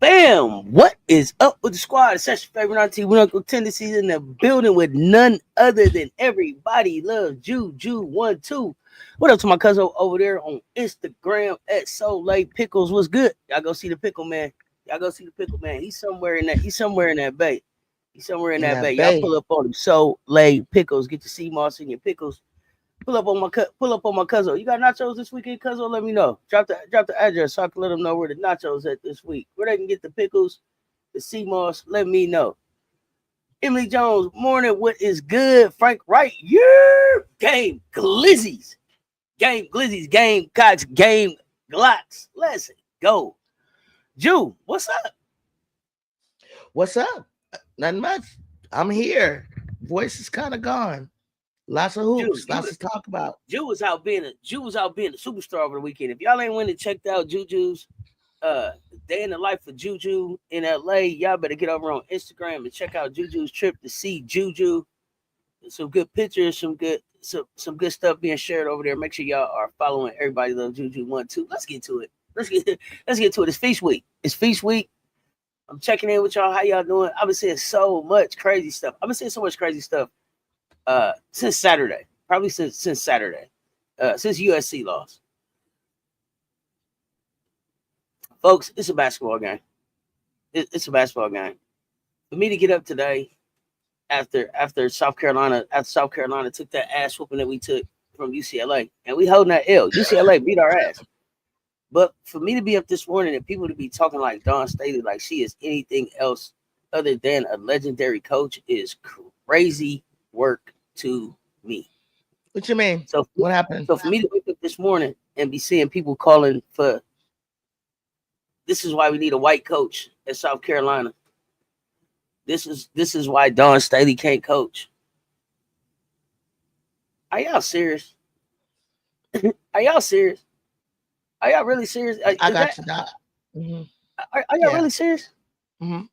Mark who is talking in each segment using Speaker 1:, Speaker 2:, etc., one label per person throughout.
Speaker 1: Bam! What is up with the squad? It's your favorite auntie, we Uncle Tendencies in the building with none other than everybody loves Juju12. What up to my cousin over there on Instagram at Soleil Pickles? What's good? Y'all go see the pickle man. Y'all go see the pickle man. He's somewhere in that. He's somewhere in that bay. He's somewhere in that bay. Y'all pull up on him. Soleil Pickles. Get the sea moss in your pickles. Pull up on my cousin. You got nachos this weekend, cousin? Let me know. Drop the address so I can let them know where the nachos at this week. Where they can get the pickles, the sea moss. Let me know. Emily Jones, morning. What is good? Frank Wright, yeah. Game Glizzies, game Cox, game Glocks. Let's go. Jew, what's up?
Speaker 2: What's up? Nothing much. I'm here. Voice is kind of gone. Lots of hoops, lots to talk about.
Speaker 1: Jew was out being a superstar over the weekend. If y'all ain't went and checked out Juju's day in the life of Juju in LA, y'all better get over on Instagram and check out Juju's trip to see Juju. Some good pictures, some good stuff being shared over there. Make sure y'all are following everybody love Juju12. Let's get to it. Let's get to it. It's feast week. I'm checking in with y'all. How y'all doing? I've been seeing so much crazy stuff. Since Saturday, probably since Saturday, since USC lost. Folks, it's a basketball game. It's a basketball game. For me to get up today after South Carolina took that ass whooping that we took from UCLA, and we holding that L. UCLA beat our ass. But for me to be up this morning and people to be talking like Dawn Staley, like she is anything else other than a legendary coach, is crazy work to me.
Speaker 2: What you mean?
Speaker 1: So
Speaker 2: what happened?
Speaker 1: So for me to wake up this morning and be seeing people calling for, this is why we need a white coach at South Carolina. This is why Dawn Staley can't coach. Are y'all serious? Are y'all serious? Are y'all really serious?
Speaker 2: I got you. Mm-hmm.
Speaker 1: Are y'all really serious?
Speaker 2: Mm-hmm.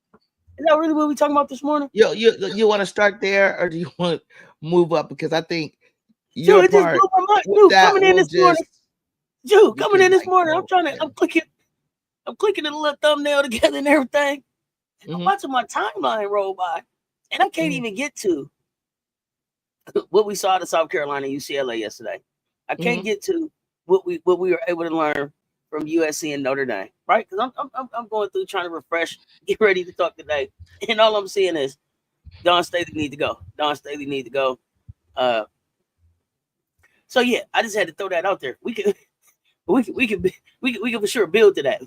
Speaker 1: Is that really what we talking about this morning?
Speaker 2: You want to start there, or do you want to move up? Because I think
Speaker 1: your part. Just blew my mind. Dude, coming in this morning. Dude, coming in this morning. I'm clicking the little thumbnail together and everything. And I'm watching my timeline roll by, and I can't even get to what we saw at South Carolina UCLA yesterday. I can't get to what we were able to learn from USC and Notre Dame, right? Because I'm going through trying to refresh, get ready to talk today, and all I'm seeing is Dawn Staley need to go. So yeah, I just had to throw that out there. We can for sure build to that.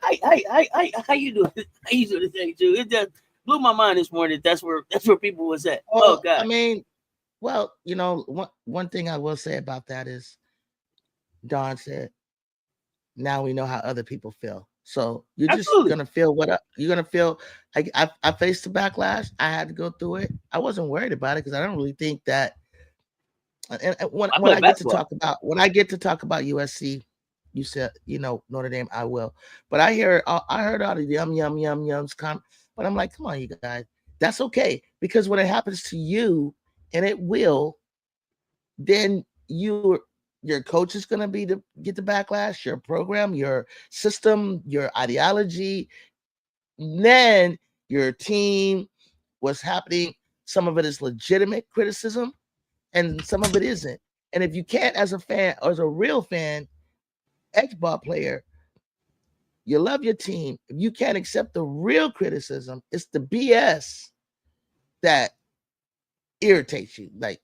Speaker 1: How you doing? How you doing today, Drew? It just blew my mind this morning. That's where people was at. Oh God.
Speaker 2: I mean, well, one thing I will say about that is, Dawn said, now we know how other people feel. So you're just gonna feel you're gonna feel. I faced the backlash. I had to go through it. I wasn't worried about it because I don't really think that. And when I get to talk about USC, you said Notre Dame. I will, but I heard all the yums come. But I'm like, come on, you guys, that's okay, because when it happens to you, and it will, then your coach is going to get the backlash, your program, your system, your ideology, then your team, what's happening. Some of it is legitimate criticism, and some of it isn't. And if you can't, as a fan or as a real fan, ex-ball player, you love your team. If you can't accept the real criticism, it's the BS that irritates you. Like,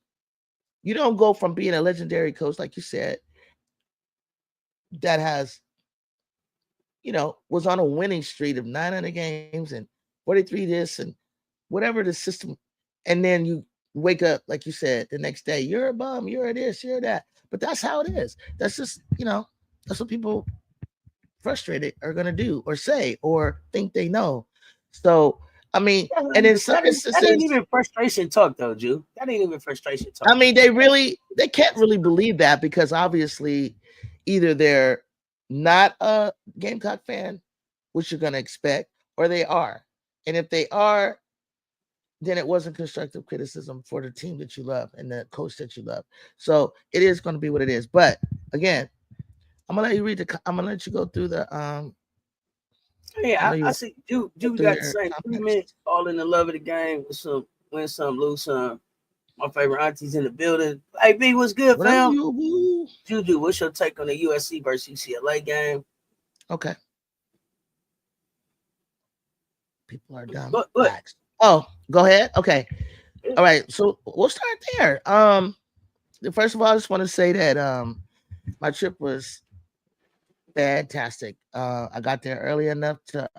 Speaker 2: you don't go from being a legendary coach, like you said, that has, was on a winning streak of 900 games and 43 this and whatever the system, and then you wake up, like you said, the next day, you're a bum, you're this, you're that. But that's how it is. That's just, that's what people frustrated are gonna do or say or think they know. So I mean, and in some instances,
Speaker 1: that ain't even frustration talk though, Jew. That ain't even frustration talk.
Speaker 2: I mean, they can't really believe that because obviously either they're not a Gamecock fan, which you're gonna expect, or they are. And if they are, then it wasn't constructive criticism for the team that you love and the coach that you love. So it is going to be what it is. But again, I'm gonna let you I'm gonna let you go through the
Speaker 1: Yeah, I see. Dude got the same 3 minutes, all in the love of the game. With some win some, lose some. My favorite auntie's in the building. Hey B, what's good, fam? Juju, what's your take on the USC versus UCLA game?
Speaker 2: Okay. People are dumb.
Speaker 1: Oh,
Speaker 2: go ahead. Okay. All right. So we'll start there. First of all, I just want to say that my trip was fantastic. I got there early enough to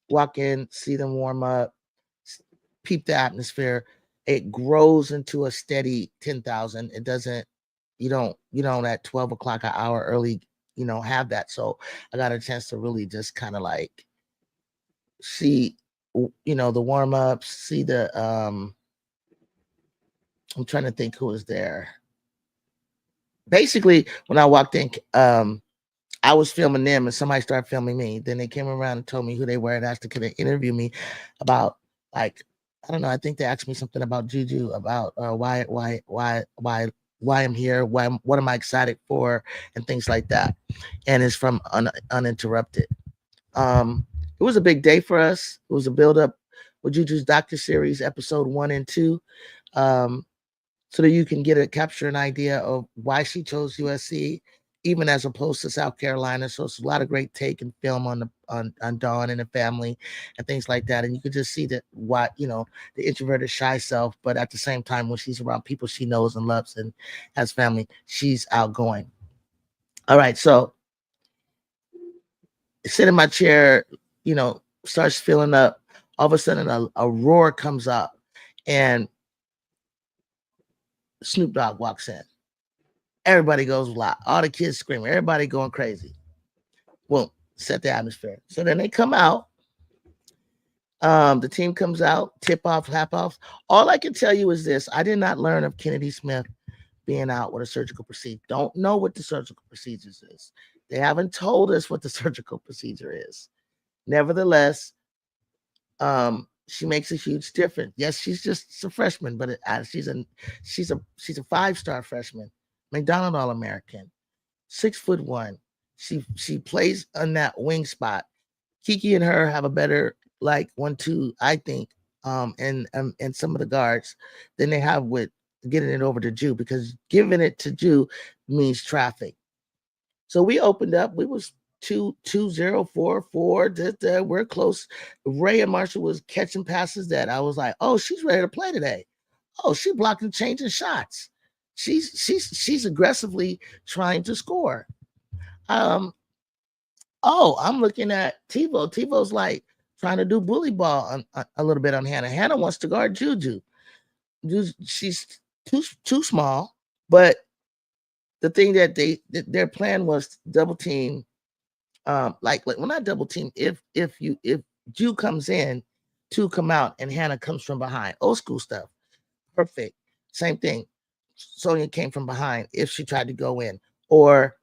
Speaker 2: walk in, see them warm up, peep the atmosphere. It grows into a steady 10,000. It doesn't, you don't at 12 o'clock an hour early, have that. So I got a chance to really just kind of like see, the warm ups, see the, I'm trying to think who was there. Basically, when I walked in, I was filming them and somebody started filming me. Then they came around and told me who they were and asked to kind of interview me about, like, I don't know. I think they asked me something about Juju, about why I'm here, what am I excited for, and things like that. And it's from Uninterrupted. It was a big day for us. It was a build up with Juju's Doctor Series, episode 1 and 2. So that you can capture an idea of why she chose USC, even as opposed to South Carolina. So it's a lot of great take and film on Dawn and the family and things like that. And you can just see that the introverted, shy self, but at the same time, when she's around people she knows and loves and has family, she's outgoing. All right, so sit in my chair, starts filling up. All of a sudden, a roar comes up, and Snoop Dogg walks in. Everybody goes wild. All the kids screaming. Everybody going crazy. Well, set the atmosphere. So then they come out. The team comes out. Tip off, hap off. All I can tell you is this: I did not learn of Kennedy Smith being out with a surgical procedure. Don't know what the surgical procedures is. They haven't told us what the surgical procedure is. Nevertheless, she makes a huge difference. Yes, she's just a freshman, but she's a 5-star freshman, McDonald All-American, 6'1". She plays on that wing spot. Kiki and her have a better 1-2, I think, and some of the guards than they have with getting it over to Jew, because giving it to Jew means traffic. So we opened up. We was 2-0-4-4. We're close. Ray and Marshall was catching passes that I was like, oh, she's ready to play today. Oh, she blocking, changing shots. She's aggressively trying to score. I'm looking at TiVo. TiVo's like trying to do bully ball a little bit on Hannah. Hannah wants to guard Juju. She's too small, but the thing that their plan was double team. Like when not double team, if Jew comes in, 2 come out, and Hannah comes from behind. Old school stuff. Perfect. Same thing. Sonia came from behind if she tried to go in. Or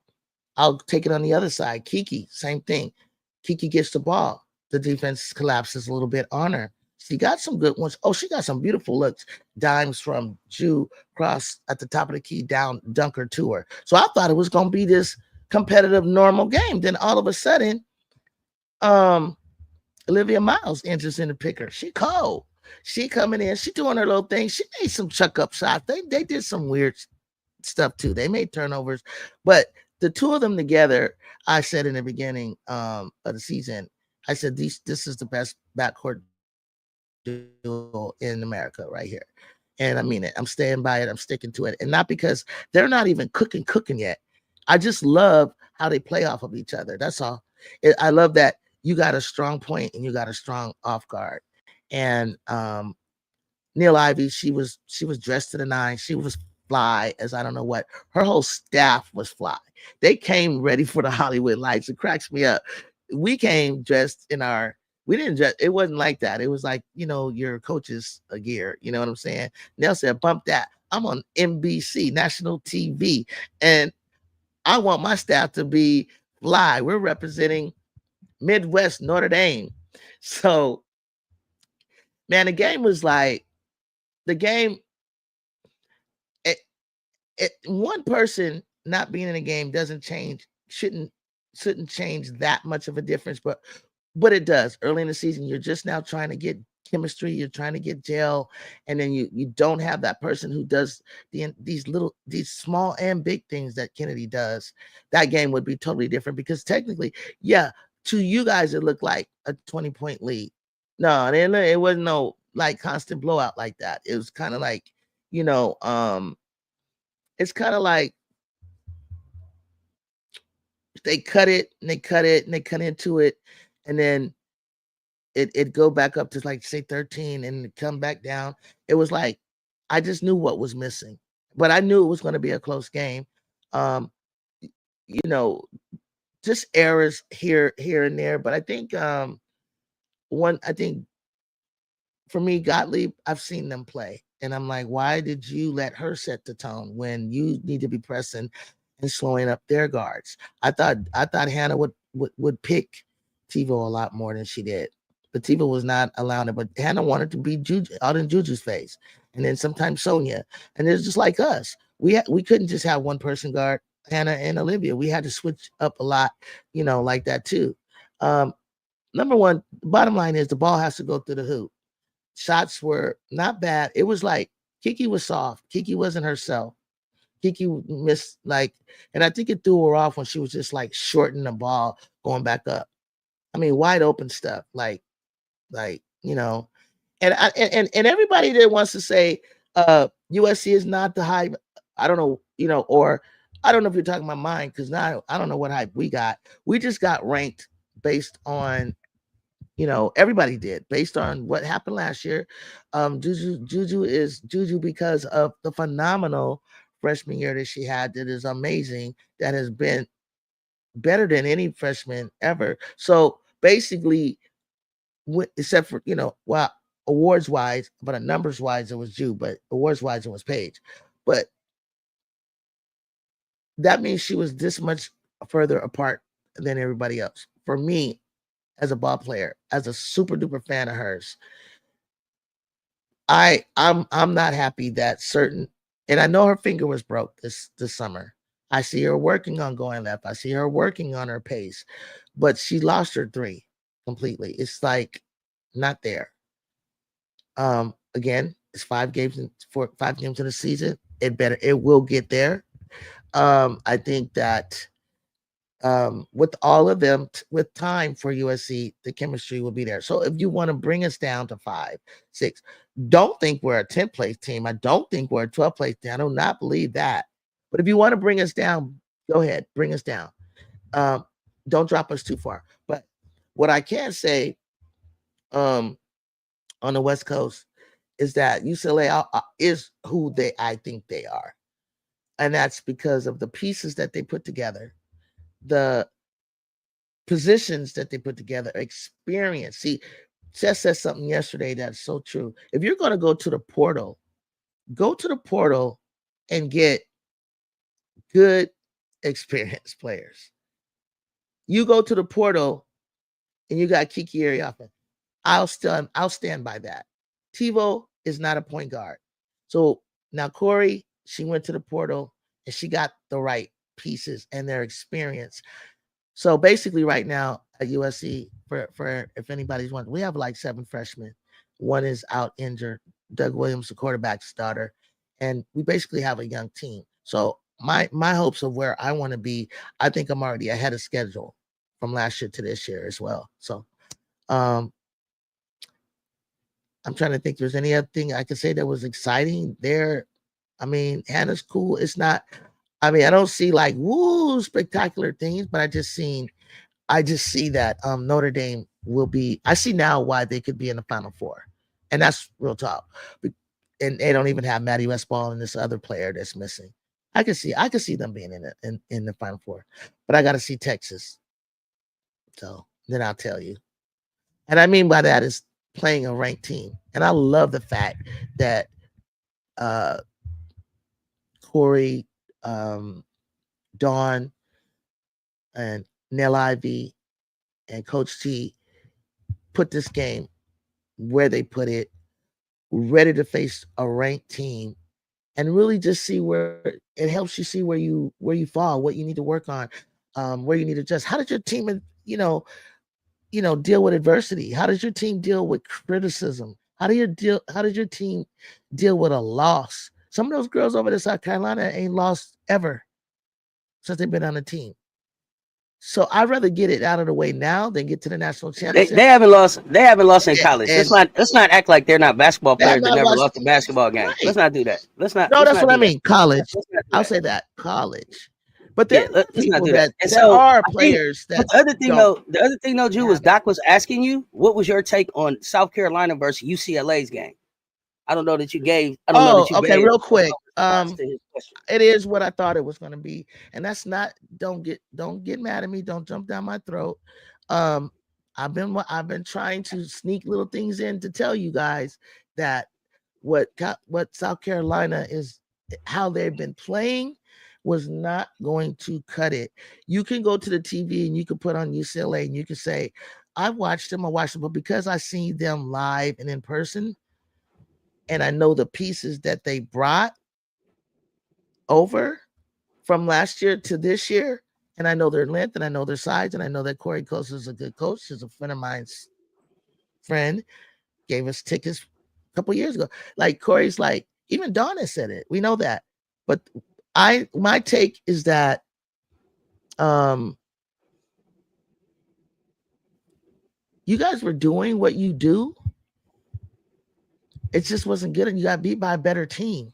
Speaker 2: I'll take it on the other side. Kiki, same thing. Kiki gets the ball. The defense collapses a little bit on her. She got some good ones. Oh, she got some beautiful looks. Dimes from Jew cross at the top of the key down, dunker to her. So I thought it was going to be this competitive, normal game. Then all of a sudden, Olivia Miles enters in the picker. She cold. She coming in. She doing her little thing. She made some chuck up shots. They did some weird stuff too. They made turnovers, but the two of them together, I said in the beginning of the season, I said this is the best backcourt duel in America right here. And I mean it. I'm staying by it. I'm sticking to it. And not because they're not even cooking yet. I just love how they play off of each other. That's all. I love that you got a strong point and you got a strong off guard. And Neil Ivy, she was dressed to the nine. She was fly as I don't know what. Her whole staff was fly. They came ready for the Hollywood lights. It cracks me up. We came dressed in our. We didn't dress. It wasn't like that. It was like your coach's gear. You know what I'm saying? Neil said, "Bump that. I'm on NBC national TV, and I want my staff to be fly. We're representing Midwest Notre Dame." So, man, the game was like the game. One person not being in a game shouldn't change that much of a difference, but it does. Early in the season, you're just now trying to get chemistry, you're trying to get gel, and then you don't have that person who does these small and big things that Kennedy does. That game would be totally different because technically, yeah, to you guys it looked like a 20-point lead. No, it wasn't no like constant blowout like that. It was kind of like, it's kind of like they cut it and they cut it and they cut into it, and then it go back up to like say 13 and come back down. It was like I just knew what was missing, but I knew it was going to be a close game. Um, just errors here and there, but I think I think for me, Gottlieb, I've seen them play, and I'm like, why did you let her set the tone when you need to be pressing and slowing up their guards? I thought Hannah would pick TiVo a lot more than she did, but TiVo was not allowing it. But Hannah wanted to be out in Juju's face, and then sometimes Sonia, and it's just like us. We couldn't just have one person guard Hannah and Olivia. We had to switch up a lot, like that too. Number one, bottom line is the ball has to go through the hoop. Shots were not bad. It was like Kiki was soft. Kiki wasn't herself. Kiki missed and I think it threw her off when she was just like shorting the ball, going back up. I mean, wide open stuff, and everybody that wants to say USC is not the hype. I don't know, or I don't know if you're talking about mine because now I don't know what hype we got. We just got ranked based on everybody did based on what happened last year. Juju is Juju because of the phenomenal freshman year that she had. That is amazing. That has been better than any freshman ever. So basically, except for awards wise, but numbers wise it was Ju, but awards wise it was Paige. But that means she was this much further apart than everybody else. For me, as a ball player, as a super duper fan of hers, I'm not happy that and I know her finger was broke this summer. I see her working on going left. I see her working on her pace, but she lost her three completely. It's like not there. Again, it's 5 games in the season. It will get there. I think that with all of them, with time for USC, the chemistry will be there. So if you want to bring us down to 5, 6, don't think we're a 10th place team. I don't think we're a 12th place team. I do not believe that. But if you want to bring us down, go ahead, bring us down. Don't drop us too far. But what I can say on the West Coast is that UCLA is who I think they are. And that's because of the pieces that they put together, the positions that they put together, experience. See, Seth said something yesterday that's so true. If you're going to go to the portal and get good experienced players. You go to the portal and you got Kiki Ariafa. I'll stand by that. TiVo is not a point guard. So now Corey, she went to the portal and she got the right pieces and their experience. So basically right now at USC, for if anybody's wondering, we have like 7 freshmen. One is out injured. Doug Williams, the quarterback starter. And we basically have a young team. So my hopes of where I want to be, I think I'm already ahead of schedule from last year to this year as well. So I'm trying to think if there's any other thing I could say that was exciting there. I mean, Hannah's cool. It's not, I mean, I don't see like woo spectacular things, but I just see that Notre Dame will be, I see now why they could be in the Final Four. And that's real talk. And they don't even have Maddie Westball and this other player that's missing. I can see them being in the Final Four, but I got to see Texas. So then I'll tell you. And I mean by that is playing a ranked team. And I love the fact that Corey, Dawn, and Nell Ivy and Coach T put this game where they put it, ready to face a ranked team, and really just see where it helps you see where you fall, what you need to work on, where you need to adjust. How did your team, deal with adversity? How does your team deal with criticism? How did your team deal with a loss? Some of those girls over to South Carolina ain't lost ever since they've been on the team. So I'd rather get it out of the way now than get to the national championship.
Speaker 1: They haven't lost. They haven't lost in college. Let's not act like they're not basketball players that never lost a basketball game. Right. Let's not do that. Let's not.
Speaker 2: No, that's what I mean. College. I'll say that college. But there are people that are players.
Speaker 1: The other thing though, Drew, was Doc was asking you, what was your take on South Carolina versus UCLA's game? I don't know that you gave. I don't know that you
Speaker 2: gave. Okay, real quick. It is what I thought it was going to be, and that's not. Don't get mad at me. Don't jump down my throat. I've been trying to sneak little things in to tell you guys that what South Carolina is, how they've been playing, was not going to cut it. You can go to the TV and you can put on UCLA and you can say, I watched them, but because I see them live and in person, and I know the pieces that they brought over from last year to this year, and I know their length, and I know their size, and I know that Corey Close is a good coach. He's a friend of mine's friend, gave us tickets a couple years ago. Like Corey's like, even Dawn has said it. We know that. But my take is that you guys were doing what you do. It just wasn't good, and you got beat by a better team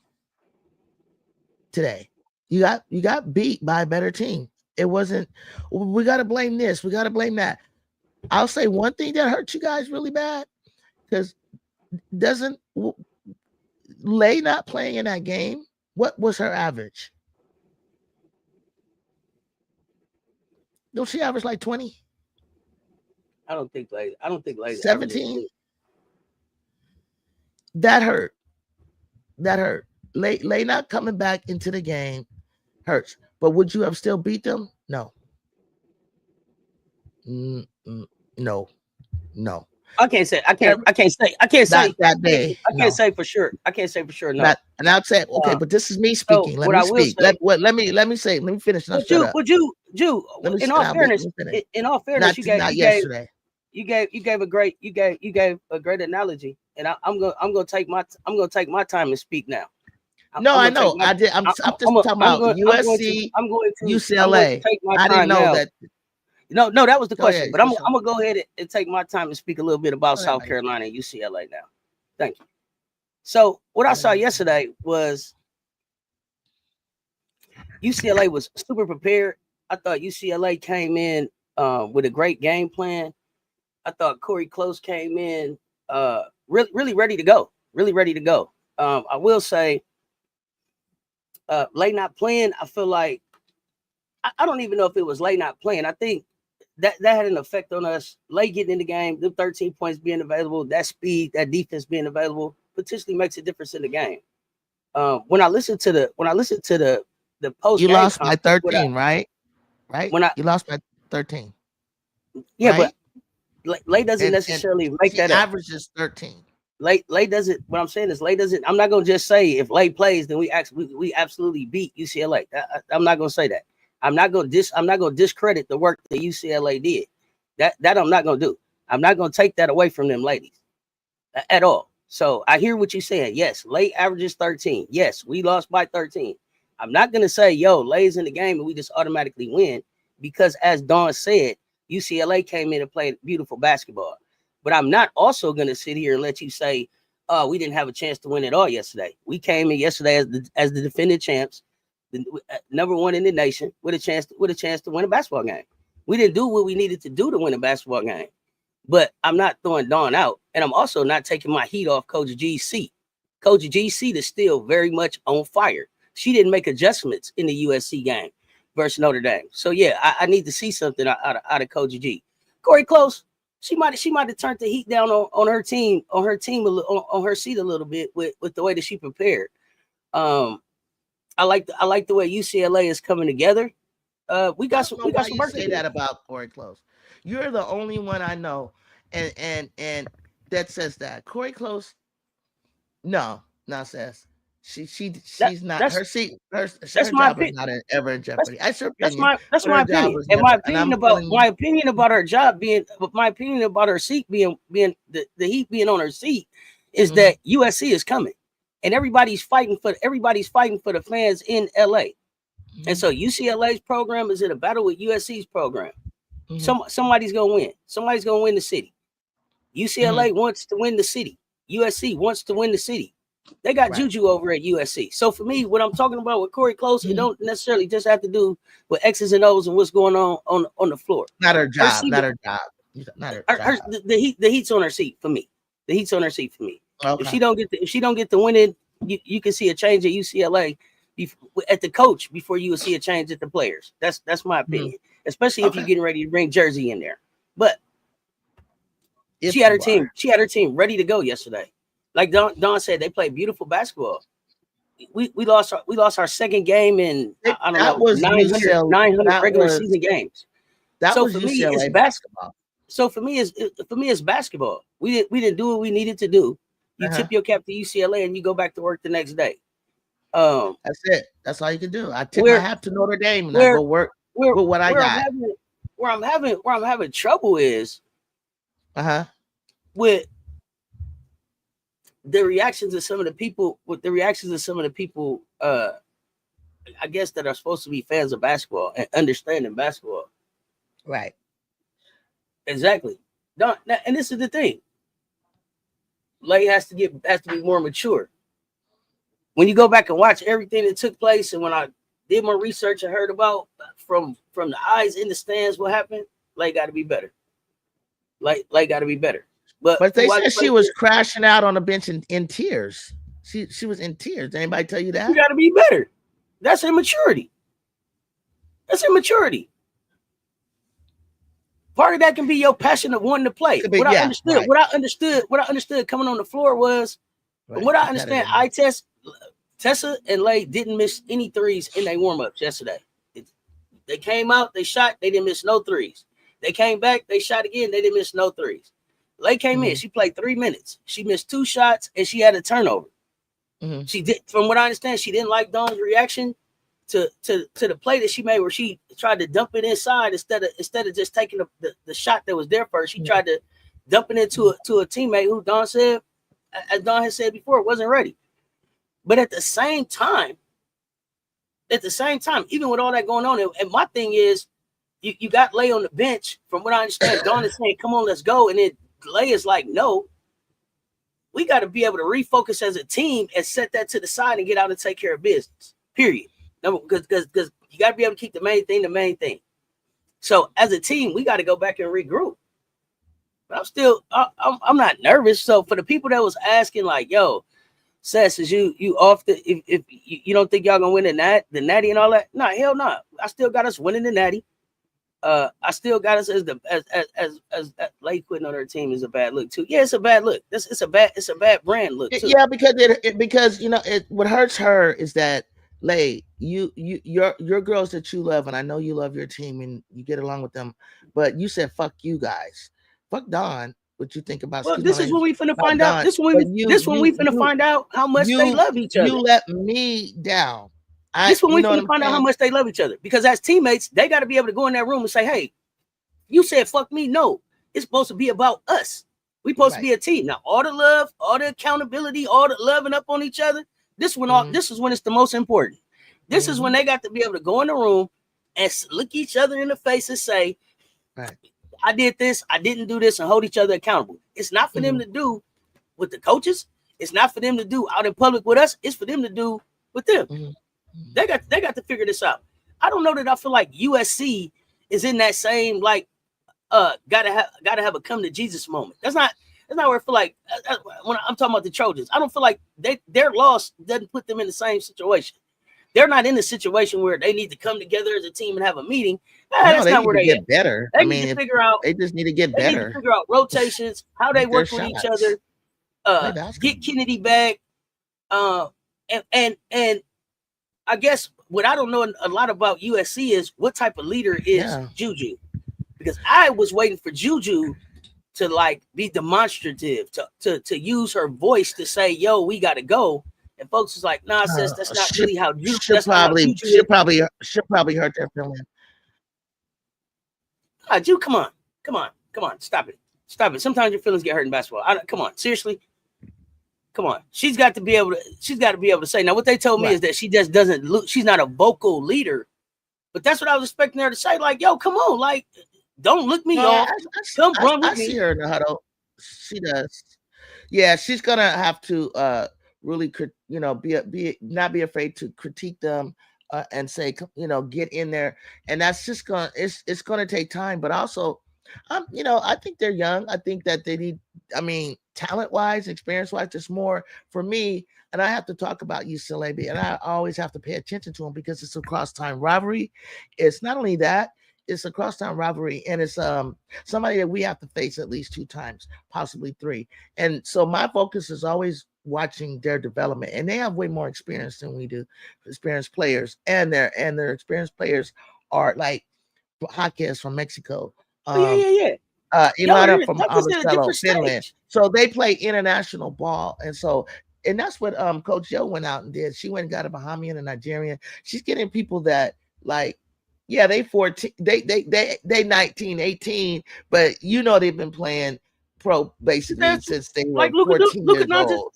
Speaker 2: today. You got beat by a better team. It wasn't, we got to blame this, we got to blame that. I'll say one thing that hurt you guys really bad, because doesn't Lay not playing in that game, what was her average? Don't she average like 20?
Speaker 1: I don't think Lay
Speaker 2: 17. That hurt. Lay not coming back into the game hurts. But would you have still beat them? No. No.
Speaker 1: I can't say that day. I can't say for sure. No.
Speaker 2: And I'll say, okay, but this is me speaking. Let me speak. Let me finish.
Speaker 1: Would you, in all fairness, you gave a great analogy, and I'm gonna take my time and speak now.
Speaker 2: I know. I did. I'm just talking about USC. UCLA. I didn't know that.
Speaker 1: No, that was the question. But I'm gonna go ahead and take my time and speak a little bit about South Carolina and UCLA now. Thank you. So what I saw yesterday was UCLA was super prepared. I thought UCLA came in with a great game plan. I thought Corey Close came in really ready to go. I will say Lay not playing. I feel like I don't even know if it was Lay not playing. I think that had an effect on us. Lay getting in the game, the 13 points being available, that speed, that defense being available potentially makes a difference in the game. When I listen to the post,
Speaker 2: you lost by 13, right? When you lost by 13.
Speaker 1: Yeah, right? But Lay doesn't necessarily make that up.
Speaker 2: Average is 13.
Speaker 1: Lay doesn't. What I'm saying is Lay doesn't. I'm not gonna just say if Lay plays, then we absolutely beat UCLA. I'm not gonna say that. I'm not gonna discredit the work that UCLA did. That I'm not gonna do. I'm not gonna take that away from them ladies at all. So I hear what you're saying. Yes, Lay averages 13. Yes, we lost by 13. I'm not gonna say, yo, Lay's in the game and we just automatically win, because as Dawn said, UCLA came in and played beautiful basketball. But I'm not also gonna sit here and let you say, oh, we didn't have a chance to win it all yesterday. We came in yesterday as the defending champs, the number one in the nation, with a chance to win a basketball game. We didn't do what we needed to do to win a basketball game. But I'm not throwing Dawn out, and I'm also not taking my heat off Coach G's seat. Coach G's seat is still very much on fire. She didn't make adjustments in the USC game versus Notre Dame. So yeah, I need to see something out of Coach G. Corey Close, she might have turned the heat down on her team, on her seat a little bit with the way that she prepared. I like the way UCLA is coming together. We got some work to
Speaker 2: say that about Corey Close. You're the only one I know, and that says that Corey Close. No, says she's not. Her seat, her job is not ever in jeopardy. That's
Speaker 1: my opinion. And my opinion about her job being, my opinion about her seat being the heat being on her seat is that USC is coming, and everybody's fighting for the fans in LA. And so UCLA's program is in a battle with USC's program. Somebody's gonna win. Somebody's gonna win the city. UCLA wants to win the city. USC wants to win the city. They got Juju over at USC. So for me, what I'm talking about with Corey Close, it don't necessarily just have to do with X's and O's and what's going on the floor.
Speaker 2: Not her job. Not her job.
Speaker 1: The heat's on her seat for me. The heat's on her seat for me. Okay. If she don't get the winning, you can see a change at UCLA at the coach before you will see a change at the players. That's my opinion. Especially if you're getting ready to bring Jersey in there. But she had her team ready to go yesterday. Like Dawn said, they played beautiful basketball. We lost our second game in 900 regular season games.
Speaker 2: So for me, it's basketball.
Speaker 1: So for me, it's basketball. We didn't do what we needed to do. You tip your cap to UCLA and you go back to work the next day.
Speaker 2: That's it. That's all you can do. I tip my hat to Notre Dame and I go work with what I got.
Speaker 1: Where I'm having trouble is with the reactions of some of the people. I guess that are supposed to be fans of basketball and understanding basketball.
Speaker 2: Right.
Speaker 1: Exactly. And this is the thing. Lay has to be more mature. When you go back and watch everything that took place, and when I did my research and heard about from the eyes in the stands what happened, Lay got to be better. Lay got to be better. But
Speaker 2: they said she was crashing out on the bench in tears. She was in tears. Did anybody tell you that?
Speaker 1: You got to be better. That's immaturity. Part of that can be your passion of wanting to play. What I understood coming on the floor was, from what I understand, Tessa and Lay didn't miss any threes in their warm-ups yesterday. They came out, they shot, they didn't miss no threes. They came back, they shot again, they didn't miss no threes. Lay came in, she played 3 minutes. She missed 2 shots and she had a turnover. She did, from what I understand, she didn't like Dawn's reaction to the play that she made, where she tried to dump it inside instead of just taking the shot that was there first. She tried to dump it into a teammate who Dawn said, as Dawn had said before, wasn't ready. But at the same time, even with all that going on, and my thing is, you got Lay on the bench. From what I understand, Dawn is saying, "Come on, let's go," and then Lay is like, "No." We got to be able to refocus as a team and set that to the side and get out and take care of business. Period. Because you got to be able to keep the main thing. So as a team, we got to go back and regroup. But I'm not nervous. So for the people that was asking, like, yo, Sess, is you off the, if you don't think y'all gonna win the natty and all that? No, hell no. I still got us winning the natty. I still got us as Lay quitting on her team is a bad look too. Yeah, it's a bad look. It's a bad brand look too.
Speaker 2: Yeah, because you know what hurts her is that Lay, your girls that you love, and I know you love your team and you get along with them, but you said fuck you guys, fuck Dawn. What you think about?
Speaker 1: Well, this is when we finna find out. This when we finna find out how much they love each other.
Speaker 2: You let me down.
Speaker 1: This when we finna find out how much they love each other. Because as teammates, they got to be able to go in that room and say, "Hey, you said fuck me." No, it's supposed to be about us. We supposed to be a team. Now, all the love, all the accountability, all the loving up on each other. This is when it's the most important. This is when they got to be able to go in the room and look each other in the face and say,
Speaker 2: right,
Speaker 1: I did this, I didn't do this, and hold each other accountable. It's not for them to do with the coaches. It's not for them to do out in public with us. It's for them to do with them. They got to figure this out. I don't know that I feel like USC is in that same like gotta have a come to Jesus moment. That's not where I feel like when I'm talking about the Trojans. I don't feel like their loss doesn't put them in the same situation. They're not in a situation where they need to come together as a team and have a meeting. That's not where they
Speaker 2: get better.
Speaker 1: They need to figure out.
Speaker 2: They just need to get better.
Speaker 1: They need to figure out rotations, how they work with each other. Get Kennedy back. And I guess what I don't know a lot about USC is what type of leader is Juju, because I was waiting for Juju to like be demonstrative, to use her voice to say, "Yo, we got to go." And folks was like, "Nah, sis, that's not really how you."
Speaker 2: She'll probably hurt their feelings.
Speaker 1: Juju, come on, stop it. Sometimes your feelings get hurt in basketball. Come on, seriously. Come on, she's got to be able to say. Now, what they told me is that she just doesn't look. She's not a vocal leader, but that's what I was expecting her to say. Like, yo, come on, like, don't look me off. Come run with me.
Speaker 2: I see her in the huddle. She does. Yeah, she's gonna have to really, not be afraid to critique them and say, get in there. And that's just it's gonna take time. But also, I think they're young. I think that they need. I mean, talent-wise, experience-wise, just more for me. And I have to talk about UCLA, and I always have to pay attention to them because it's a cross-time rivalry. It's not only that. It's a cross-town rivalry, and it's somebody that we have to face at least 2 times, possibly 3. And so my focus is always watching their development, and they have way more experience than we do, experienced players, and their experienced players are like Jaquez from Mexico. Ilana from Marcelo, Finland. So they play international ball, and that's what Coach Joe went out and did. She went and got a Bahamian and Nigerian. She's getting people that like. Yeah, they 14, they 19, 18, but they've been playing pro basically since they were like 14 years old.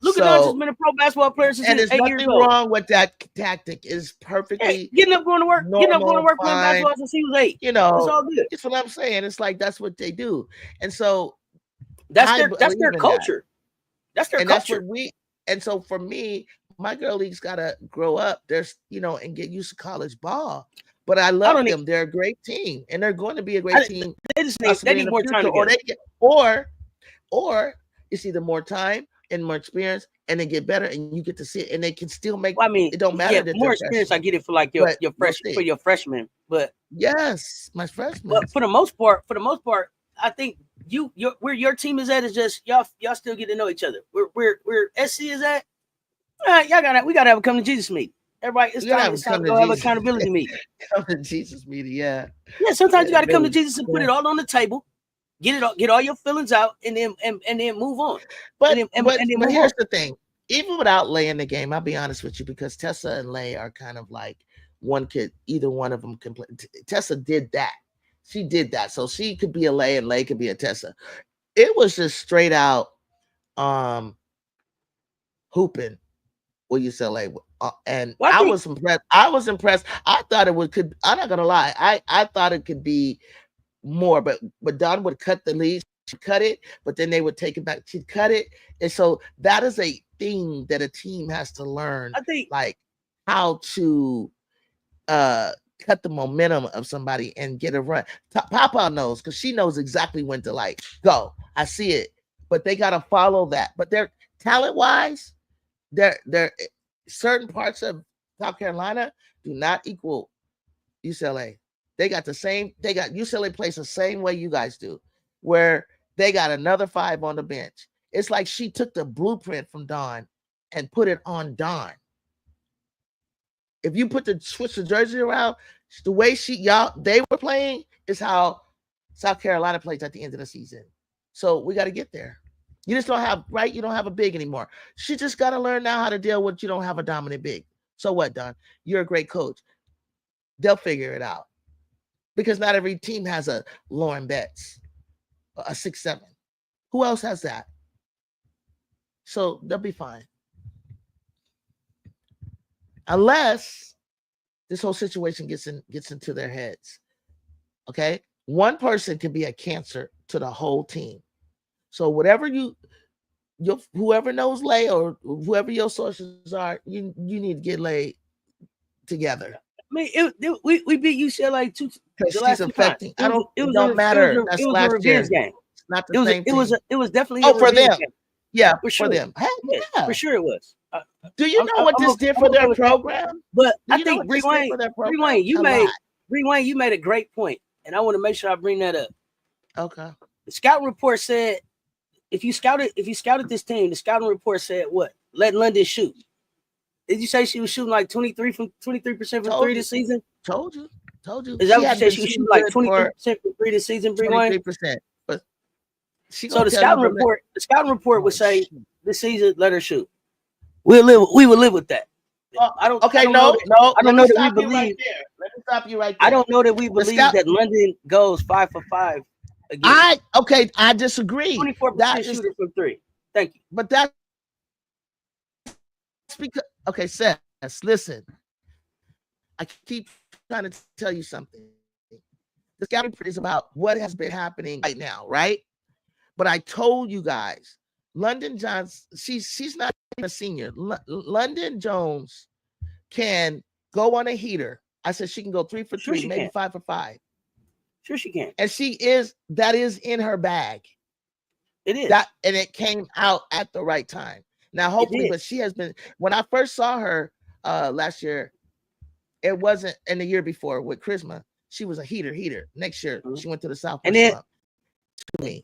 Speaker 1: Luka Doncic been a pro basketball player since he was 8 years old. And there's nothing
Speaker 2: wrong with that tactic. It's perfectly
Speaker 1: getting up going to work, playing basketball since he was 8. It's all good.
Speaker 2: It's what I'm saying. It's like that's what they do, and so
Speaker 1: that's their culture. That's their culture.
Speaker 2: And so for me, my girl league's got to grow up. There's and get used to college ball. But I love them. They're a great team, and they're going to be a great team.
Speaker 1: They need more time,
Speaker 2: or it's either more time and more experience, and they get better, and you get to see it, and they can still make.
Speaker 1: Well, I mean,
Speaker 2: it don't matter.
Speaker 1: Yeah, more experience. I get it for like your freshmen, but
Speaker 2: yes, my freshmen.
Speaker 1: But for the most part, I think where your team is at is just y'all still get to know each other. Where SC is at, we gotta have a come to Jesus meeting. Everybody, it's time to go have accountability meeting.
Speaker 2: Come to Jesus meeting, yeah.
Speaker 1: Sometimes you got to come to Jesus and put it all on the table, get all your feelings out, and then move on.
Speaker 2: But here's the thing: even without Lay in the game, I'll be honest with you, because Tessa and Lay are kind of like either one of them can play. Tessa did that; she did that, so she could be a Lay and Lay could be a Tessa. It was just straight out hooping with UCLA. And I was impressed. I thought I'm not gonna lie. I thought it could be more, but Dawn would cut the lead. She'd cut it, but then they would take it back. She'd cut it. And so that is a thing that a team has to learn.
Speaker 1: I think
Speaker 2: like how to cut the momentum of somebody and get a run. Papa knows, because she knows exactly when to like go. I see it, but they gotta follow that. But they're talent-wise, they're certain parts of South Carolina do not equal UCLA. They got UCLA plays the same way you guys do, where they got another 5 on the bench. It's like she took the blueprint from Dawn and put it on Dawn. If you switch the jersey around, the way they were playing is how South Carolina plays at the end of the season. So we got to get there. You just don't have a big anymore. She just got to learn now how to deal with you don't have a dominant big. So what, Don? You're a great coach. They'll figure it out. Because not every team has a Lauren Betts, a 6'7". Who else has that? So they'll be fine. Unless this whole situation gets into their heads. Okay, one person can be a cancer to the whole team. So whatever whoever knows Lay or whoever your sources are, you need to get Lay together.
Speaker 1: I mean, we beat UCLA
Speaker 2: because she's affecting. It don't matter. That's last
Speaker 1: revenge
Speaker 2: year.
Speaker 1: game.
Speaker 2: It's not the same.
Speaker 1: It was definitely
Speaker 2: for them.
Speaker 1: Game.
Speaker 2: Yeah,
Speaker 1: for sure.
Speaker 2: them. Hey,
Speaker 1: yeah, for sure it was.
Speaker 2: Do you know what this did for their program?
Speaker 1: But I think Bree Wayne, you made a great point, and I want to make sure I bring that up.
Speaker 2: Okay.
Speaker 1: The scouting report said if you scouted this team, the scouting report said what? Let London shoot. Did you say she was shooting like 23% from three this season?
Speaker 2: Told you.
Speaker 1: Is that what you said? She was shooting like 23% from three this season, Bree Wayne?
Speaker 2: 23%. But
Speaker 1: so the scouting report would say this season let her shoot. We would live with that. I don't know that we believe.
Speaker 2: Let me stop you right there.
Speaker 1: I don't know that we believe that London goes 5 for 5
Speaker 2: again. I disagree.
Speaker 1: 24% shooter from three. Thank you.
Speaker 2: But that's because Seth, listen. I keep trying to tell you something. The scouting report is about what has been happening right now, right? But I told you guys, London Jones, she's not even a senior. London Jones can go on a heater. I said she can go 3 for 3, maybe 5 for 5.
Speaker 1: Sure, she can.
Speaker 2: And that is in her bag.
Speaker 1: It is.
Speaker 2: And it came out at the right time. Now, hopefully, but she has been, when I first saw her last year, it wasn't, in the year before with Charisma, she was a heater. Next year, she went to the South.
Speaker 1: And then,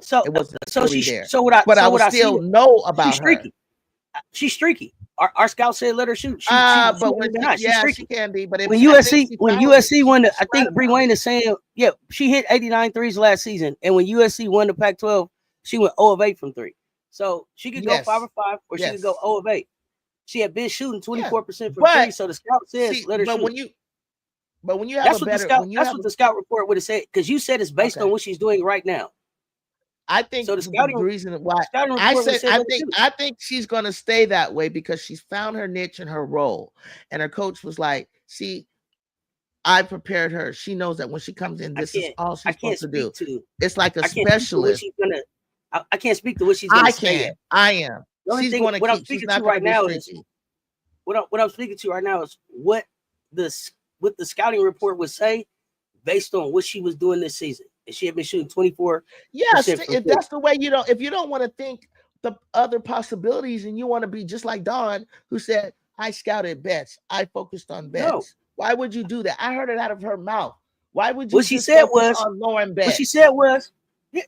Speaker 2: so it wasn't there.
Speaker 1: So what I
Speaker 2: would still know about
Speaker 1: she's streaky.
Speaker 2: Her.
Speaker 1: She's streaky. Our scout said let her shoot.
Speaker 2: She can be. But
Speaker 1: when USC won, I think Bree Wayne is saying, she hit 89 threes last season, and when USC won the Pac-12, she went 0 of 8 from 3. So she could go 5 for 5, or she could go 0 of 8. She had been shooting 24% from 3, so the scout says let her shoot.
Speaker 2: But when you have
Speaker 1: that's what the scout report would have said, because you said it's based on what she's doing right now.
Speaker 2: I think so. The reason why I think she's going to stay that way because she's found her niche and her role, and her coach was like, "See, I prepared her. She knows that when she comes in, this is all she's supposed to do. It's like a specialist."
Speaker 1: I can't speak to what she's going to say.
Speaker 2: I am.
Speaker 1: She's going to keep. She's not right now is what I'm speaking to right now is what the scouting report would say based on what she was doing this season. And she had been shooting 24.
Speaker 2: Yes, if that's the way if you don't want to think the other possibilities and you want to be just like Dawn, who said, I scouted bets. I focused on bets. No. Why would you do that? I heard it out of her mouth. Why would you
Speaker 1: what she said was
Speaker 2: on Lauren Betts?
Speaker 1: What she said was,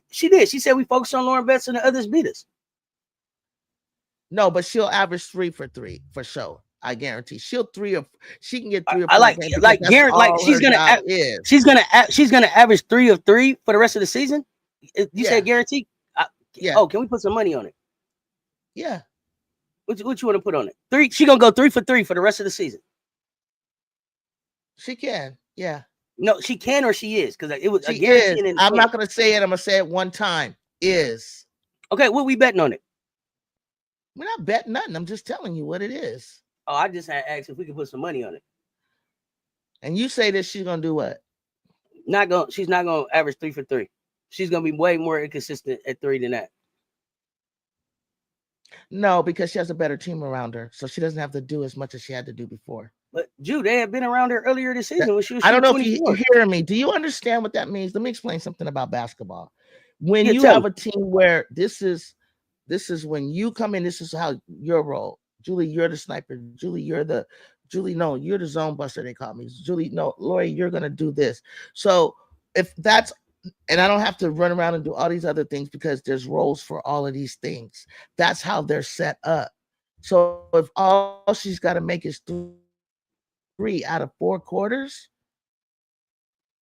Speaker 1: she did. She said we focused on Lauren Betts and the others beat us.
Speaker 2: No, but she'll average 3 for 3 for sure. I guarantee she can get 3 or 4.
Speaker 1: I like she's gonna average 3 of 3 for the rest of the season. You said guarantee? Oh, can we put some money on it?
Speaker 2: Yeah.
Speaker 1: What you want to put on it? 3. She gonna go 3 for 3 for the rest of the season.
Speaker 2: She can. Yeah.
Speaker 1: No, she can or she is, because it was.
Speaker 2: I'm not gonna say it. I'm gonna say it one time. Is
Speaker 1: okay. What we betting on it?
Speaker 2: We're not betting nothing. I'm just telling you what it is.
Speaker 1: Oh, I just had asked if we could put some money on it.
Speaker 2: And you say that she's gonna do what?
Speaker 1: She's not gonna average 3 for 3. She's gonna be way more inconsistent at 3 than that.
Speaker 2: No, because she has a better team around her, so she doesn't have to do as much as she had to do before.
Speaker 1: But Jude, they had been around her earlier this season when she was.
Speaker 2: I don't know if you're hearing me. Do you understand what that means? Let me explain something about basketball. When you have a team where this is when you come in, this is how your role. Julie, you're the sniper. You're the zone buster, they call me. Julie, no, Lori, you're gonna do this. So if that's, and I don't have to run around and do all these other things because there's roles for all of these things. That's how they're set up. So if all she's got to make is 3 out of 4 quarters,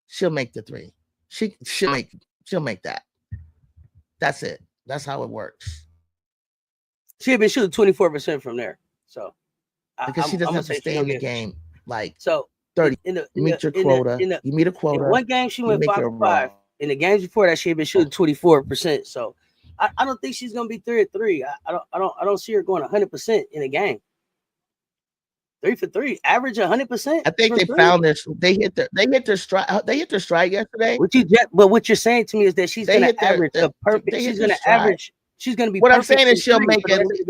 Speaker 2: she'll make the 3. She'll make that. That's it. That's how it works.
Speaker 1: She had been shooting 24% from there. So
Speaker 2: because she doesn't have to stay in the game like
Speaker 1: 30.
Speaker 2: You meet your quota. You meet a quota.
Speaker 1: In one game she went 5 for 5. In the games before that, she had been shooting 24%. So I don't think she's gonna be 3 or 3. I don't see her going 100% in a game. 3 for 3, average 100%.
Speaker 2: I think they found this. They hit their stride. They hit their stride yesterday.
Speaker 1: But what you're saying to me is that she's going to average a perfect. She's going to average. She's going to be.
Speaker 2: What I'm saying is she'll make at least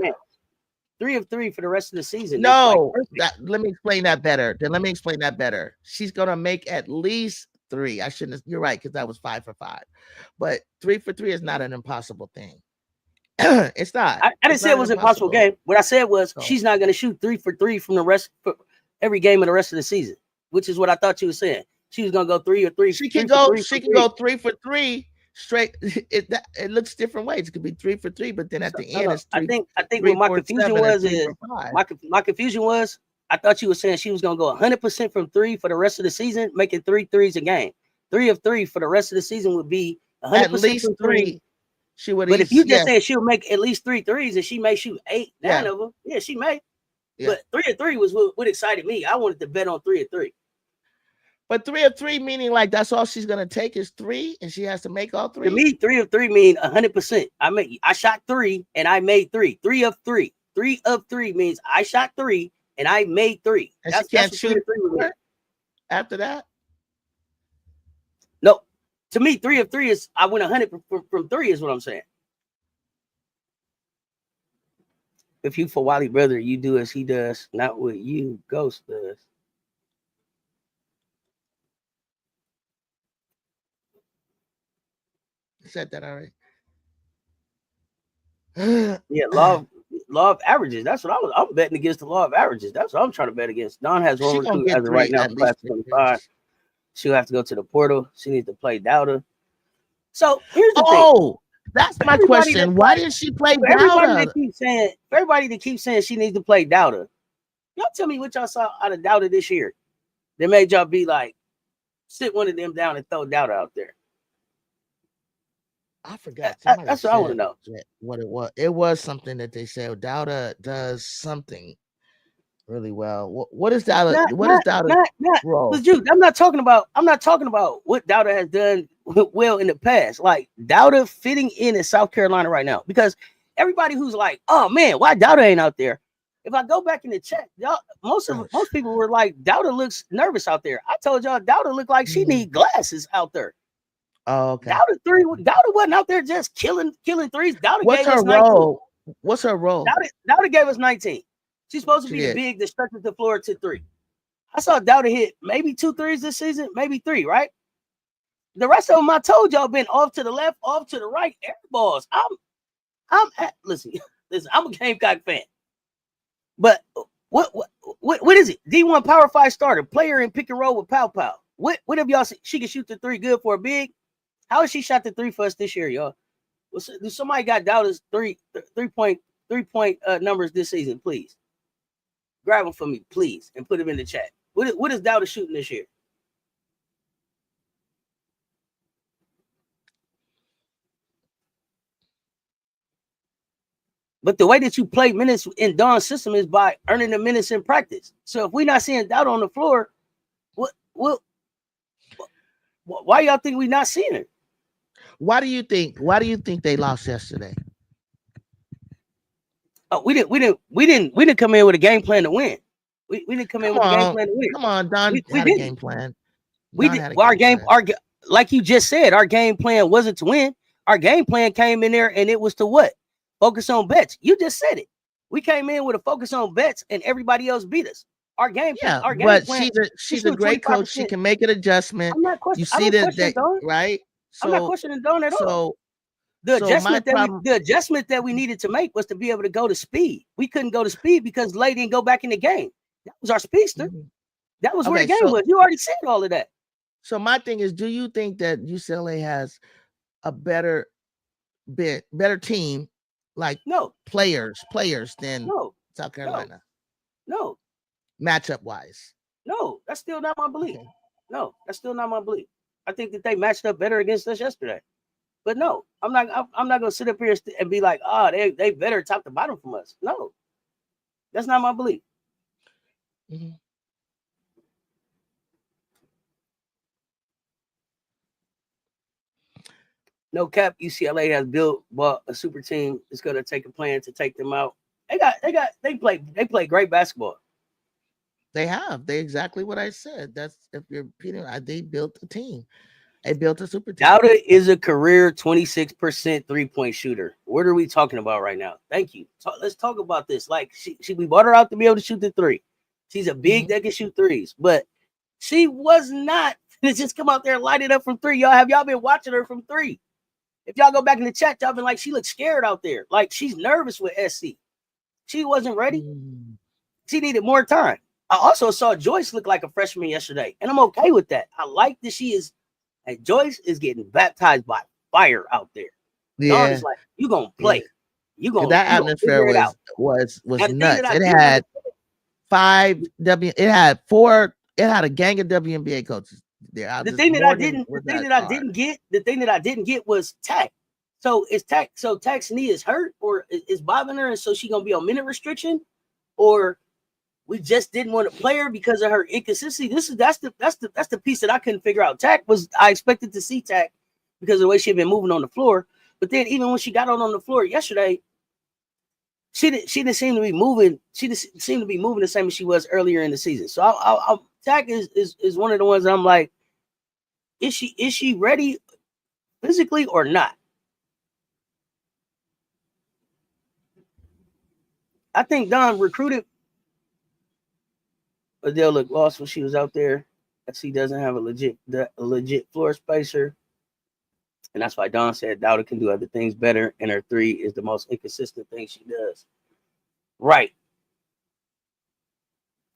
Speaker 1: 3 of 3 for the rest of the season.
Speaker 2: No, let me explain that better. She's going to make at least 3. I shouldn't. You're right, because that was 5 for 5. But 3 for 3 is not an impossible thing. It's not.
Speaker 1: I didn't say it was an impossible game. What I said was she's not going to shoot 3 for 3 from the rest for every game of the rest of the season, which is what I thought you were saying. She was going to go 3 or 3.
Speaker 2: She can go 3 for 3 straight. It looks different ways. It could be 3 for 3, but then at the end, it's 3.
Speaker 1: I think what my confusion was is my confusion was I thought you were saying she was going to go 100% from 3 for the rest of the season, making 3 threes a game. 3 of 3 for the rest of the season would be 100%
Speaker 2: at least
Speaker 1: from
Speaker 2: 3. She would.
Speaker 1: But if you just said she'll make at least 3 threes and she may shoot 8, 9 of them, yeah, she may. Yeah. But 3 of 3 was what excited me. I wanted to bet on 3 of 3.
Speaker 2: But 3 of 3 meaning like that's all she's gonna take is 3, and she has to make all 3.
Speaker 1: To me, 3 of 3 mean 100%. I shot 3 and I made 3. 3 of 3. 3 of 3 means I shot 3 and I made 3.
Speaker 2: And she can't shoot 3 after that.
Speaker 1: No, to me, 3 of 3 is I went 100 from 3 is what I'm saying. If you for Wally brother, you do as he does, not what you Ghost does.
Speaker 2: Said that already.
Speaker 1: Yeah, law of averages. That's what I'm betting against, the law of averages. That's what I'm trying to bet against. Dawn has 1 or 2 as of right now. Class 25. She'll have to go to the portal. She needs to play Dowda. So here's the thing.
Speaker 2: That's my question. Why didn't she play Dowda?
Speaker 1: Everybody that keeps saying she needs to play Dowda. Y'all tell me what y'all saw out of Dowda this year that made y'all be like, sit one of them down and throw Dowda out there.
Speaker 2: I forgot.
Speaker 1: That's what I want to know.
Speaker 2: What it was. It was something that they said Dowda does something really well. What is Dowda? What is Dowda?
Speaker 1: But Jude, I'm not talking about what Dowda has done well in the past. Like Dowda fitting in South Carolina right now, because everybody who's like, oh man, why Dowda ain't out there? If I go back in the chat, y'all, most people were like, Dowda looks nervous out there. I told y'all Dowda looked like she need glasses out there.
Speaker 2: Oh, okay.
Speaker 1: Dowda wasn't out there just killing threes.
Speaker 2: What's her role? What's her role?
Speaker 1: Dowda gave us 19. She's supposed to be the big that stretches the floor to 3. I saw Dowda hit maybe 2 threes this season, maybe 3, right? The rest of them I told y'all been off to the left, off to the right, air balls. Listen, I'm a Gamecock fan. But what is it? D1 Power 5 starter, player in pick and roll with Pow Pow. What have y'all seen? She can shoot the 3 good for a big. How has she shot the 3 for us this year, y'all? Well, somebody got Dowda's three point numbers this season, please. Grab them for me, please, and put them in the chat. What is Dowda shooting this year? But the way that you play minutes in Dawn's system is by earning the minutes in practice. So if we're not seeing Dowda on the floor, why y'all think we're not seeing her?
Speaker 2: Why do you think they lost yesterday?
Speaker 1: We didn't come in with a game plan to win. We didn't come in with a game plan to win.
Speaker 2: Come on, Don. We had a game plan.
Speaker 1: We did. Like you just said, our game plan wasn't to win. Our game plan came in there and it was to what? Focus on bets. You just said it. We came in with a focus on bets and everybody else beat us. Our game plan.
Speaker 2: But she's a great coach. She can make an adjustment.
Speaker 1: I'm not questioning.
Speaker 2: You see that, right?
Speaker 1: So, I'm not questioning Dawn at all. The adjustment that we needed to make was to be able to go to speed. We couldn't go to speed because Lay didn't go back in the game. That was our speedster. Mm-hmm. That was where the game was. You already said all of that.
Speaker 2: So my thing is, do you think that UCLA has a better team, like players than South Carolina?
Speaker 1: No.
Speaker 2: Matchup wise.
Speaker 1: No, that's still not my belief. Okay. No, that's still not my belief. I think that they matched up better against us yesterday. But no, I'm not going to sit up here and be like, they better top to bottom from us. No, that's not my belief. Mm-hmm. No cap, UCLA has built a super team. It's going to take a plan to take them out. They play great basketball.
Speaker 2: They have. They exactly what I said. That's if you're repeating. They built a team. They built a super team.
Speaker 1: Dauda is a career 26% 3-point shooter. What are we talking about right now? Thank you. Let's talk about this. Like we bought her out to be able to shoot the three. She's a big that can shoot threes, but she was not gonna just come out there and light it up from three. Have y'all been watching her from three? If y'all go back in the chat, y'all been like, she looks scared out there. Like she's nervous with SC. She wasn't ready. She needed more time. I also saw Joyce look like a freshman yesterday, and I'm okay with that. I like that she is. And Joyce is getting baptized by fire out there.
Speaker 2: Yeah,
Speaker 1: Dawn is like, you gonna play.
Speaker 2: Yeah.
Speaker 1: You gonna
Speaker 2: that atmosphere was nuts. It had it had a gang of WNBA coaches there.
Speaker 1: The thing that I didn't get was Tack. So is Tack, so Tack's knee is hurt or is bothering her, and so she gonna be on minute restriction, or we just didn't want to play her because of her inconsistency. That's the piece that I couldn't figure out. I expected to see Tack because of the way she had been moving on the floor. But then even when she got on the floor yesterday, she didn't seem to be moving. She just seemed to be moving the same as she was earlier in the season. So Tack is one of the ones that I'm like, is she ready physically or not? I think Dawn recruited. Adele looked lost when she was out there. She doesn't have a legit floor spacer. And that's why Dawn said Dauda can do other things better, and her three is the most inconsistent thing she does. Right.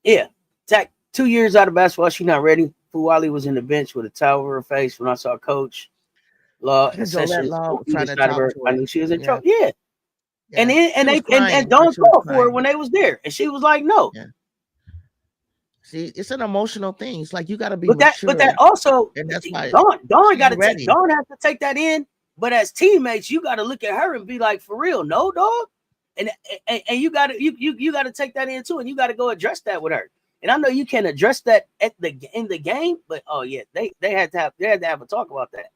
Speaker 1: Yeah. Tack 2 years out of basketball, she's not ready. Fuwali was in the bench with a towel over her face when I saw Coach Law and Sessions. I knew she was in trouble. Yeah. And Dawn called for her when they was there, and she was like, no.
Speaker 2: Yeah. See, it's an emotional thing. It's like you got to be
Speaker 1: mature. But that also, and that's why Dawn got to Dawn has to take that in. But as teammates, you got to look at her and be like, for real, no, dog. And you got to take that in too, and you got to go address that with her. And I know you can address that in the game, but oh yeah, they had to have a talk about that.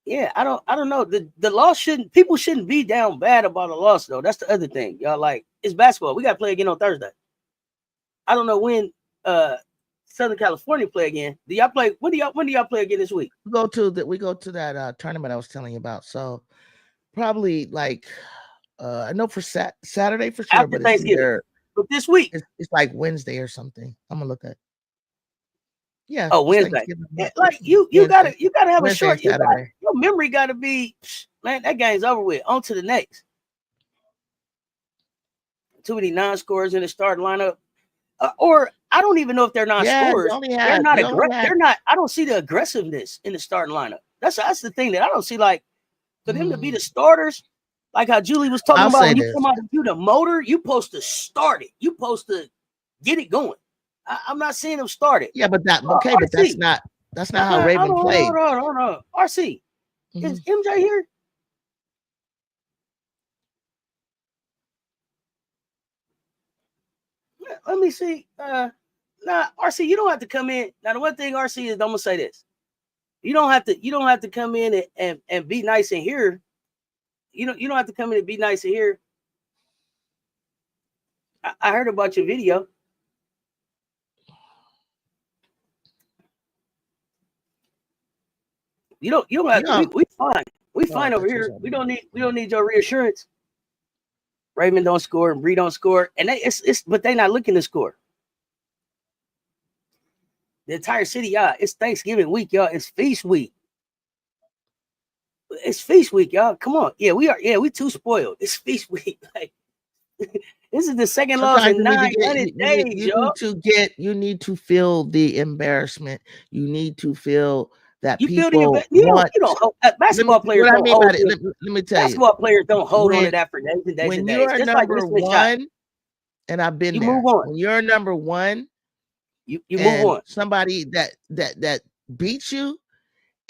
Speaker 1: Yeah, I don't know. The loss people shouldn't be down bad about a loss though. That's the other thing. Y'all like, it's basketball. We got to play again on Thursday. I don't know when Southern California play again. Do y'all play? When do y'all play again this week?
Speaker 2: We go to that tournament I was telling you about. So probably like I know for Saturday for sure,
Speaker 1: after Thanksgiving. But this week
Speaker 2: it's like Wednesday or something. I'm gonna look at. Yeah.
Speaker 1: Oh, Wednesday. Like you gotta have Wednesday, a short. Your memory gotta be, man. That game's over with. On to the next. Too many non-scorers in the starting lineup, or I don't even know if they're non-scorers. They're not. I don't see the aggressiveness in the starting lineup. That's the thing that I don't see. Like for them to be the starters, like how Julie was talking about. When you come out and do the motor, you supposed to start it. You supposed to get it going. I'm not seeing them start it.
Speaker 2: Yeah, but that's not how Raven played.
Speaker 1: Hold on. RC, is MJ here? Let me see. RC, you don't have to come in. Now, the one thing RC is, I'm gonna say this: you don't have to come in and be nice in here. You don't have to come in and be nice in here. I heard about your video. You don't have to, we fine. We fine over here. We don't need your reassurance. Raymond don't score and Bree don't score. And but they not looking to score. The entire city, y'all, it's Thanksgiving week, y'all. It's feast week. It's feast week, y'all. Come on. Yeah, we are. Yeah, we too spoiled. It's feast week. Like this is the second loss in 900 days, y'all.
Speaker 2: You need to feel the embarrassment. You need to feel that
Speaker 1: basketball players don't hold.
Speaker 2: Let me tell you,
Speaker 1: basketball players don't hold on to that for days and days
Speaker 2: when
Speaker 1: and days.
Speaker 2: You're number one, and I've been there.
Speaker 1: Move on.
Speaker 2: When you're number one,
Speaker 1: you move on.
Speaker 2: Somebody that beats you,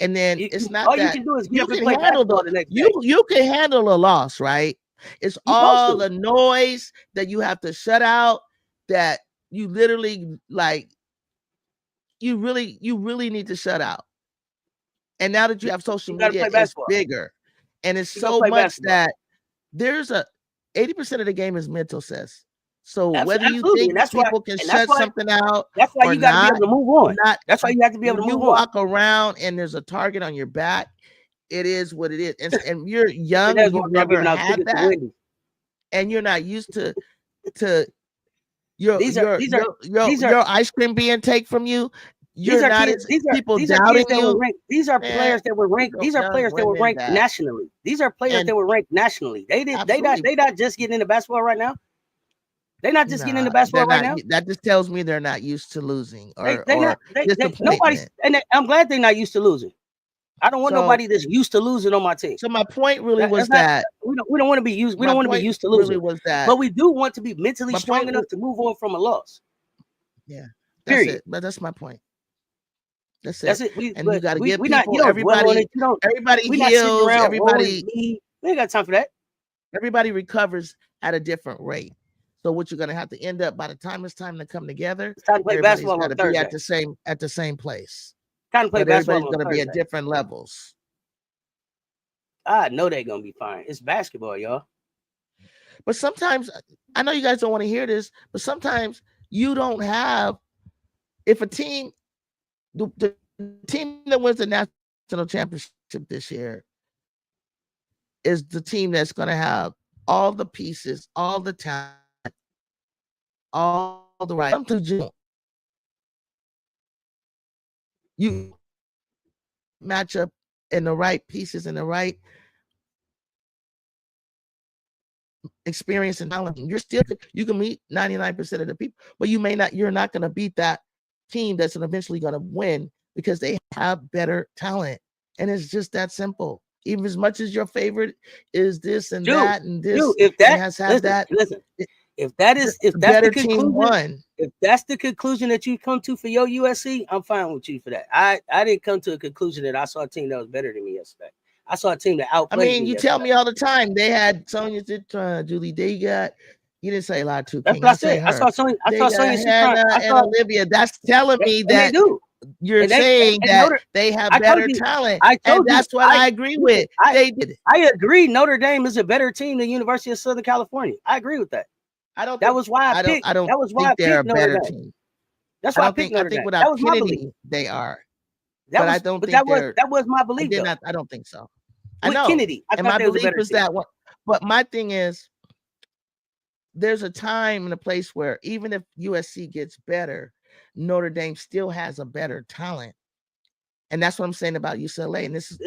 Speaker 2: and then it's not
Speaker 1: all
Speaker 2: that
Speaker 1: you can do is
Speaker 2: you can handle the next day. You can handle a loss, right? It's all the noise that you have to shut out. That you literally like. You really need to shut out. And now that you have social media, it's bigger. And it's so much that there's a 80% of the game is mental, Cess. So whether you
Speaker 1: Absolutely.
Speaker 2: think
Speaker 1: And that's why,
Speaker 2: people can
Speaker 1: and that's
Speaker 2: shut
Speaker 1: why,
Speaker 2: something out
Speaker 1: that's why
Speaker 2: or
Speaker 1: you got to be
Speaker 2: not,
Speaker 1: able to move on. That's why you have to be able to
Speaker 2: when you
Speaker 1: move on.
Speaker 2: walk around and there's a target on your back, it is what it is. And you're young
Speaker 1: That's
Speaker 2: and
Speaker 1: why
Speaker 2: you've
Speaker 1: I'm
Speaker 2: never
Speaker 1: giving out
Speaker 2: had
Speaker 1: tickets to
Speaker 2: that,
Speaker 1: Wendy's.
Speaker 2: and you're not used to your
Speaker 1: These are
Speaker 2: ice cream being taken from you. You're
Speaker 1: these are
Speaker 2: not
Speaker 1: kids.
Speaker 2: as people
Speaker 1: These are
Speaker 2: doubting
Speaker 1: kids that
Speaker 2: you.
Speaker 1: were ranked. These are
Speaker 2: Man,
Speaker 1: players that were
Speaker 2: you
Speaker 1: ranked.
Speaker 2: don't
Speaker 1: These are
Speaker 2: young
Speaker 1: players that were
Speaker 2: women
Speaker 1: ranked
Speaker 2: that
Speaker 1: nationally. These are players
Speaker 2: and
Speaker 1: that were ranked nationally. They
Speaker 2: absolutely
Speaker 1: not just getting into basketball right now. They're not just getting into basketball
Speaker 2: they're
Speaker 1: right
Speaker 2: not.
Speaker 1: now.
Speaker 2: That just tells me they're not used to losing or
Speaker 1: Nobody's,
Speaker 2: disappointment.
Speaker 1: and I'm glad they're not used to losing. I don't want
Speaker 2: So
Speaker 1: nobody that's used to losing on my team.
Speaker 2: so my point really was
Speaker 1: That's not,
Speaker 2: that
Speaker 1: we don't want to be used. We
Speaker 2: my
Speaker 1: don't want to be
Speaker 2: point
Speaker 1: used to
Speaker 2: really
Speaker 1: losing.
Speaker 2: was that,
Speaker 1: But we do want to be mentally
Speaker 2: my
Speaker 1: strong
Speaker 2: point
Speaker 1: enough to move on from a loss.
Speaker 2: yeah, that's
Speaker 1: Period.
Speaker 2: it. But that's my point. That's
Speaker 1: That's
Speaker 2: it.
Speaker 1: it.
Speaker 2: And you got to give
Speaker 1: we not, you
Speaker 2: people,
Speaker 1: don't dwell on
Speaker 2: everybody,
Speaker 1: it. You don't.
Speaker 2: everybody
Speaker 1: We're not sitting
Speaker 2: heals,
Speaker 1: around
Speaker 2: everybody,
Speaker 1: we ain't got time for that.
Speaker 2: everybody recovers at a different rate. So what you're gonna have to end up by the time it's time to come together,
Speaker 1: It's time to play
Speaker 2: everybody's
Speaker 1: basketball
Speaker 2: got
Speaker 1: on
Speaker 2: to be
Speaker 1: Thursday.
Speaker 2: at the same place.
Speaker 1: Time to play
Speaker 2: But
Speaker 1: basketball
Speaker 2: everybody's
Speaker 1: on
Speaker 2: gonna be at
Speaker 1: Thursday.
Speaker 2: different levels.
Speaker 1: I know they're gonna be fine. It's basketball, y'all.
Speaker 2: But sometimes I know you guys don't want to hear this, but sometimes you don't have. If a team, the team that wins the national championship this year is the team that's going to have all the pieces, all the talent, all the right. Come to June, you match up in the right pieces and the right experience and talent. You can meet 99% of the people, but you're not going to beat that team that's eventually going to win because they have better talent. And it's just that simple. Even as much as your favorite is this and that and this,
Speaker 1: if that
Speaker 2: has had
Speaker 1: listen, if that's the conclusion, if that's the conclusion that you come to for your USC, I'm fine with you for that. I didn't come to a conclusion that I saw a team that was better than me yesterday. I saw a team that outplayed me.
Speaker 2: I mean, you tell me all the time they had Sonia Citron, Julie Degat. You didn't say Latu King.
Speaker 1: I said I saw Sonia
Speaker 2: Citron and Olivia. That's telling me that you're saying that they have better talent. And that's what I agree with. They did.
Speaker 1: I agree. Notre Dame is a better team than University of Southern California. I agree with that. That was why I picked. That was why I picked Notre Dame. That's why I picked Notre Dame. That was my belief.
Speaker 2: They are.
Speaker 1: But I don't think that was my belief.
Speaker 2: I don't think so.
Speaker 1: I know. Kennedy,
Speaker 2: and my belief was that one. But my thing is, there's a time and a place where even if USC gets better, Notre Dame still has a better talent. And that's what I'm saying about UCLA. And this is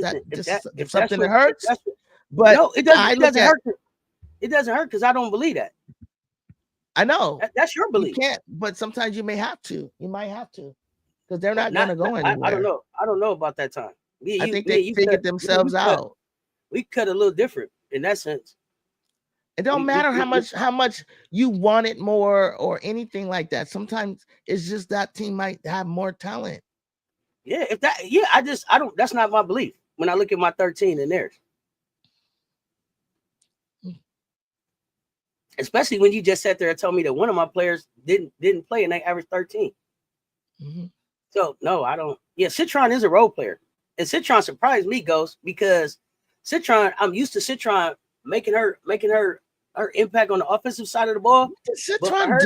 Speaker 2: something that hurts. But
Speaker 1: no, it doesn't hurt. It doesn't hurt because I don't believe that.
Speaker 2: I know.
Speaker 1: That's your belief.
Speaker 2: You can't, but sometimes you may have to. You might have to. Because they're not going to go anywhere.
Speaker 1: I don't know. I don't know about that time.
Speaker 2: I think they figured themselves out.
Speaker 1: We cut a little different in that sense.
Speaker 2: It don't matter how much you want it more or anything like that. Sometimes it's just that team might have more talent.
Speaker 1: Yeah, I don't. That's not my belief when I look at my 13 and theirs. Especially when you just sat there and told me that one of my players didn't play and they averaged 13.
Speaker 2: Mm-hmm.
Speaker 1: So no, I don't. Yeah, Citron is a role player, and Citron surprised me, Ghost, because Citron, I'm used to Citron making her impact on the offensive side of the ball.
Speaker 2: Citron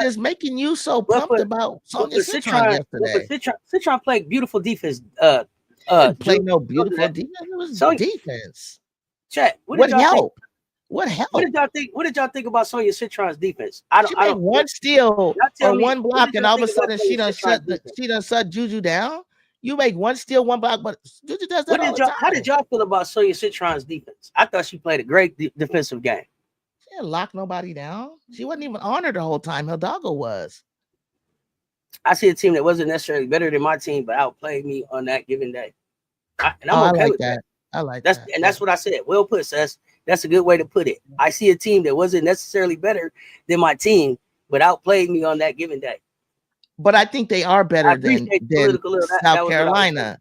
Speaker 2: is making you so pumped about Sonia Citron yesterday.
Speaker 1: Citron played beautiful defense.
Speaker 2: Played no beautiful defense. It was defense.
Speaker 1: Chat.
Speaker 2: What help? What help?
Speaker 1: What did y'all think about Sonia Citron's defense?
Speaker 2: I don't one steal or one block, and all of a sudden she done shut Juju down. You make one steal, one block, but Juju does that all the time.
Speaker 1: How did y'all feel about Sonia Citron's defense? I thought she played a great defensive game.
Speaker 2: She didn't lock nobody down. She wasn't even on her the whole time. Hidalgo was.
Speaker 1: I see a team that wasn't necessarily better than my team, but outplayed me on that given day. I'm okay with that.
Speaker 2: I like that.
Speaker 1: And that's what I said. Well put, Sess. That's a good way to put it. I see a team that wasn't necessarily better than my team, but outplayed me on that given day.
Speaker 2: But I think they are better than South Carolina.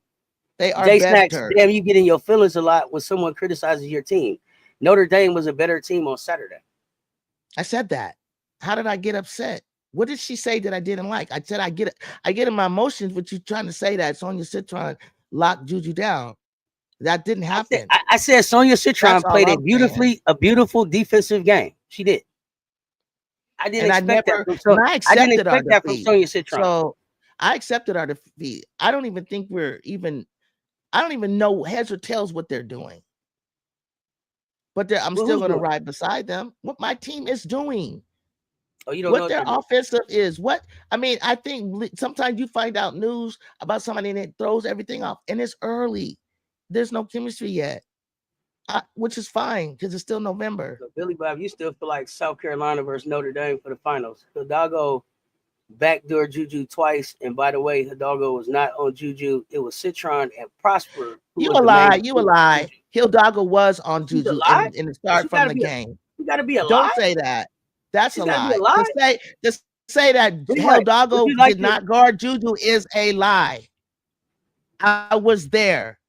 Speaker 2: They are better.
Speaker 1: Damn, you get in your feelings a lot when someone criticizes your team. Notre Dame was a better team on Saturday.
Speaker 2: I said that. How did I get upset? What did she say that I didn't like? I said I get in my emotions with you trying to say that Sonia Citron locked Juju down. That didn't happen.
Speaker 1: I said Sonia Citron played a beautiful defensive game. She did. I didn't expect that from Sonia. I didn't expect that from Sonia Citron.
Speaker 2: So I accepted our defeat. I don't even think I don't even know heads or tails what they're doing. But I'm still going to ride beside them. What my team is doing.
Speaker 1: Oh, you don't
Speaker 2: know
Speaker 1: what
Speaker 2: their offensive is. What I mean, I think sometimes you find out news about somebody and it throws everything off, and it's early. There's no chemistry yet, which is fine because it's still November.
Speaker 1: So Billy Bob, you still feel like South Carolina versus Notre Dame for the finals? Hidalgo backdoor Juju twice, and by the way, Hidalgo was not on Juju. It was Citron and Prosper.
Speaker 2: You a lie. You a lie. Hidalgo was on Juju in the start from the game.
Speaker 1: You got to be a lie.
Speaker 2: Don't say that. That's a lie. To say that Hidalgo did not guard Juju is a lie. I was there.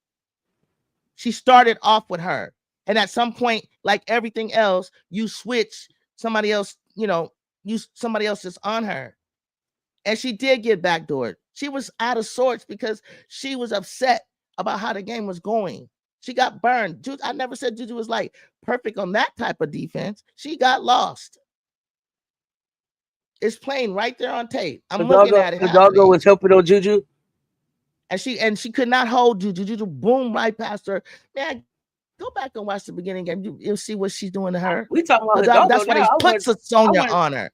Speaker 2: She started off with her. And at some point, like everything else, you switch somebody else, somebody else is on her. And she did get backdoored. She was out of sorts because she was upset about how the game was going. She got burned. I never said Juju was like perfect on that type of defense. She got lost. It's playing right there on tape. I'm looking at it.
Speaker 1: Hidalgo was helping on Juju.
Speaker 2: And she could not hold Juju. Juju boom right past her. Man, go back and watch the beginning game. You'll see what she's doing to her.
Speaker 1: We talking about Hidalgo.
Speaker 2: That's why they put Sonia on her.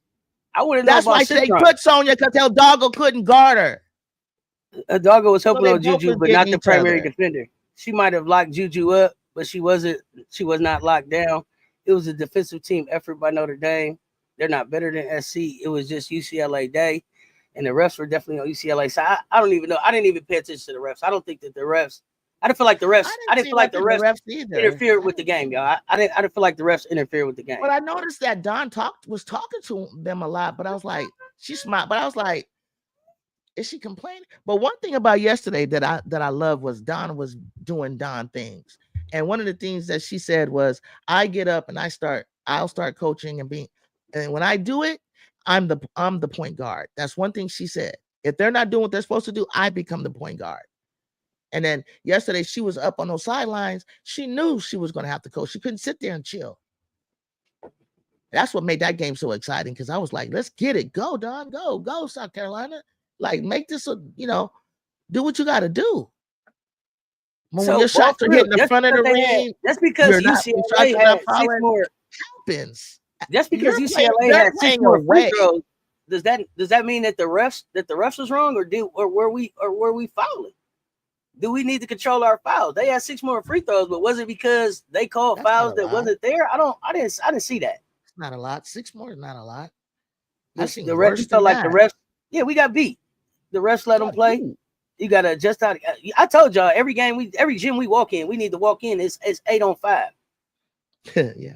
Speaker 1: I wouldn't.
Speaker 2: That's why they put Sonia because Hidalgo couldn't guard her.
Speaker 1: Hidalgo was helping on Juju, but not the primary defender. She might have locked Juju up, but she was not locked down. It was a defensive team effort by Notre Dame. They're not better than SC. It was just UCLA day, and the refs were definitely on UCLA. So I don't even know. I didn't even pay attention to the refs. I don't think that the refs. I didn't feel like the refs. I didn't feel like the refs interfered with the game, y'all. I didn't feel like the refs interfered with the game.
Speaker 2: But I noticed that Dawn was talking to them a lot. But I was like, she's smart. But I was like, is she complaining? But one thing about yesterday that I love was Dawn was doing Dawn things. And one of the things that she said was, I get up and I'll start coaching and when I do it, I'm the point guard. That's one thing she said. If they're not doing what they're supposed to do, I become the point guard. And then yesterday she was up on those sidelines. She knew she was going to have to coach. She couldn't sit there and chill. That's what made that game so exciting because I was like, let's get it. Go, Dawn. Go, South Carolina. Like, make this do what you got to do. When your shots are hitting the front of the ring,
Speaker 1: that's because UCLA had 6 more.
Speaker 2: Happens.
Speaker 1: Just because UCLA had 6 more free throws, does that mean that the refs was wrong, or were we fouling? Do we need to control our fouls? They had 6 more free throws, but was it because they called fouls that wasn't there? I didn't see that.
Speaker 2: It's not a lot. 6 more is not a lot.
Speaker 1: The refs felt like the refs. Yeah, we got beat. The refs let them play. Beat. You gotta adjust out. I told y'all every gym we walk in, we need to walk in. It's 8 on 5.
Speaker 2: Yeah.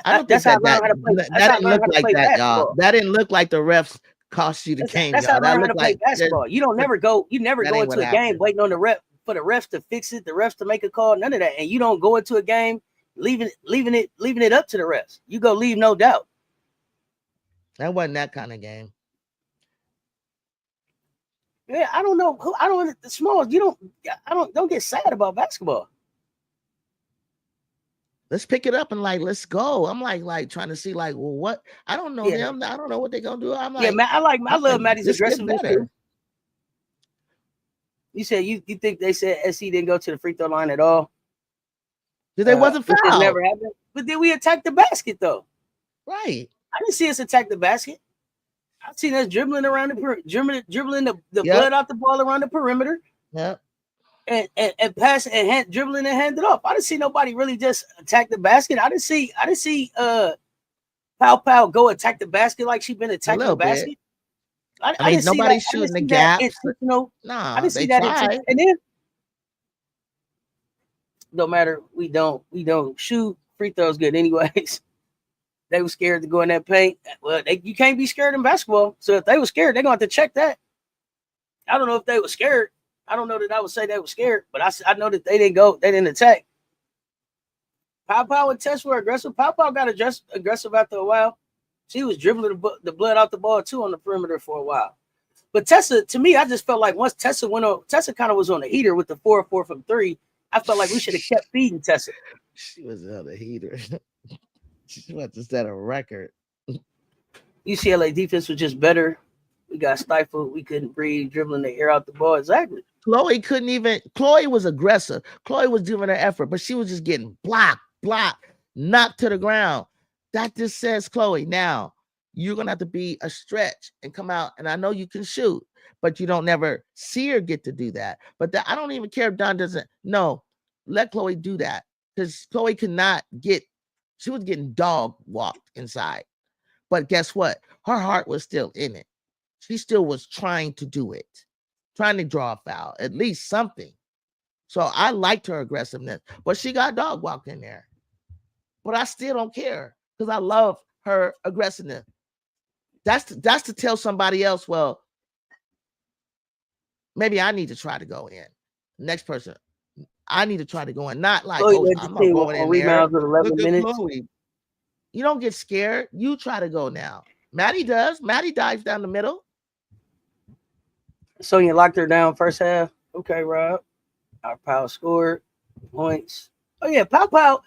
Speaker 2: I don't think that didn't look like that, y'all. That didn't look like the refs cost you the game.
Speaker 1: That's how I learned how to play basketball. You never go into a game waiting on the refs to fix it, the refs to make a call, none of that. And you don't go into a game leaving it up to the refs. You go leave no doubt.
Speaker 2: That wasn't that kind of game.
Speaker 1: Yeah, I don't know. The Smalls. Don't get sad about basketball.
Speaker 2: Let's pick it up and let's go. I'm like trying to see well, what I don't know them. I don't know what they're gonna do. I'm like,
Speaker 1: I love Maddie's aggressiveness too. You said you think they said SC didn't go to the free throw line at all?
Speaker 2: Because they wasn't fouled.
Speaker 1: Never happened. But then we attacked the basket though.
Speaker 2: Right.
Speaker 1: I didn't see us attack the basket. I've seen us dribbling around dribbling the blood out the ball around the perimeter.
Speaker 2: Yep.
Speaker 1: And pass and dribbling and hand it off. I didn't see nobody really just attack the basket. I didn't see Pau go attack the basket like she been attacking the basket. I didn't
Speaker 2: nobody's shooting the gap.
Speaker 1: No, I didn't see that. And then no matter, we don't shoot free throws good anyways. They were scared to go in that paint. Well, you can't be scared in basketball. So if they were scared, they're going to have to check that. I don't know if they were scared. I don't know that I would say they were scared, but I know that they didn't attack. Pau and Tess were aggressive. Pau got aggressive after a while. She was dribbling the blood out the ball too on the perimeter for a while. But Tessa, to me, I just felt like once Tessa went on, Tessa kind of was on the heater with the 4-4 from 3. I felt like we should have kept feeding Tessa.
Speaker 2: She was on the heater. She wants to set a record.
Speaker 1: UCLA defense was just better. We got stifled. We couldn't breathe, dribbling the air out the ball. Exactly.
Speaker 2: Chloe couldn't even. Chloe was aggressive. Chloe was doing her effort, but she was just getting blocked, knocked to the ground. That just says, Chloe, now you're gonna have to be a stretch and come out. And I know you can shoot, but you don't never see her get to do that. But I don't even care if Don doesn't. No, let Chloe do that because Chloe could not get. She was getting dog walked inside. But guess what? Her heart was still in it. She still was trying to do it, trying to draw a foul, at least something. So I liked her aggressiveness, but she got dog walked in there. But I still don't care because I love her aggressiveness. That's to tell somebody else, well, maybe I need to try to go in. Next person, I need to try to go in. Not like,
Speaker 1: Chloe
Speaker 2: I'm not going in there.
Speaker 1: With 11 minutes.
Speaker 2: Chloe. You don't get scared. You try to go now. Maddie does. Maddie dives down the middle.
Speaker 1: Sonya locked her down first half. Okay, Rob. Our Powell scored points. Oh yeah, Powell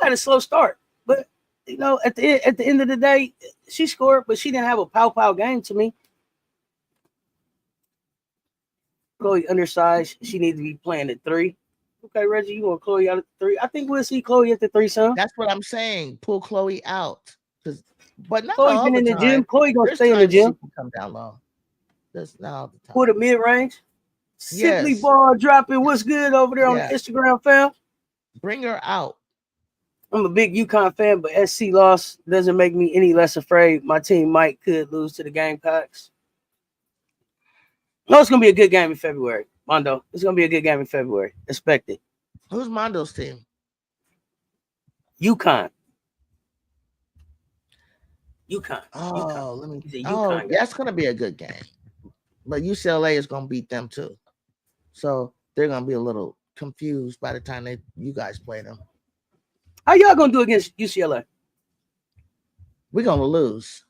Speaker 1: had a slow start, but you know, at the end of the day, she scored, but she didn't have a Powell game to me. Chloe undersized. She needs to be playing at 3. Okay, Reggie, you want Chloe out at 3? I think we'll see Chloe at the 3, son.
Speaker 2: That's what I'm saying. Pull Chloe out, but not
Speaker 1: Chloe been in the gym. Chloe gonna stay in the gym.
Speaker 2: Come down low. That's not all the time.
Speaker 1: For the mid range. Simply ball dropping. What's good over there on the Instagram, fam?
Speaker 2: Bring her out.
Speaker 1: I'm a big UConn fan, but SC loss doesn't make me any less afraid. My team could lose to the Gamecocks. No, it's gonna be a good game in February, Mondo. It's gonna be a good game in February. Expect it.
Speaker 2: Who's Mondo's team?
Speaker 1: UConn.
Speaker 2: Oh,
Speaker 1: UConn.
Speaker 2: let me. Oh, that's gonna be a good game. But UCLA is gonna beat them too, so they're gonna be a little confused by the time you guys play them.
Speaker 1: How y'all gonna do against UCLA?
Speaker 2: We're gonna lose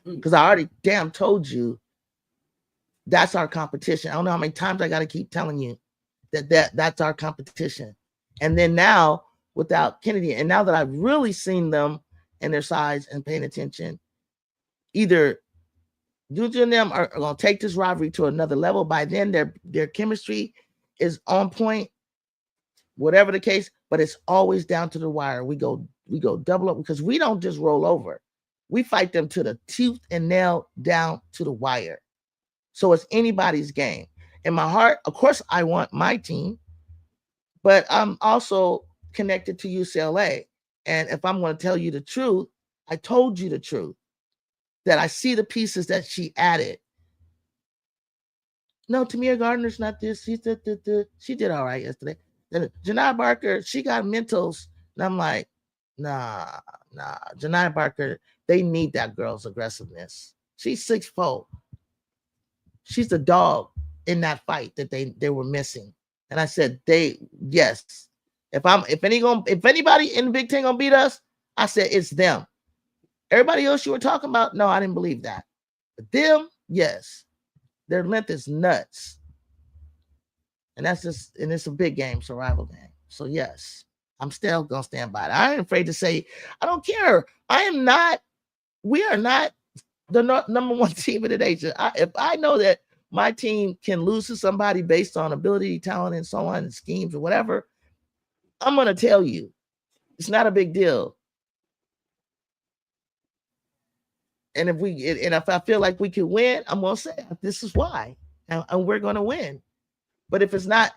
Speaker 2: because I already told you that's our competition. I don't know how many times I got to keep telling you that's our competition. And then now without Kennedy, and now that I've really seen them and their size and paying attention, either Juju and them are going to take this rivalry to another level. By then, their chemistry is on point, whatever the case, but it's always down to the wire. We go double up because we don't just roll over. We fight them to the tooth and nail down to the wire. So it's anybody's game. In my heart, of course, I want my team, but I'm also connected to UCLA. And if I'm going to tell you the truth, I told you the truth. That I see the pieces that she added. No, Tamir Gardner's not this. She did all right yesterday. Then Janai Barker, she got mentals. And I'm like, nah. Janai Barker, they need that girl's aggressiveness. She's 6'4". She's the dog in that fight that they were missing. And I said, yes. If anybody in the Big Ten gonna beat us, I said it's them. Everybody else you were talking about, no, I didn't believe that. But them, yes. Their length is nuts. And it's a big game, it's a rival game. So yes, I'm still gonna stand by it. I ain't afraid to say, I don't care. We are not the number one team in the nation. If I know that my team can lose to somebody based on ability, talent, and so on, and schemes or whatever, I'm gonna tell you. It's not a big deal. And if I feel like we can win, I'm gonna say this is why, and we're gonna win. But if it's not,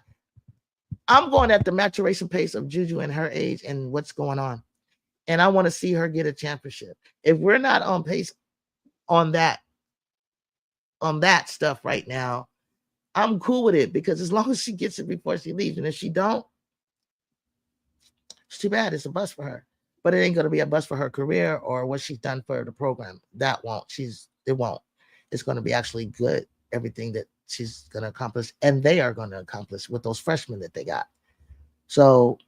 Speaker 2: I'm going at the maturation pace of Juju and her age and what's going on, and I want to see her get a championship. If we're not on pace on that stuff right now, I'm cool with it because as long as she gets it before she leaves, and if she don't, it's too bad. It's a bust for her. But it ain't going to be a bust for her career or what she's done for the program. That won't. It won't. It's going to be actually good, everything that she's going to accomplish, and they are going to accomplish with those freshmen that they got. So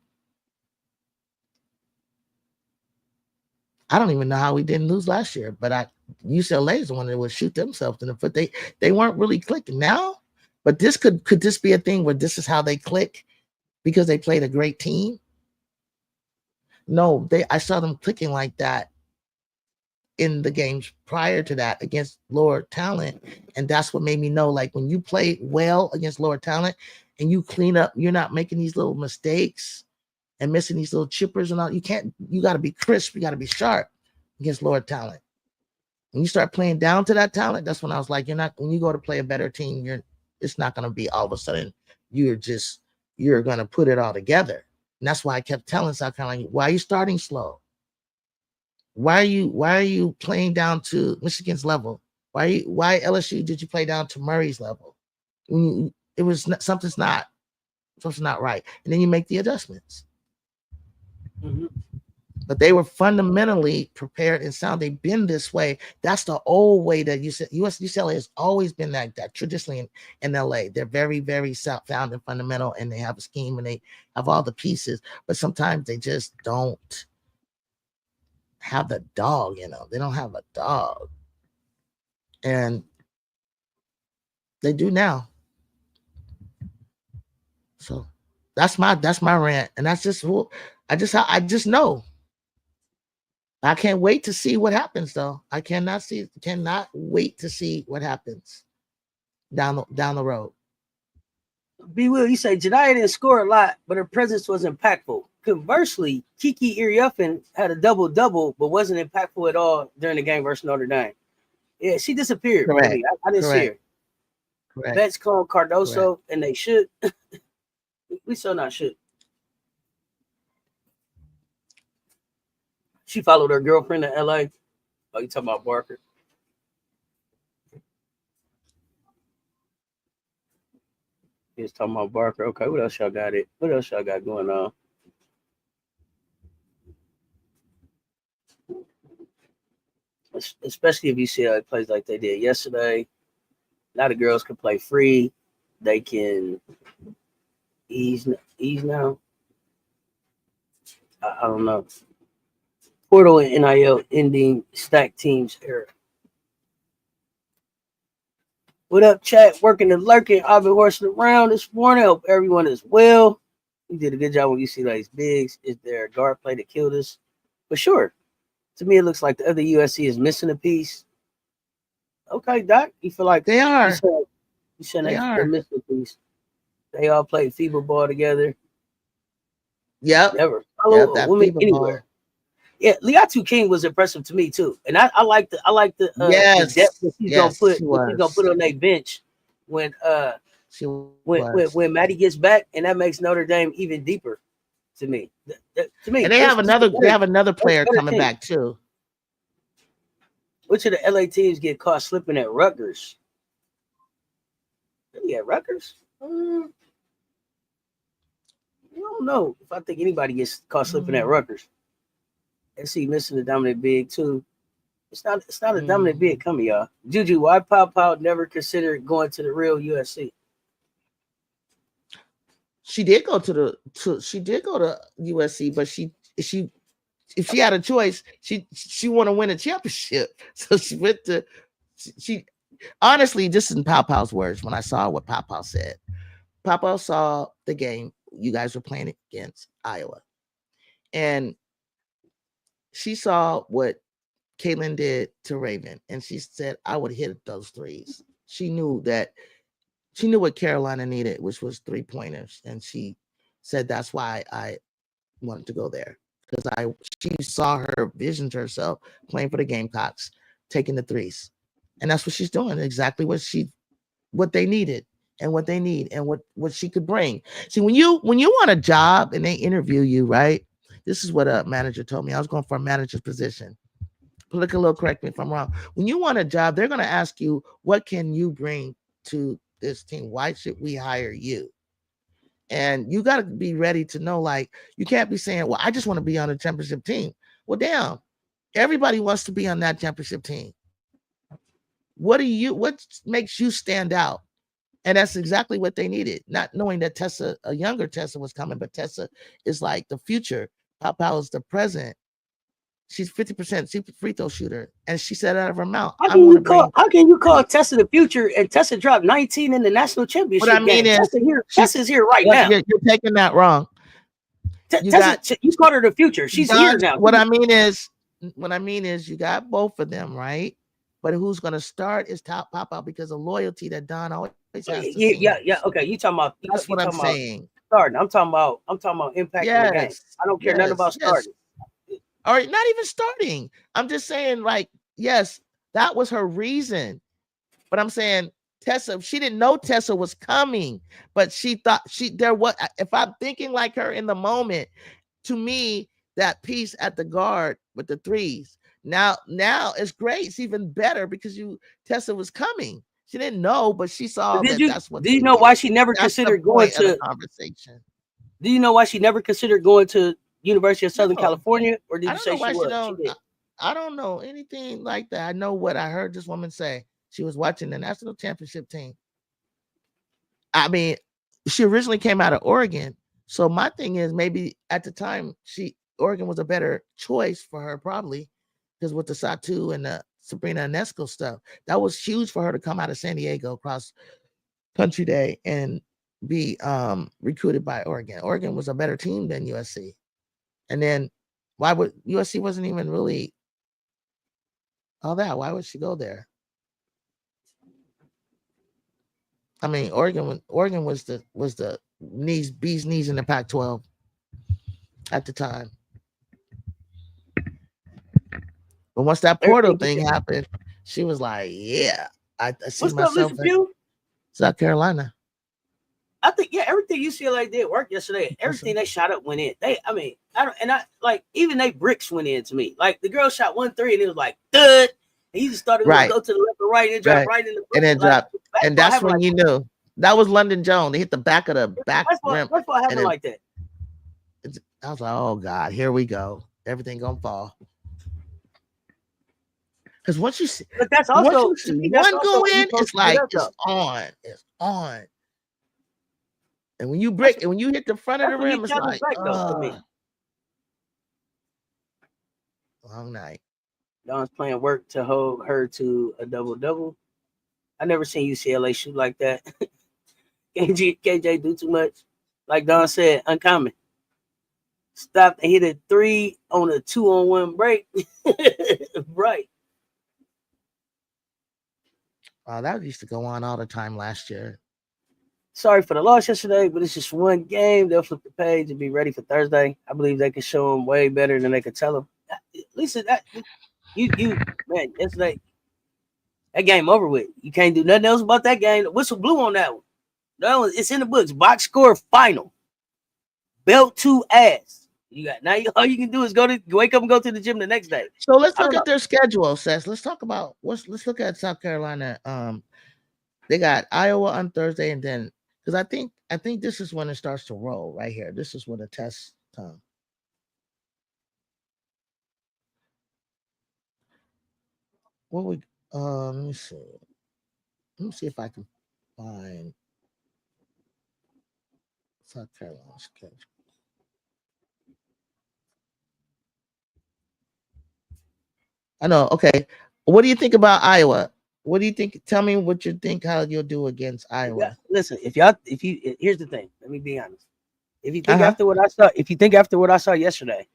Speaker 2: I don't even know how we didn't lose last year, but UCLA is the one that would shoot themselves in the foot. They weren't really clicking now, but this could this be a thing where this is how they click because they played a great team? No, I saw them clicking like that in the games prior to that against lower talent. And that's what made me know, like, when you play well against lower talent and you clean up, you're not making these little mistakes and missing these little chippers and all. You got to be crisp. You got to be sharp against lower talent. When you start playing down to that talent, that's when I was like, when you go to play a better team, it's not going to be all of a sudden you're going to put it all together. And that's why I kept telling South Carolina, why are you starting slow? Why are you playing down to Michigan's level? Why LSU did you play down to Murray's level? It was something's not right, and then you make the adjustments.
Speaker 1: Mm-hmm.
Speaker 2: But they were fundamentally prepared and sound. They've been this way. That's the old way that UCLA has always been like that traditionally in LA. They're very, very sound and fundamental, and they have a scheme and they have all the pieces. But sometimes they just don't have the dog, they don't have a dog, and they do now. So that's my rant, and that's just I just know. I can't wait to see what happens, though. I cannot wait to see what happens down the road.
Speaker 1: B. Will, you say Jediah didn't score a lot, but her presence was impactful. Conversely, Kiki Iriuffen had a double-double, but wasn't impactful at all during the game versus Notre Dame. Yeah, she disappeared.
Speaker 2: Correct.
Speaker 1: I didn't see her.
Speaker 2: Correct.
Speaker 1: Betts clone Cardoso, correct. And they should. We still not should. She followed her girlfriend to LA. Oh, you talking about Barker? He was talking about Barker. Okay, what else y'all got going on? Especially if you see how it plays like they did yesterday. Now the girls can play free. They can ease now. I don't know. Portal and NIL ending stacked teams era. What up, chat? Working and lurking. I've been horsing around this morning. Hope everyone is well. You did a good job when you see these bigs. Is there a guard play that killed us? For sure. To me, it looks like the other USC is missing a piece. Okay, Doc. You feel like
Speaker 2: they are?
Speaker 1: You said they're missing a piece. They all played FIBA ball together.
Speaker 2: Yep.
Speaker 1: Never follow a woman anywhere. Ball. Yeah, Liatu King was impressive to me too, and I like the
Speaker 2: yes.
Speaker 1: the depth that she's gonna put on that bench when Maddie gets back, and that makes Notre Dame even deeper to me.
Speaker 2: And they have another player coming back too.
Speaker 1: Which of the LA teams get caught slipping at Rutgers? Really at Rutgers? I don't know if I think anybody gets caught slipping at Rutgers. SC missing the dominant big too. It's not a dominant big coming, y'all. Juju, why Pow never considered going to the real USC?
Speaker 2: She did go to USC, but she if she had a choice, she want to win a championship. So she went to she honestly, this is in Pow's words when I saw what Pow said. Pow saw the game you guys were playing against Iowa. And she saw what Caitlin did to Raven, and she said, I would hit those threes. She knew what Carolina needed, which was 3-pointers. And she said, that's why I wanted to go there. Because she saw her vision to herself playing for the Gamecocks, taking the threes. And that's what she's doing, exactly what they needed and what they need and what she could bring. See, when you want a job and they interview you, right? This is what a manager told me. I was going for a manager's position. Political, correct me if I'm wrong. When you want a job, they're going to ask you, what can you bring to this team? Why should we hire you? And you got to be ready to know, like, you can't be saying, well, I just want to be on a championship team. Well, damn, everybody wants to be on that championship team. What makes you stand out? And that's exactly what they needed. Not knowing that Tessa, a younger Tessa was coming, but Tessa is like the future. Pow is the present. She's 50% free throw shooter, and she said out of her mouth,
Speaker 1: How can you call Tessa the future and Tessa dropped 19 in the national championship
Speaker 2: what I mean
Speaker 1: game?
Speaker 2: is,
Speaker 1: Tessa's here right now.
Speaker 2: You're taking that wrong.
Speaker 1: You called her the future. She's here now.
Speaker 2: What I mean is, you got both of them, right? But who's going to start is Top Pop because of loyalty that Don always has to
Speaker 1: yeah. Okay, you talking about?
Speaker 2: That's what I'm saying.
Speaker 1: Starting. I'm talking about impacting the game. I don't care nothing about starting.
Speaker 2: All right, not even starting. I'm just saying, like, yes, that was her reason. But I'm saying Tessa, she didn't know Tessa was coming, but she thought there was. If I'm thinking like her in the moment, to me, that piece at the guard with the threes. Now it's great. It's even better because Tessa was coming. She didn't know, but she saw that's what.
Speaker 1: Do you know why she never considered going to
Speaker 2: the conversation?
Speaker 1: Do you know why she never considered going to University of Southern California? Or did you say she was?
Speaker 2: I don't know anything like that. I know what I heard this woman say. She was watching the national championship team. I mean, she originally came out of Oregon. So my thing is, maybe at the time, Oregon was a better choice for her, probably, because with the Satu and the Sabrina Ionescu stuff, that was huge for her to come out of San Diego across Country Day and be recruited by Oregon. Oregon was a better team than USC. And then USC wasn't even really all that. Why would she go there? I mean, Oregon was the bee's knees in the Pac-12 at the time. But once that portal thing happened, she was like, "Yeah, I see myself in South Carolina."
Speaker 1: I think everything UCLA did work yesterday. Everything they shot up went in. Even they bricks went in to me. Like the girl shot 1 3 and it was like thud. And you just started to go to the left or right and drop right in the
Speaker 2: and then dropped. And that's when you knew that was London Jones. They hit the back of the back rim.
Speaker 1: That's what happened like that.
Speaker 2: I was like, oh God, here we go. Everything gonna fall. Because once you see,
Speaker 1: but that's also
Speaker 2: one go in, it's like it's on. And when you break, and when you hit the front of the rim, it's like, long night.
Speaker 1: Dawn's playing work to hold her to a double-double. I never seen UCLA shoot like that. KJ do too much. Like Dawn said, uncommon. Stop and hit a 3 on a 2-on-1 break. Right.
Speaker 2: That used to go on all the time last year.
Speaker 1: Sorry for the loss yesterday, but it's just one game. They'll flip the page and be ready for Thursday. I believe they can show them way better than they could tell them. Lisa, man, yesterday, that game over with. You can't do nothing else about that game. The whistle blew on that one. No, it's in the books. Box score final. Belt to ass. All you can do is wake up and go to the gym the next day.
Speaker 2: So let's look at their schedule, Seth. Let's talk about let's look at South Carolina. They got Iowa on Thursday, and then because I think this is when it starts to roll right here. This is when the test time. What would let me see. Let me see if I can find South Carolina schedule. I know. Okay. What do you think about Iowa? What do you think? Tell me what you think, how you'll do against Iowa.
Speaker 1: Yeah, listen, here's the thing. Let me be honest. If you think after what I saw yesterday,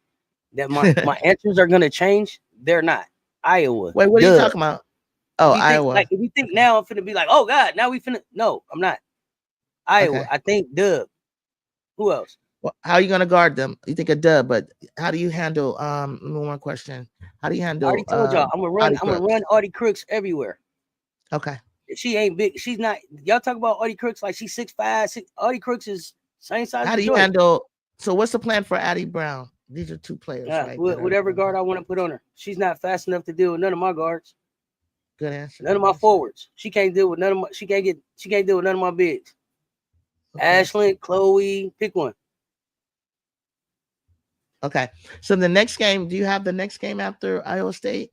Speaker 1: that my answers are gonna change, they're not. Iowa.
Speaker 2: Wait, what are you talking about? Oh, Iowa.
Speaker 1: If you think now I'm finna be like, oh God, now we finna. No, I'm not. Iowa. Okay. I think dub. Who else?
Speaker 2: Well, how are you gonna guard them? You think a dub, but how do you handle? One question. How do you handle?
Speaker 1: I already told y'all. I'm gonna run Audie Crooks everywhere.
Speaker 2: Okay.
Speaker 1: She ain't big. She's not. Y'all talk about Audie Crooks like she's 6'5". Audie Crooks is same size.
Speaker 2: How do you handle? So what's the plan for Addie Brown? These are two players, right?
Speaker 1: Whatever guard I want to put on her. She's not fast enough to deal with none of my guards.
Speaker 2: Good answer.
Speaker 1: None of my forwards. She can't deal with none of my. She can't deal with none of my bigs. Okay. Ashlyn, Chloe, pick one.
Speaker 2: Okay. So the next game, do you have the next game after Iowa State?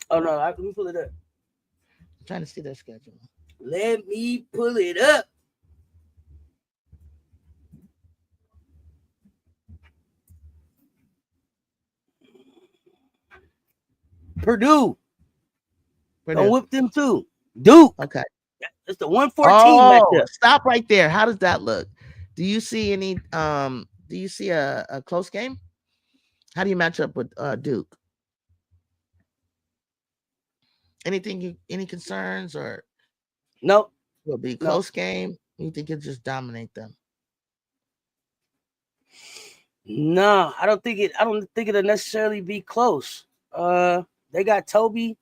Speaker 1: Oh no, let me pull it up.
Speaker 2: I'm trying to see their schedule.
Speaker 1: Let me pull it up. Purdue. Don't whip them too. Duke.
Speaker 2: Okay.
Speaker 1: It's the 114 matchup.
Speaker 2: Stop right there. How does that look? Do you see any do you see a close game? How do you match up with Duke? Any concerns or
Speaker 1: nope?
Speaker 2: Will be a close game. You think you'll just dominate them?
Speaker 1: No, I don't think it'll necessarily be close. They got Toby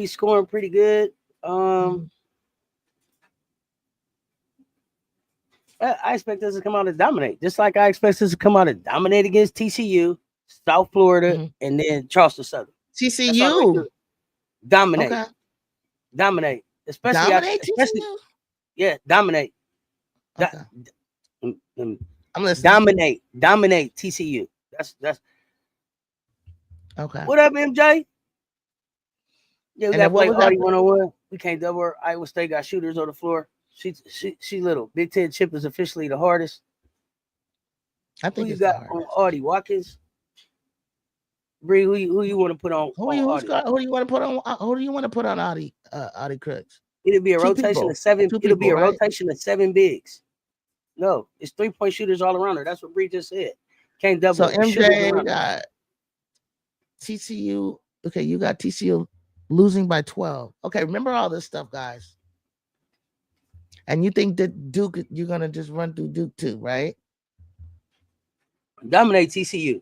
Speaker 1: scoring pretty good. I expect us to come out and dominate, just like I expect us to come out and dominate against TCU, South Florida, and then Charleston Southern.
Speaker 2: TCU
Speaker 1: dominate,
Speaker 2: okay.
Speaker 1: Dominate, especially dominate.
Speaker 2: Okay.
Speaker 1: I'm listening. Dominate TCU. That's
Speaker 2: okay.
Speaker 1: What up, MJ? Yeah, we got to play Audi 101. We can't double. Iowa State got shooters on the floor. She little. Big Ten chip is officially the hardest.
Speaker 2: I think
Speaker 1: who you got on Audi? Watkins? Bree, who you want to put on?
Speaker 2: Who do you want to put on? Who do you want to put on Audi Crooks?
Speaker 1: It'll be a rotation of 7. It'll be a rotation of 7 bigs. No, it's 3-point shooters all around her. That's what Bree just said. Can't double.
Speaker 2: So MJ got TCU. Okay, you got TCU losing by 12. Okay, remember all this stuff, guys. And you think that Duke, you're gonna just run through Duke too, right?
Speaker 1: Dominate TCU.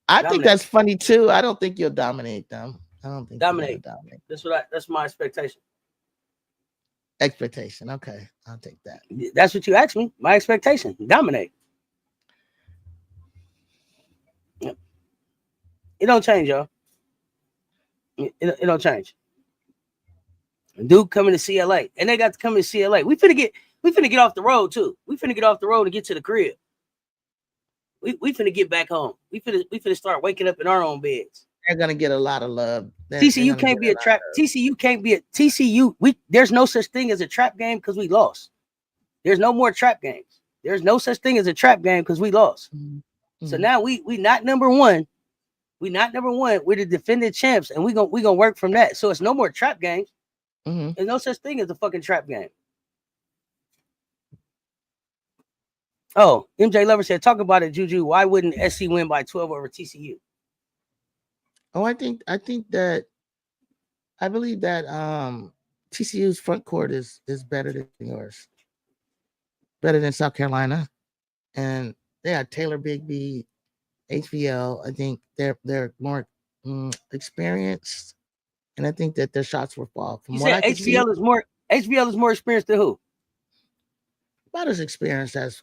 Speaker 2: I think that's funny too. I don't think you'll dominate them. I don't think
Speaker 1: dominate. That's my expectation.
Speaker 2: Expectation. Okay, I'll take that.
Speaker 1: That's what you asked me. My expectation. Dominate. It don't change, y'all. It don't change. Duke coming to CLA, and they got to come to CLA. We finna get off the road too. We finna get off the road and get to the crib. We finna get back home. We finna start waking up in our own beds.
Speaker 2: They're gonna get a lot of love.
Speaker 1: TCU can't be a trap. TCU can't be a TCU. There's no such thing as a trap game because we lost. There's no more trap games. There's no such thing as a trap game because we lost. Mm-hmm. So now we not number one. We not number one. We're the defending champs, and we gonna work from that. So it's no more trap games.
Speaker 2: Mm-hmm.
Speaker 1: There's no such thing as a fucking trap game. Oh, MJ Lover said, talk about it, Juju. Why wouldn't SC win by 12 over TCU?
Speaker 2: Oh, I believe that TCU's front court is better than yours. Better than South Carolina. And they got Taylor Bigby, HBL. I think they're more experienced. And I think that their shots will fall.
Speaker 1: You said HBL is more experienced than who?
Speaker 2: About as experienced as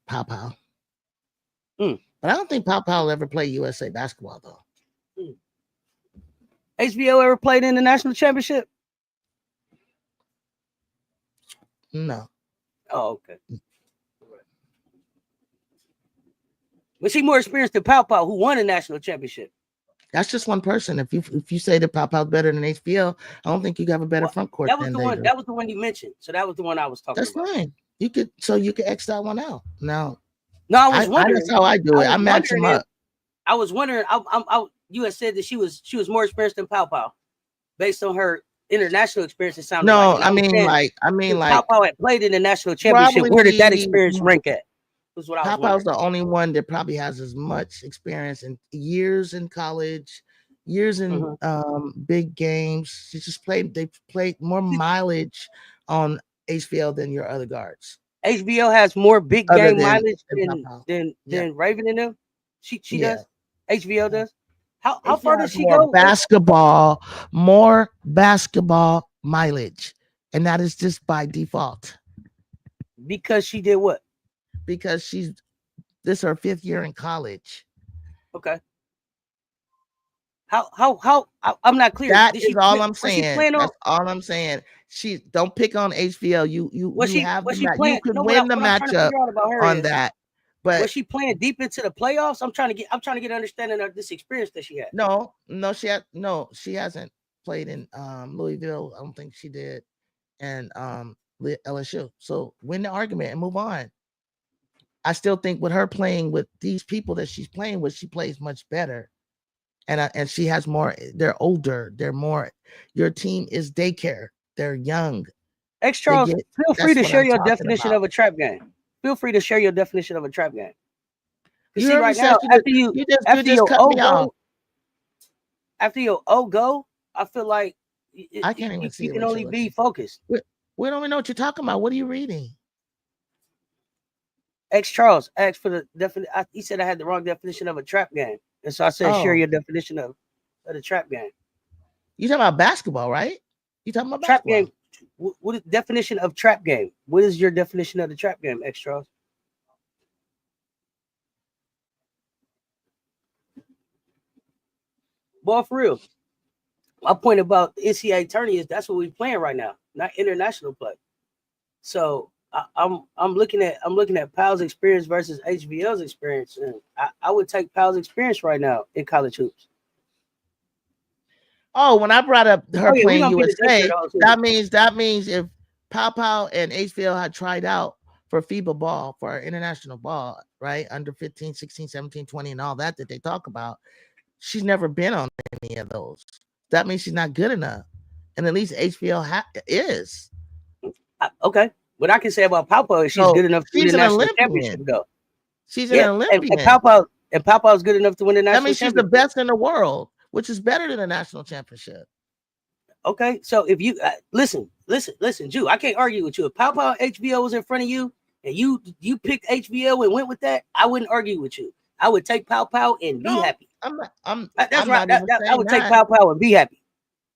Speaker 2: Pow Pow. But I don't think Pow Pow will ever play USA basketball though.
Speaker 1: HBO ever played in the national championship?
Speaker 2: No.
Speaker 1: Oh, okay. Was he more experienced than Pow Pow, who won a national championship?
Speaker 2: That's just one person. If you say that Pow Pow's better than HBL, I don't think you have a better front court.
Speaker 1: That was the one you mentioned. So that was the one I was talking about.
Speaker 2: That's fine. You could X that one out. No,
Speaker 1: I was wondering.
Speaker 2: That's how I do it. I match them up.
Speaker 1: I was wondering. You had said that she was more experienced than Pow Pow, based on her international experience. It sounded like.
Speaker 2: I mean like
Speaker 1: Pow Pow had played in the national championship. Where did that experience rank at? Was what I was
Speaker 2: Pow Pow's the only one that probably has as much experience in years in college, years in big games. They played more mileage on HBL than your other guards.
Speaker 1: HBL has more big game mileage than Raven and them. She does. HBL does. How far does she go?
Speaker 2: More basketball mileage, and that is just by default.
Speaker 1: Because she did what?
Speaker 2: Because this is her 5th year in college.
Speaker 1: Okay. How I'm not clear.
Speaker 2: That's all I'm saying. That's all I'm saying. She don't pick on HBL. You could win the matchup on that. But
Speaker 1: was she playing deep into the playoffs? I'm trying to get an understanding of this experience that she had.
Speaker 2: She hasn't played in Louisville. I don't think she did, and LSU. So win the argument and move on. I still think with her playing with these people that she's playing with, she plays much better. and she has more. They're older. They're more. Your team is daycare. They're young.
Speaker 1: X Charles, feel free to share your definition
Speaker 2: about.
Speaker 1: of a trap game. Feel free to share your definition of a trap game.
Speaker 2: You see, right now, you just cut me off.
Speaker 1: After your go, I feel like
Speaker 2: I can't even see.
Speaker 1: You can only be focused.
Speaker 2: We don't even know what you're talking about. What are you reading?
Speaker 1: X Charles asked for the definition. He said I had the wrong definition of a trap game, and so I said share your definition of the trap game.
Speaker 2: You talking about basketball, right? You talking about
Speaker 1: trap
Speaker 2: basketball.
Speaker 1: game? What is definition of trap game? What is your definition of the trap game, X Charles? Boy, for real. My point about the NCAA tourney is that's what we're playing right now, not international play. So I'm looking at Powell's experience versus HBL's experience, and I would take Powell's experience right now in college hoops.
Speaker 2: Oh, when I brought up her playing USA, that means if Powell and HBL had tried out for FIBA ball, for our international ball, right, under 15, 16, 17, 20, and all that they talk about, she's never been on any of those. That means she's not good enough, and at least HBL is.
Speaker 1: Okay, what I can say about Powell is she's good enough to win the national championship. Go.
Speaker 2: She's an Olympian.
Speaker 1: And Powell is good enough to win the national championship.
Speaker 2: That means she's the best in the world, which is better than a national championship.
Speaker 1: Okay, so if you listen, Jew, I can't argue with you. If Powell HBL was in front of you and you picked HBL and went with that, I wouldn't argue with you. I would take Powell and be happy. That's right. I would take Powell and be happy.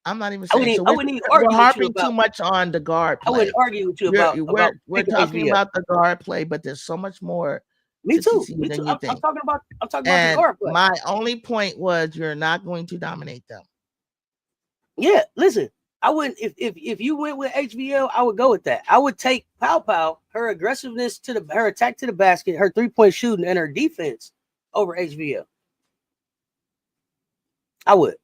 Speaker 2: I'm not even saying.
Speaker 1: I wouldn't even argue.
Speaker 2: We're harping too much on the guard play.
Speaker 1: I wouldn't argue with you about.
Speaker 2: We're talking about the guard play, but there's so much more.
Speaker 1: Me too. I'm talking about the guard play.
Speaker 2: My only point was you're not going to dominate them.
Speaker 1: Yeah, listen. I wouldn't. If you went with HBL, I would go with that. I would take Powell, her aggressiveness her attack to the basket, her 3-point shooting, and her defense over HBL. I would.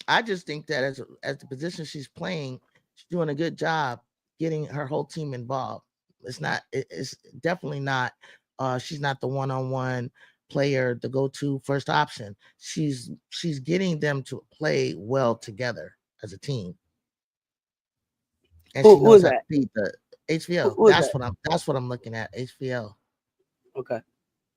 Speaker 2: I just think that as the position she's playing, she's doing a good job getting her whole team involved. It's definitely not. She's not the one-on-one player, the go-to first option. She's getting them to play well together as a team. And she knows how to beat the HBL. That's what I'm looking at. HBL.
Speaker 1: Okay.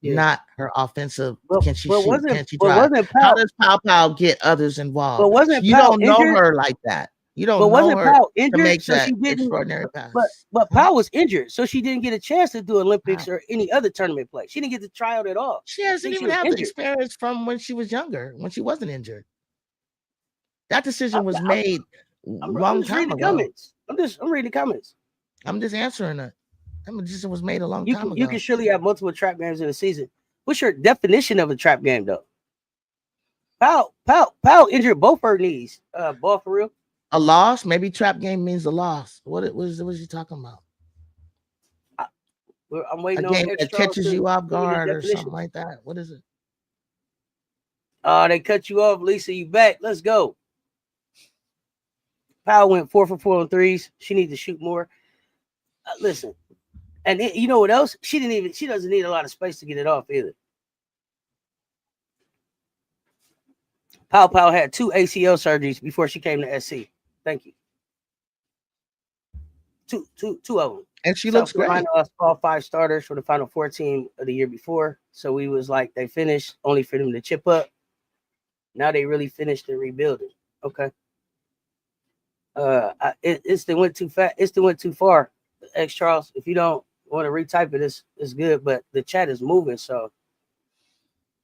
Speaker 2: Yeah. Not her offensive. Can she shoot? Can she drive? How does Powell get others involved?
Speaker 1: But wasn't
Speaker 2: you
Speaker 1: Powell
Speaker 2: don't know
Speaker 1: injured?
Speaker 2: Her like that. You don't.
Speaker 1: But wasn't Powell injured?
Speaker 2: To make
Speaker 1: so
Speaker 2: that
Speaker 1: she didn't.
Speaker 2: Extraordinary pass.
Speaker 1: But Powell was injured, so she didn't get a chance to do Olympics or any other tournament play. She didn't get to try out at all.
Speaker 2: She hasn't even had the experience from when she was younger, when she wasn't injured. That decision was made long time ago.
Speaker 1: I'm reading the comments.
Speaker 2: I'm just answering it. That decision was made a long time ago.
Speaker 1: You can surely have multiple trap games in a season. What's your definition of a trap game, though? Powell injured both her knees. Ball for real.
Speaker 2: A loss? Maybe trap game means a loss. What was you talking about?
Speaker 1: I'm waiting
Speaker 2: a game that catches you off guard or something like that. What is it?
Speaker 1: They cut you off, Lisa. You back? Let's go. Powell went 4 for 4 on threes. She needs to shoot more. Listen, and you know what else? She doesn't need a lot of space to get it off either. Powell had 2 ACL surgeries before she came to SC. Thank you. Two of them.
Speaker 2: And she looks great.
Speaker 1: All 5 starters for the Final Four team of the year before. So we was like, they finished only for them to chip up. Now they really finished and rebuilding. Okay. They went too fast. They went too far. X Charles, if you don't want to retype it, it's good. But the chat is moving, so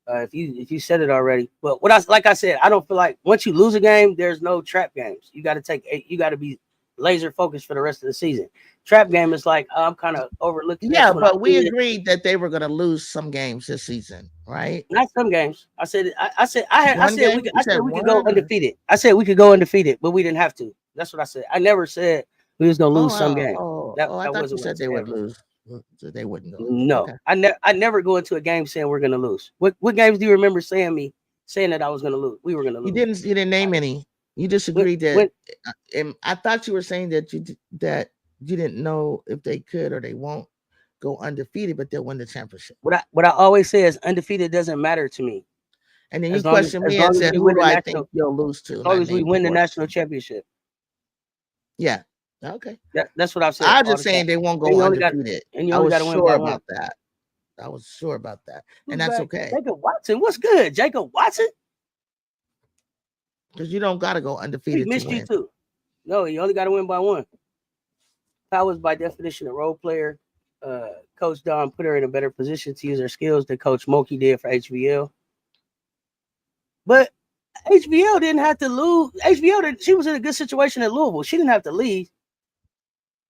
Speaker 1: if you said it already. But like I said, I don't feel like once you lose a game, there's no trap games. You got to be laser focused for the rest of the season. Trap game is like I'm kind of overlooking.
Speaker 2: Yeah, but we agreed that they were going to lose some games this season, right?
Speaker 1: Not some games. I said we could go undefeated. I said we could go undefeated, but we didn't have to. That's what I said. I never said we was gonna lose some game.
Speaker 2: I thought you said they would lose. So they wouldn't go.
Speaker 1: No, okay. I never go into a game saying we're gonna lose. What games do you remember saying that I was gonna lose? We were gonna lose.
Speaker 2: You didn't name any. You disagreed that. I thought you were saying that you didn't know if they could or they won't go undefeated, but they'll win the championship.
Speaker 1: What I always say is undefeated doesn't matter to me.
Speaker 2: And then you question me and said, who do I think you'll lose to?
Speaker 1: As long as we win the national championship.
Speaker 2: Yeah. Okay.
Speaker 1: That's what I've said.
Speaker 2: I'm just saying they won't go undefeated.
Speaker 1: And you only got to win
Speaker 2: sure about that. I was sure about that. And that's okay.
Speaker 1: Jacob Watson, what's good? Jacob Watson?
Speaker 2: Because you don't got to go undefeated.
Speaker 1: He missed you too. No, you only got to win by one. Powell's by definition a role player. Coach Don put her in a better position to use her skills than Coach Mulkey did for HBL. But HBL didn't have to lose. She was in a good situation at Louisville. She didn't have to leave.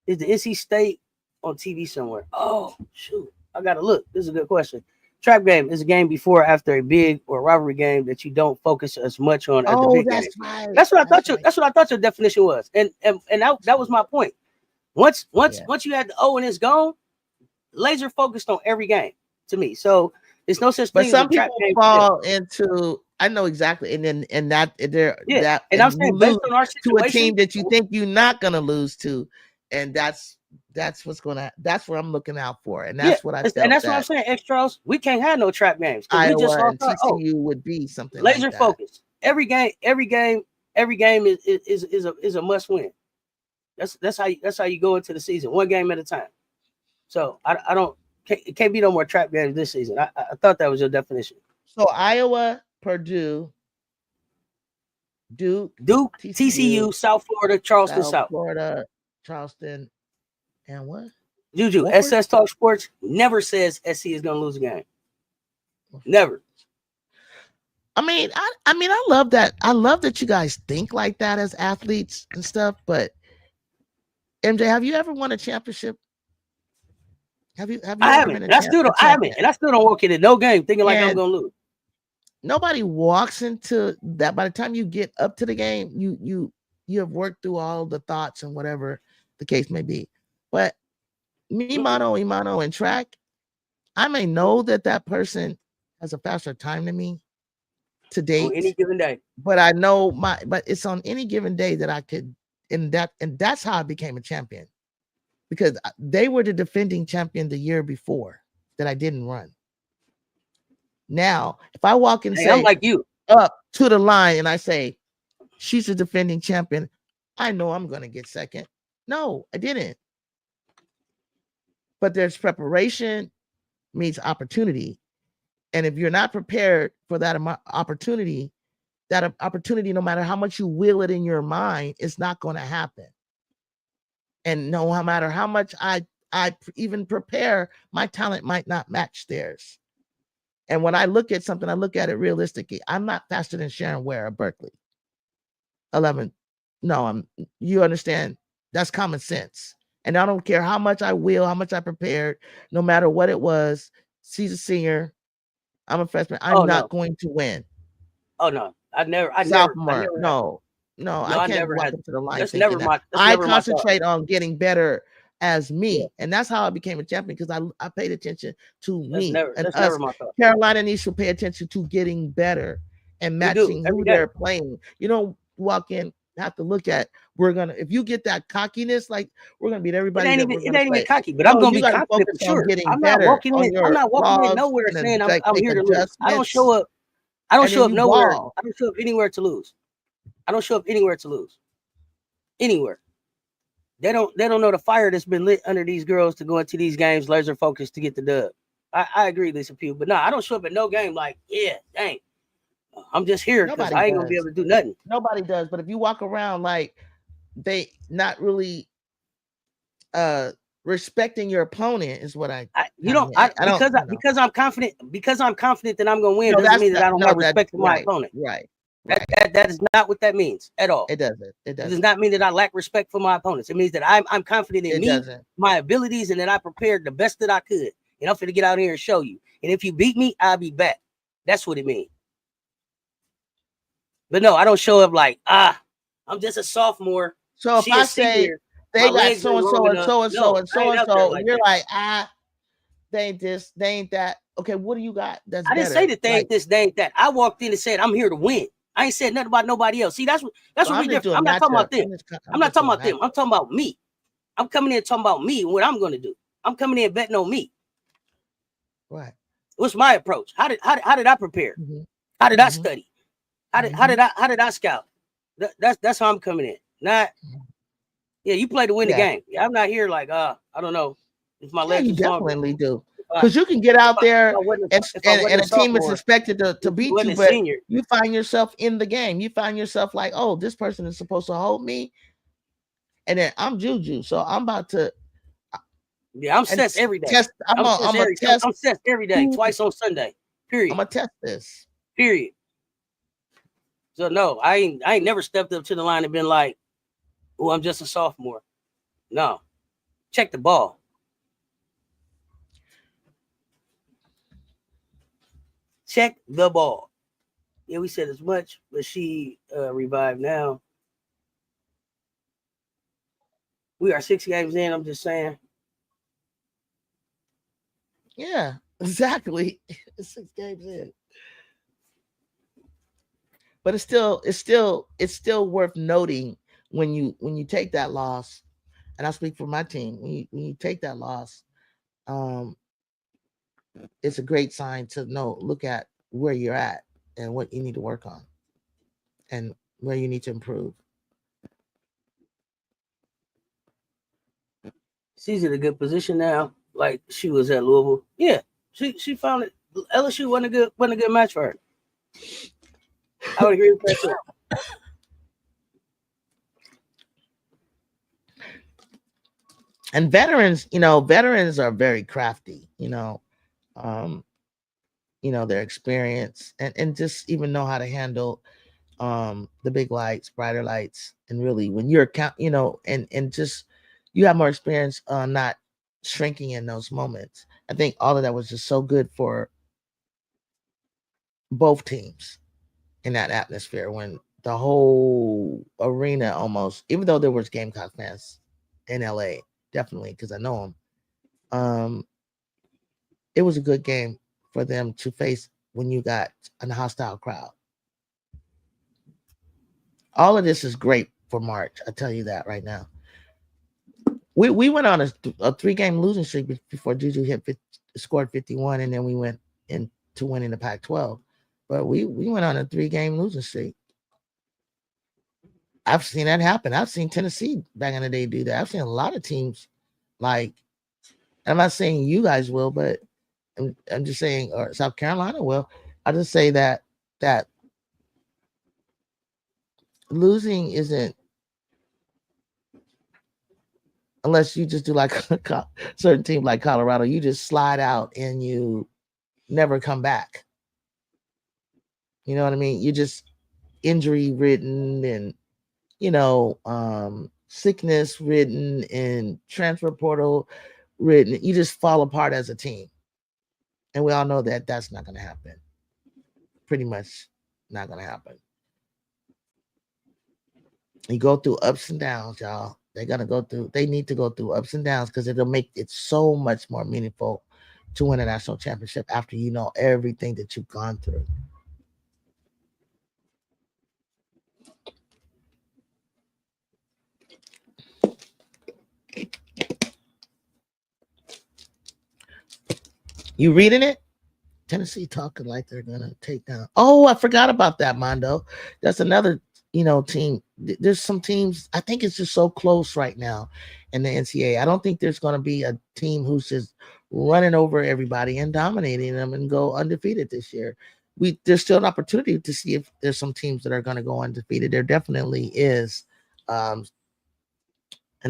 Speaker 1: Is the NC State on TV somewhere? Oh, shoot. I got to look. This is a good question. Trap game is a game before or after a big or rivalry game that you don't focus as much on as the big game.
Speaker 2: Right.
Speaker 1: That's what I thought your definition was. And that was my point. Once you had the O and it's gone, laser focused on every game to me. So it's no such thing.
Speaker 2: But some people fall into, I know exactly, and then and I'm saying based on our situation, to a team that you think you're not gonna lose to, and that's where I'm looking out for, and that's what I felt.
Speaker 1: And that's what I'm saying, X-Tros, we can't have no trap games.
Speaker 2: Iowa we just and TCU would be something
Speaker 1: laser
Speaker 2: like
Speaker 1: focused. Every game is a must win. That's how you go into the season, one game at a time. So it can't be no more trap games this season. I thought that was your definition.
Speaker 2: So Iowa, Purdue, Duke,
Speaker 1: TCU, South Florida, Charleston, South
Speaker 2: Florida, Charleston, and what?
Speaker 1: Juju, Wofford? SS Talk Sports never says SC is going to lose a game. Never.
Speaker 2: I mean, I love that. I love that you guys think like that as athletes and stuff. But MJ, have you ever won a championship? Have you?
Speaker 1: I haven't. And I still don't walk into no game thinking like I'm going to lose.
Speaker 2: Nobody walks into that. By the time you get up to the game, you have worked through all the thoughts and whatever the case may be. But me, mano, and track, I may know that person has a faster time than me to date.
Speaker 1: On any given day.
Speaker 2: But I know but it's on any given day that I could, and that's how I became a champion. Because they were the defending champion the year before that I didn't run. Now, if I walk and say,
Speaker 1: I'm like you,
Speaker 2: up to the line and I say, she's a defending champion, I know I'm going to get second. No, I didn't. But there's preparation meets opportunity. And if you're not prepared for that opportunity, no matter how much you will it in your mind, it's not going to happen. And no matter how much I even prepare, my talent might not match theirs. And when I look at something, I look at it realistically. I'm not faster than Sharon Ware of Berkeley. 11. No, you understand? That's common sense. And I don't care how much I will, how much I prepared, no matter what it was. She's a senior. I'm a freshman. I'm not going to win.
Speaker 1: Oh no.
Speaker 2: Sophomore. No, I can't walk up to the line. I concentrate on getting better as me, and that's how I became a champion, because I paid attention to me. That's never my thought. Carolina needs to pay attention to getting better and matching who they're playing. You don't walk in, have to look at, if you get that cockiness, like we're gonna beat everybody.
Speaker 1: It ain't even cocky, but I'm gonna be confident for sure. I'm not walking in nowhere saying I'm here to lose. I don't show up nowhere. I don't show up anywhere to lose. Anywhere. They don't know the fire that's been lit under these girls to go into these games laser focused to get the dub. I agree, Lisa Pugh, but no, I don't show up at no game like, yeah, dang, I'm just here because I ain't gonna be able to do nothing.
Speaker 2: Nobody does, but if you walk around like they not really respecting your opponent is what because I'm confident that I'm gonna win doesn't mean that I don't have respect for my opponent.
Speaker 1: Right. That is not what that means at all.
Speaker 2: It doesn't.
Speaker 1: It does not mean that I lack respect for my opponents. It means that I'm confident in my abilities, and that I prepared the best that I could. And I'm finna get out here and show you. And if you beat me, I'll be back. That's what it means. But no, I don't show up like, I'm just a sophomore.
Speaker 2: So if I say they got so and so and so and so and so and so, you're like, they ain't that. Okay, what do you got?
Speaker 1: I didn't say that they ain't this, they ain't that. I walked in and said, I'm here to win. I ain't said nothing about nobody else. See, that's what we different. I'm not talking about them. I'm not talking about them. I'm talking about me. I'm coming in talking about me and what I'm going to do. I'm coming in betting on me.
Speaker 2: Right.
Speaker 1: What's my approach? How did I prepare?
Speaker 2: Mm-hmm.
Speaker 1: How did I study? How did I scout? That's how I'm coming in. Not yeah, you play to win the game. Yeah, I'm not here like I don't know if my legs
Speaker 2: you
Speaker 1: are stronger.
Speaker 2: definitely do. Because you can get out there and a team is expected to beat you, but you find yourself in the game. You find yourself like, oh, this person is supposed to hold me. And then I'm Juju. So I'm about to
Speaker 1: I'm set every day. I'm set every day, twice on Sunday. Period.
Speaker 2: I'm gonna test this.
Speaker 1: Period. So no, I ain't never stepped up to the line and been like, oh, I'm just a sophomore. No. Check the ball. Check the ball. Yeah, we said as much, but she revived now. We are 6 games in, I'm just saying.
Speaker 2: Yeah, exactly. 6 games in. But it's still worth noting when you take that loss, and I speak for my team, when you take that loss, it's a great sign to look at where you're at and what you need to work on and where you need to improve.
Speaker 1: She's in a good position now, like she was at Louisville. Yeah, she found it. LSU wasn't a good match for her. I would agree with that too.
Speaker 2: And veterans are very crafty, their experience and just even know how to handle the big lights, brighter lights, and really when you're and just you have more experience not shrinking in those moments. I think all of that was just so good for both teams in that atmosphere when the whole arena almost, even though there was Gamecock fans in LA, definitely because I know them, it was a good game for them to face when you got a hostile crowd. All of this is great for March. I tell you that right now. We went on a 3-game losing streak before Juju scored 51, and then we went into winning the Pac-12. But we went on a 3-game losing streak. I've seen that happen. I've seen Tennessee back in the day do that. I've seen a lot of teams like, I'm not saying you guys will, but I'm just saying, or South Carolina will. I just say that losing isn't, unless you just do like a certain team like Colorado, you just slide out and you never come back. You know what I mean? You just injury ridden and sickness ridden and transfer portal ridden. You just fall apart as a team, and we all know that that's not going to happen. Pretty much not going to happen. You go through ups and downs, y'all. They need to go through ups and downs because it'll make it so much more meaningful to win a national championship after you know everything that you've gone through. You reading it? Tennessee talking like they're gonna take down. Oh, I forgot about that, Mondo. That's another, team. There's some teams. I think it's just so close right now in the NCAA. I don't think there's gonna be a team who's just running over everybody and dominating them and go undefeated this year. There's still an opportunity to see if there's some teams that are gonna go undefeated. There definitely is an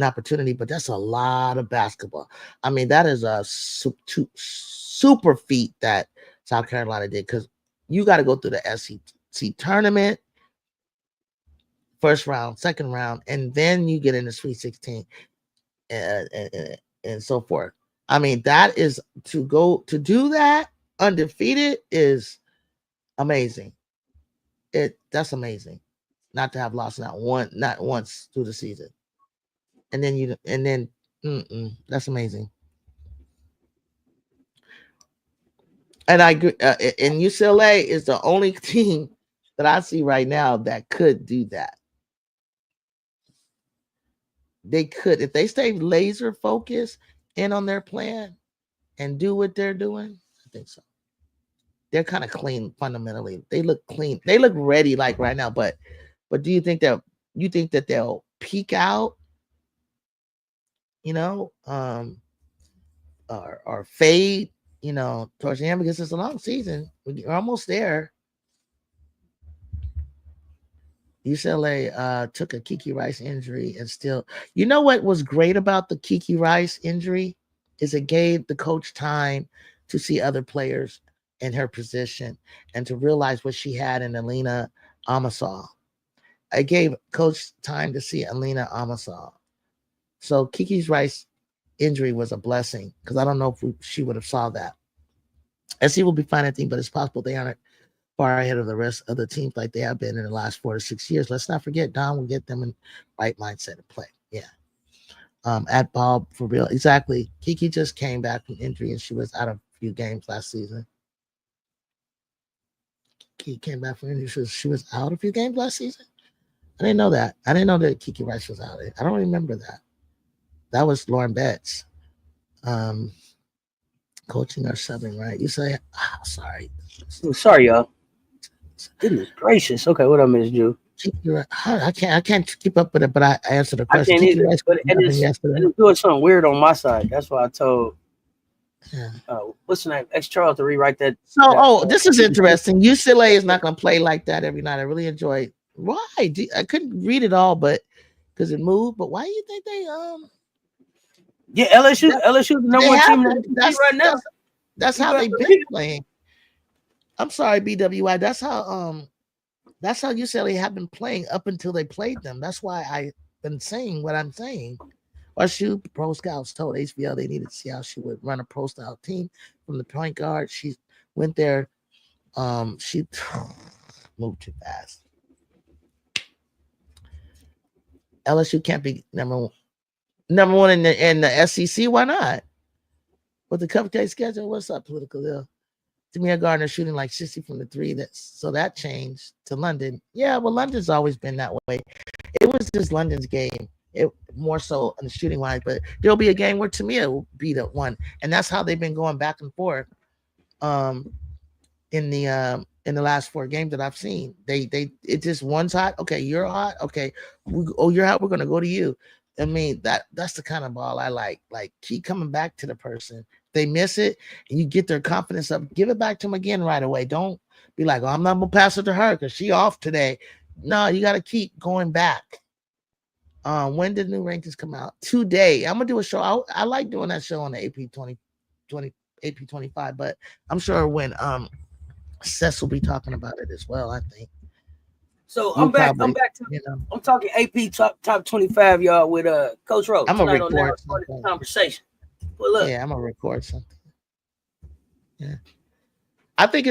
Speaker 2: opportunity, but that's a lot of basketball. I mean, that is a super feat that South Carolina did, because you got to go through the SEC tournament, first round, second round, and then you get in the Sweet 16 and so forth. I mean, that is to do that undefeated is amazing. That's amazing. Not to have lost not once through the season. And then that's amazing. And I agree. And UCLA is the only team that I see right now that could do that. They could, if they stay laser focused in on their plan and do what they're doing, I think so. They're kind of clean fundamentally. They look clean. They look ready like right now. But do you think that they'll peak out? You know, or fade? You know, towards the end because it's a long season. We're almost there. UCLA took a Kiki Rice injury and still, you know what was great about the Kiki Rice injury is it gave the coach time to see other players in her position and to realize what she had in Alina Amasal. It gave coach time to see Alina Amasal. So Kiki's Rice injury was a blessing because I don't know if she would have saw that. SC will be fine, I think, but it's possible they aren't far ahead of the rest of the teams like they have been in the last 4 to 6 years. Let's not forget Don will get them in right mindset of play. Yeah. At Bob for real. Exactly. Kiki just came back from injury and she was out of a few games last season. Kiki came back from injury. She was out a few games last season. I didn't know that. I didn't know that Kiki Rice was out. I don't remember that. That was Lauren Betts. Coaching or subbing, right? You say, sorry.
Speaker 1: Sorry, y'all. Goodness gracious. Okay, what up, Miss Jew?
Speaker 2: I can't keep up with it, but I answered the question.
Speaker 1: I can't either, but it's doing something weird on my side. That's why I told what's the name? X Charles to rewrite that.
Speaker 2: So, this is interesting. UCLA is not going to play like that every night. I really enjoyed. Why? I couldn't read it all, but because it moved. But why do you think they
Speaker 1: Yeah, LSU the number one team right now.
Speaker 2: That's how they've been playing. I'm sorry, BWI. That's how UCLA have been playing up until they played them. That's why I've been saying what I'm saying. LSU pro scouts told HBL they needed to see how she would run a pro style team from the point guard. She went there. She moved too fast. LSU can't be number one in the SEC. Why not? With the cupcake schedule, what's up, political ill? Tamir Gardner shooting like 60 from the three. That changed to London. Yeah, well, London's always been that way. It was just London's game. It more so on the shooting wise, but there'll be a game where Tamir will be the one, and that's how they've been going back and forth. In the last 4 games that I've seen, it just one's hot. Okay, you're hot. Okay, you're hot. We're gonna go to you. I mean that's the kind of ball I like. Like keep coming back to the person. They miss it and you get their confidence up. Give it back to them again right away. Don't be like, oh, I'm not gonna pass it to her because she off today. No, you got to keep going back. When did new rankings come out? Today. I'm gonna do a show. I like doing that show on the AP 25, but I'm sure when Seth will be talking about it as well, I think.
Speaker 1: So I'm back to I'm talking AP top 25, y'all, with Coach Rose.
Speaker 2: I'm gonna record
Speaker 1: the conversation. Well, look.
Speaker 2: Yeah, I'm gonna record something. Yeah. I think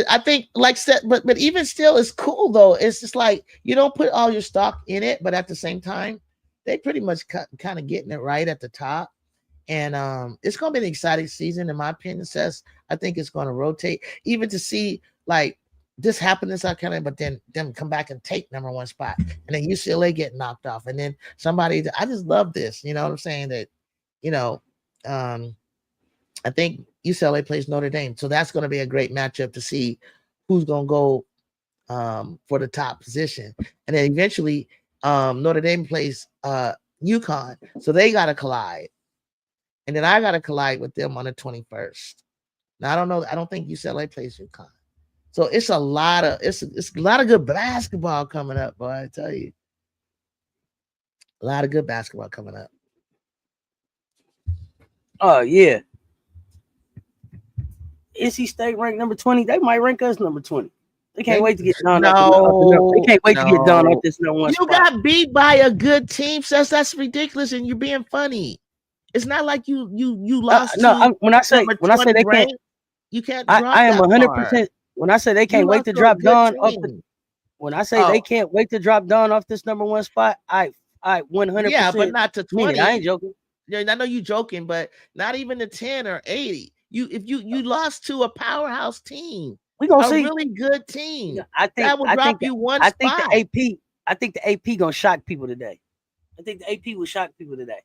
Speaker 2: like Seth, but even still it's cool though. It's just like you don't put all your stock in it, but at the same time, they pretty much kind of getting it right at the top. And it's gonna be an exciting season, in my opinion, Seth. I think it's gonna rotate, even to see like this happen in South Carolina, but then them come back and take number 1 spot, and then UCLA get knocked off, and then somebody. I just love this. You know what I'm saying? That I think UCLA plays Notre Dame, so that's going to be a great matchup to see who's going to go for the top position, and then eventually Notre Dame plays UConn, so they got to collide, and then I got to collide with them on the 21st. Now I don't know. I don't think UCLA plays UConn. So it's a lot of good basketball coming up, boy. I tell you, a lot of good basketball coming up.
Speaker 1: Oh yeah, NC State ranked number 20. They might rank us number 20. They can't wait to get done. They can't wait to get done off this number 1
Speaker 2: You
Speaker 1: spot.
Speaker 2: got beat by a good team, so that's ridiculous, and you're being funny. It's not like you lost.
Speaker 1: When I say they can't,
Speaker 2: you can't.
Speaker 1: I am 100%. When I say they can't wait to drop Dawn off when I say they can't wait to drop Dawn off this number 1 spot, I 100%.
Speaker 2: Yeah, but not to 20.
Speaker 1: I ain't joking.
Speaker 2: Yeah, I know you joking, but not even to 10 or 80. If you lost to a powerhouse team,
Speaker 1: we gonna see
Speaker 2: a really good team.
Speaker 1: Yeah, I think
Speaker 2: that would drop you 1 spot.
Speaker 1: I think the AP gonna shock people today. I think the AP will shock people today.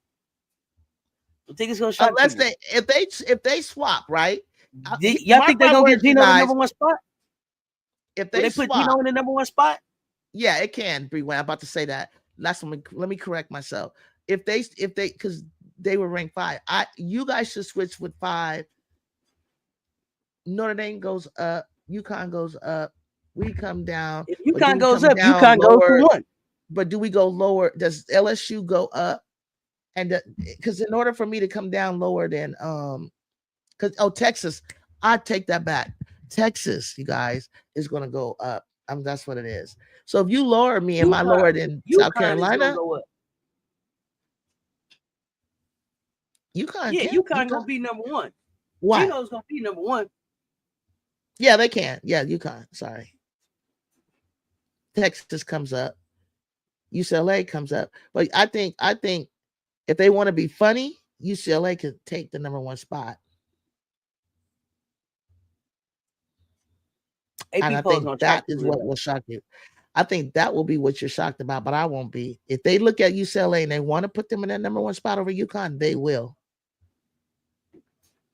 Speaker 1: I think it's gonna shock
Speaker 2: unless
Speaker 1: people.
Speaker 2: if they swap, right?
Speaker 1: Y'all think they're gonna get Geno the number one spot?
Speaker 2: If
Speaker 1: they put Geno in the number one spot?
Speaker 2: Yeah, it can be. I'm about to say that. Let me correct myself. If they because they were ranked 5, you guys should switch with 5. Notre Dame goes up, UConn goes up, we come down.
Speaker 1: If UConn goes up, UConn goes to 1.
Speaker 2: But do we go lower? Does LSU go up? And because in order for me to come down lower than because Texas, I take that back. Texas, you guys, is going to go up. That's what it is. So if you lower me, am I lower than South Carolina? UConn,
Speaker 1: yeah, UConn gonna be number 1.
Speaker 2: Why?
Speaker 1: Geno's gonna be number 1.
Speaker 2: Yeah, they can. Yeah, UConn. Sorry. Texas comes up. UCLA comes up. But I think if they want to be funny, UCLA could take the number 1 spot. And I think that is what will shock you. I think that will be what you're shocked about, but I won't be. If they look at UCLA and they want to put them in that number 1 spot over UConn, they will.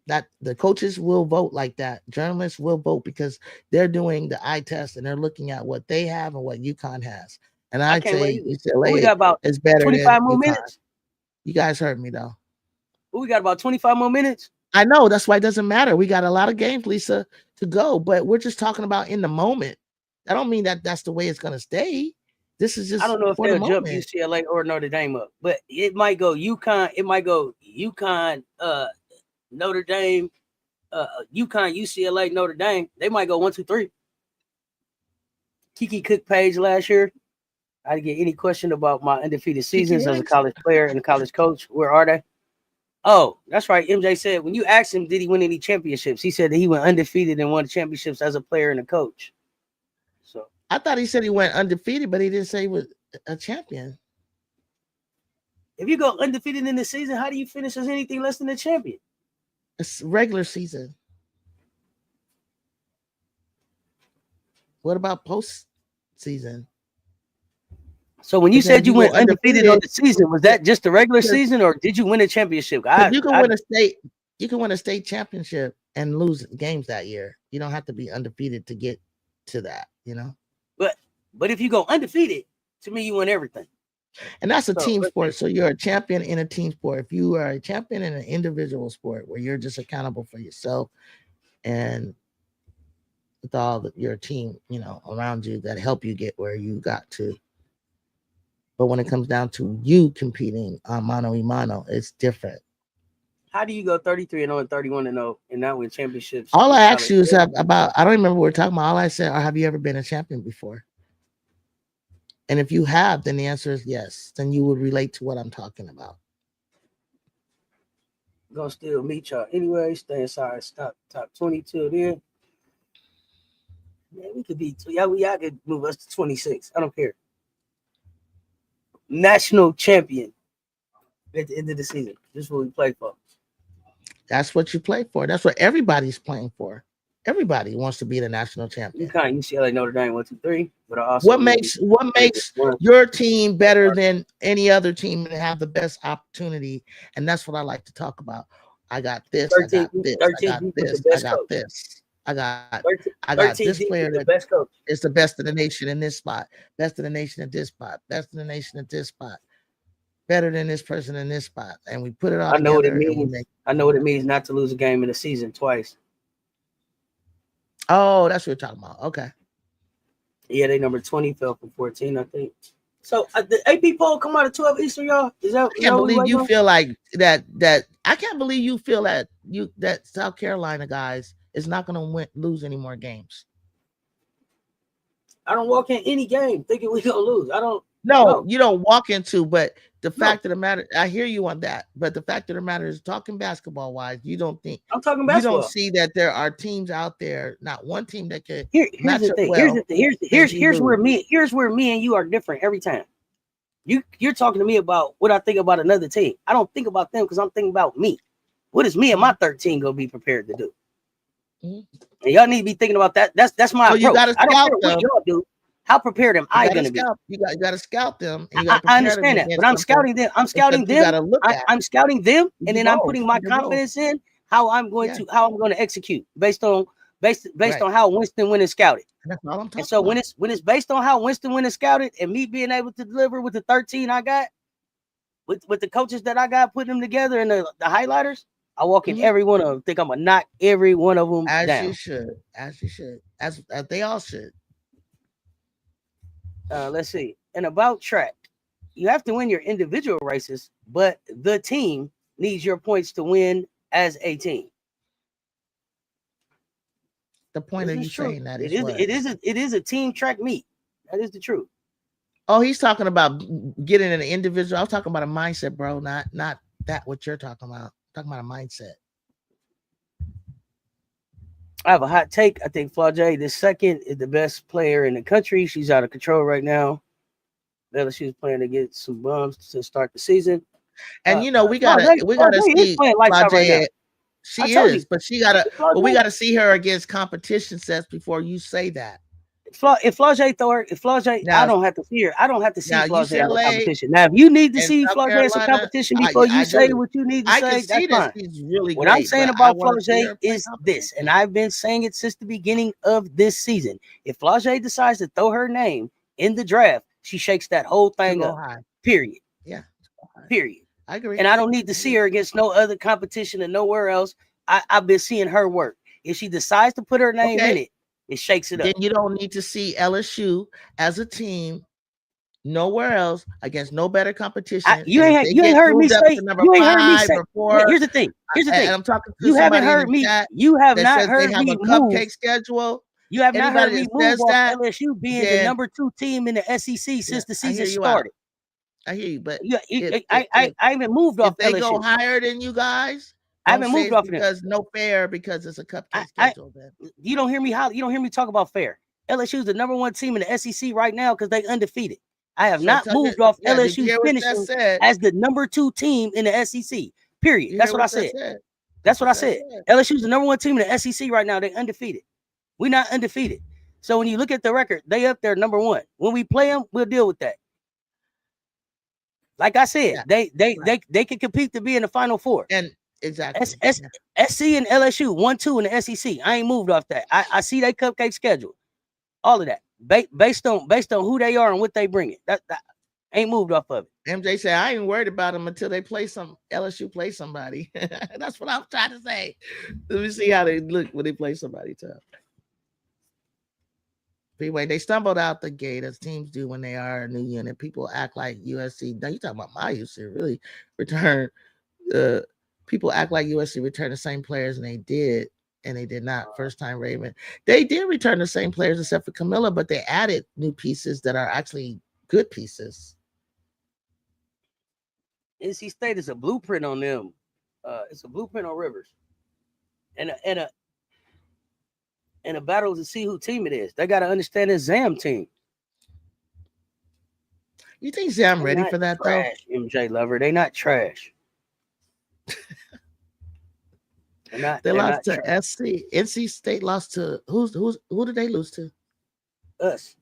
Speaker 2: That the coaches will vote like that. Journalists will vote because they're doing the eye test and they're looking at what they have and what UConn has. And I'd say UCLA is better
Speaker 1: 25 more
Speaker 2: UConn.
Speaker 1: Minutes.
Speaker 2: You guys heard me though.
Speaker 1: We got about 25 more minutes.
Speaker 2: I know, that's why it doesn't matter. We got a lot of games, Lisa, to go, but we're just talking about in the moment. I don't mean that that's the way it's going to stay. This is just,
Speaker 1: I don't know if they'll jump UCLA or Notre Dame up, but it might go UConn. It might go UConn, Notre Dame, UConn, UCLA, Notre Dame. They might go 1, 2, 3. Kiki Cook page last year. I didn't get any question about my undefeated seasons as a college player and a college coach. Where are they? Oh, that's right. MJ said when you asked him, did he win any championships? He said that he went undefeated and won championships as a player and a coach. So
Speaker 2: I thought he said he went undefeated, but he didn't say he was a champion.
Speaker 1: If you go undefeated in the season, how do you finish as anything less than a champion?
Speaker 2: It's regular season. What about postseason?
Speaker 1: So when you said you went undefeated on the season, was that just the regular season, or did you win a championship?
Speaker 2: You can win a state. You can win a state championship and lose games that year. You don't have to be undefeated to get to that, you know.
Speaker 1: But if you go undefeated, to me, you win everything.
Speaker 2: And that's a team sport. So you're a champion in a team sport. If you are a champion in an individual sport where you're just accountable for yourself and with all your team, you know, around you that help you get where you got to. But when it comes down to you competing on mano a mano, it's different.
Speaker 1: How do you go 33-0 and 31-0 and not win championships?
Speaker 2: All I asked you is about, I don't remember what we're talking about. All I said, have you ever been a champion before? And if you have, then the answer is yes. Then you would relate to what I'm talking about.
Speaker 1: Gonna still meet y'all anyway. Stay inside top 22 then. Yeah, we could be, y'all could move us to 26. I don't care. National champion at the end of the season. This is what we play for.
Speaker 2: That's what you play for. That's what everybody's playing for. Everybody wants to be the national champion.
Speaker 1: UConn, UCLA, Notre Dame, 1, 2, 3. But I also
Speaker 2: what makes your team better than any other team and have the best opportunity? And that's what I like to talk about. I got this. I got this. I got this. I got this. I got this player that is the best in the nation in this spot, best in the nation at this spot, best in the nation at this spot, better than this person in this spot, and we put it all.
Speaker 1: I know what it means. I know what it means not to lose a game in a season twice.
Speaker 2: Oh, that's what you're talking about. Okay.
Speaker 1: Yeah, they number 20 fell from 14, I think. So the AP poll come out of 12 Eastern, y'all. Is that?
Speaker 2: I can't believe you feel like that. I can't believe you feel that that South Carolina guys is not going to lose any more games.
Speaker 1: I don't walk in any game thinking we're going to lose. I don't.
Speaker 2: No, you don't walk into, but the fact of the matter, I hear you on that. But the fact of the matter is, talking basketball wise, you don't think
Speaker 1: I'm talking basketball.
Speaker 2: You don't see that there are teams out there, not one team that can.
Speaker 1: Here's the thing. Well here's where me and you are different every time. You're talking to me about what I think about another team. I don't think about them because I'm thinking about me. What is me and my 13 gonna be prepared to do? Mm-hmm. And y'all need to be thinking about that. That's my approach.
Speaker 2: You gotta
Speaker 1: I don't care what y'all do. How prepared am I going to be?
Speaker 2: You got to scout them. And
Speaker 1: I understand that, but I'm scouting them. I'm scouting them. I'm scouting them, and then I'm putting my confidence in how I'm going to execute based on how Winston went and scouted.
Speaker 2: That's all I'm talking
Speaker 1: and so
Speaker 2: about.
Speaker 1: when it's based on how Winston went and scouted, and me being able to deliver with the 13 I got, with the coaches that I got putting them together and the highlighters, I walk in every one of them. Think I'm gonna knock every one of them
Speaker 2: down.
Speaker 1: You
Speaker 2: should, as they all should.
Speaker 1: Let's see. And about track, you have to win your individual races, but the team needs your points to win as a team.
Speaker 2: The point of you saying that is
Speaker 1: it is a team track meet. That is the truth.
Speaker 2: Oh, he's talking about getting an individual. I was talking about a mindset, bro. Not that what you're talking about. I'm talking about a mindset.
Speaker 1: I have a hot take. I think Flau'jae, the second, is the best player in the country. She's out of control right now. LSU's playing to get some bums to start the season.
Speaker 2: And we gotta see Flau'jae. She is, but we gotta see her against competition sets before you say that.
Speaker 1: If Flau'jae, I don't have to see her. I don't have to see Flau'jae in the competition. Now, if you need to see Flau'jae in some competition before you say what you need to say, that's fine. What I'm saying about Flau'jae is this, and I've been saying it since the beginning of this season. If Flau'jae decides to throw her name in the draft, she shakes that whole thing up. Period.
Speaker 2: Yeah.
Speaker 1: Period.
Speaker 2: I agree.
Speaker 1: And I don't need to see her against no other competition and nowhere else. I've been seeing her work. If she decides to put her name in it, it shakes it up.
Speaker 2: Then you don't need to see LSU as a team nowhere else against no better competition.
Speaker 1: You ain't heard me say. You ain't heard me say. Here's the thing.
Speaker 2: I'm talking to
Speaker 1: you haven't heard me. You have not heard me
Speaker 2: move. Cupcake schedule.
Speaker 1: You have not heard me move off LSU being the number 2 team in the SEC since the season started.
Speaker 2: I hear you, but
Speaker 1: I haven't moved off LSU.
Speaker 2: If they go higher than you guys,
Speaker 1: I haven't moved off
Speaker 2: because because it's a cupcake schedule.
Speaker 1: You don't hear me you don't hear me talk about fair. LSU is the number 1 team in the SEC right now because they undefeated. I have not moved off LSU finishing as the number 2 team in the SEC. Period. That's what I said. That's what I said. LSU is the number 1 team in the SEC right now. They undefeated. We're not undefeated. So when you look at the record, they up there number 1. When we play them, we'll deal with that. Like I said, they can compete to be in the Final Four.
Speaker 2: And exactly.
Speaker 1: SC and LSU 1-2 in the SEC. I ain't moved off that. I see their cupcake schedule. All of that. Based on who they are and what they bring it. That ain't moved off of it.
Speaker 2: MJ said, I ain't worried about them until they play LSU play somebody. That's what I'm trying to say. Let me see how they look when they play somebody tough. Anyway, they stumbled out the gate as teams do when they are a new unit. People act like USC. Now you're talking about my USC really return. People act like USC returned the same players, and they did not. First time Raven. They did return the same players except for Camilla, but they added new pieces that are actually good pieces.
Speaker 1: NC State is a blueprint on them. It's a blueprint on Rivers. And a battle to see who team it is. They got to understand this Zam team.
Speaker 2: You think Zam ready for that
Speaker 1: trash, though? MJ Lover, they not trash.
Speaker 2: They lost to SC. NC State lost to who did they lose to?
Speaker 1: Us.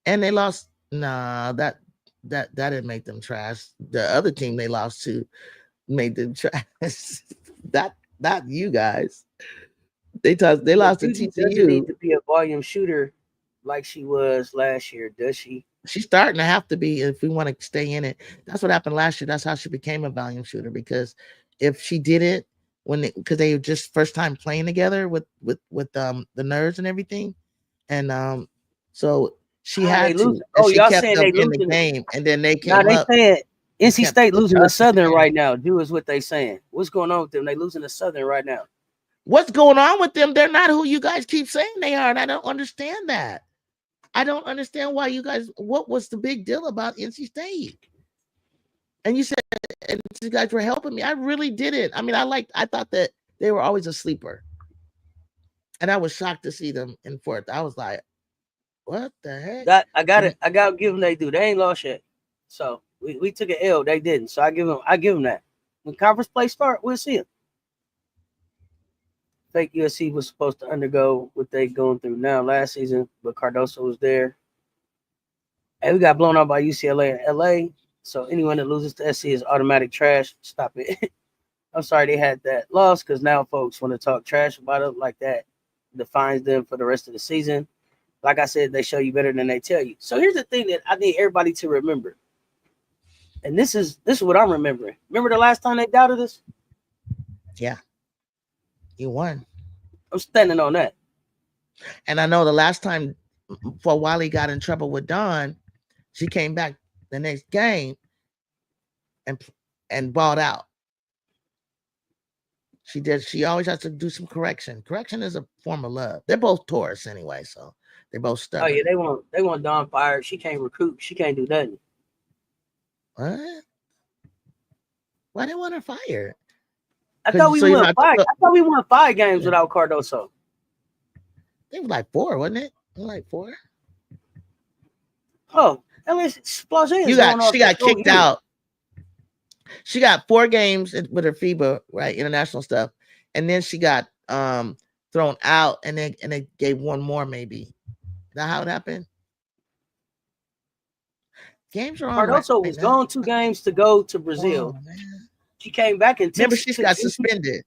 Speaker 1: And
Speaker 2: they lost. Nah, that didn't make them trash. The other team they lost to made them trash. Not you guys. They lost to TCU.
Speaker 1: Doesn't need to be a volume shooter like she was last year, does she?
Speaker 2: She's starting to have to be if we want to stay in it. That's what happened last year. That's how she became a volume shooter, because if she didn't, because they were just first time playing together with the nerds and everything, and so she had to.
Speaker 1: Oh,
Speaker 2: she
Speaker 1: y'all
Speaker 2: kept
Speaker 1: saying
Speaker 2: them
Speaker 1: they
Speaker 2: in
Speaker 1: losing
Speaker 2: the game, and then they came up.
Speaker 1: Saying NC State losing to Southern right now. Do is what they saying. What's going on with them? They losing to Southern right now.
Speaker 2: What's going on with them? They're not who you guys keep saying they are, and I don't understand that. I don't understand why you guys. What was the big deal about NC State? And you said, and you guys were helping me. I really didn't. I mean, I thought that they were always a sleeper, and I was shocked to see them in fourth. I was like, what the heck?
Speaker 1: I got to give them they do. They ain't lost yet, so we took an L. They didn't, so I give them that. When conference play start, we'll see them. fake USC was supposed to undergo what they going through now last season, but Cardoso was there. And we got blown out by UCLA and LA. So anyone that loses to SC is automatic trash. Stop it. I'm sorry they had that loss because now folks want to talk trash about it like that defines them for the rest of the season. Like I said, they show you better than they tell you. So here's the thing that I need everybody to remember. And this is what I'm remembering. Remember the last time they doubted us?
Speaker 2: Yeah. You won.
Speaker 1: I'm standing on that.
Speaker 2: And I know the last time for Wally got in trouble with Dawn, she came back the next game and balled out. She did. She always has to do some correction. Correction is a form of love. They're both Taurus anyway, so they're both stubborn.
Speaker 1: Oh yeah, they want Dawn fired. She can't recruit. She can't do nothing.
Speaker 2: What? Why they want her fired?
Speaker 1: I thought we won 5. I thought we won 5 games without Cardoso.
Speaker 2: It was like 4, wasn't it? Like 4.
Speaker 1: Oh, she
Speaker 2: got kicked out. She got 4 games with her FIBA, right? International stuff. And then she got thrown out and they gave 1 more, maybe. Is that how it happened? Games are on.
Speaker 1: Cardoso was gone 2 games to go to Brazil.
Speaker 2: Oh,
Speaker 1: she came back and
Speaker 2: remember she got suspended.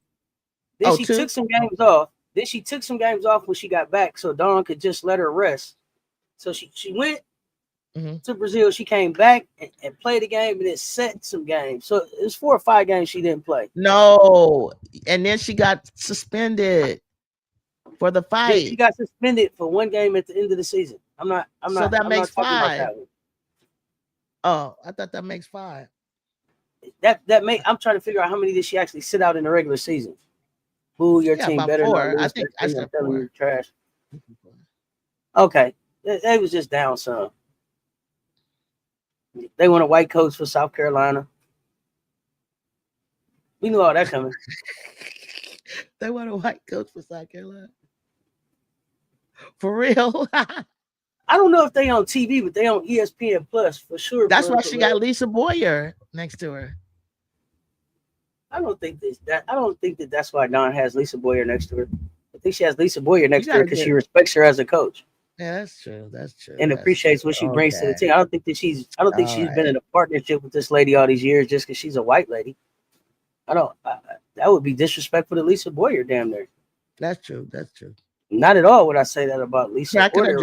Speaker 1: Then she took some games off. Then she took some games off when she got back so Dawn could just let her rest. So she went to Brazil. She came back and played a game and then set some games. So it was 4 or 5 games she didn't play.
Speaker 2: No. And then she got suspended for the fight.
Speaker 1: Then she got suspended for 1 game at the end of the season. So
Speaker 2: that makes 5. Oh, I thought that makes 5.
Speaker 1: I'm trying to figure out how many did she actually sit out in the regular season. Boo, your team better
Speaker 2: 4. I think I said 4.
Speaker 1: Trash. Okay. They was just down some. They want a white coach for South Carolina. We knew all that coming.
Speaker 2: They want a white coach for South Carolina. For real?
Speaker 1: I don't know if they on TV, but they on ESPN Plus for sure.
Speaker 2: That's why she got Lisa Boyer next to her.
Speaker 1: I don't think that's why Dawn has Lisa Boyer next to her. I think she has Lisa Boyer next to her because she respects her as a coach.
Speaker 2: Yeah, that's true. That's true.
Speaker 1: And appreciates what she brings to the team. I don't think she's been in a partnership with this lady all these years just because she's a white lady. That would be disrespectful to Lisa Boyer, damn near.
Speaker 2: That's true. That's true.
Speaker 1: Not at all would I say that about Lisa.
Speaker 2: Cracking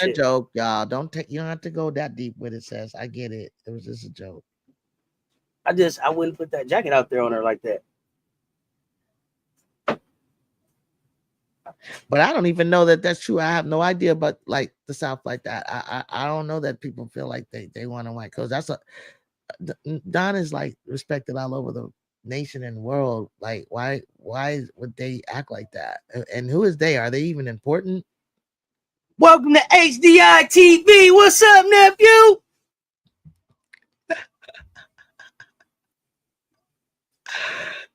Speaker 2: a joke, y'all. You don't have to go that deep with it, Says. I get it. It was just a joke.
Speaker 1: I wouldn't put that jacket out there on her like that.
Speaker 2: But I don't even know that that's true. I have no idea about like the South like that. I don't know that people feel like they want a white coach. Dawn is like respected all over the nation and world. Like why would they act like that? And who is they? Are they even important?
Speaker 1: Welcome to HDI TV. What's up, nephew?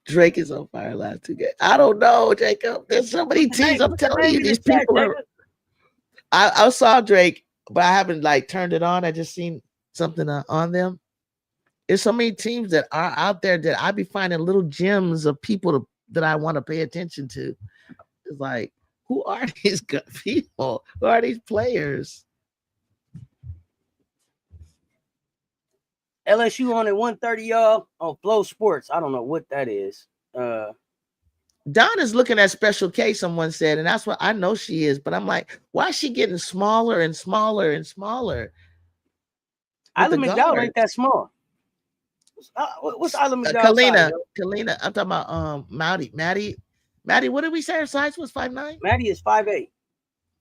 Speaker 2: Drake is on fire last 2 games. I don't know, Jacob. There's so many teams. I'm telling you, these people are. I saw Drake, but I haven't like turned it on. I just seen something on them. There's so many teams that are out there that I be finding little gems of people that I want to pay attention to. It's like, who are these good people? Who are these players?
Speaker 1: LSU on at 1:30, y'all, on Flow Sports. I don't know what that is.
Speaker 2: Dawn is looking at Special K, someone said, and that's what I know she is. But I'm like, why is she getting smaller and smaller and smaller?
Speaker 1: Isla McDowell ain't that small. What's Isla McDowell?
Speaker 2: Kalina. I'm talking about Maddie. What did we say her size was? 5'9"?
Speaker 1: Maddie is 5'8".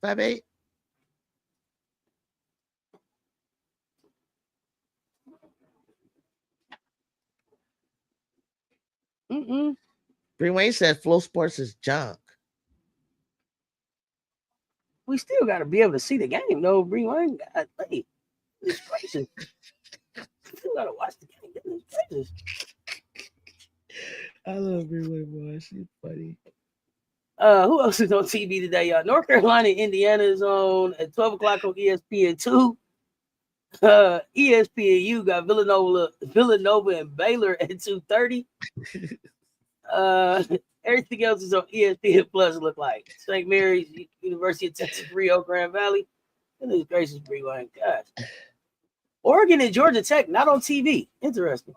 Speaker 2: 5'8". Bree Wayne said Flow Sports is junk.
Speaker 1: We still got to be able to see the game, though. Bree Wayne, it's crazy. Still got to watch the game. It's crazy.
Speaker 2: I love Bree Wayne, boy. She's funny.
Speaker 1: Who else is on TV today, y'all? North Carolina, Indiana is on at 12 o'clock on ESPN2. ESPNU got Villanova and Baylor at 2:30. Everything else is on ESPN Plus. Look like St. Mary's, University of Texas, Rio Grande Valley. Goodness gracious, Breland. Gosh. Oregon and Georgia Tech not on TV. Interesting.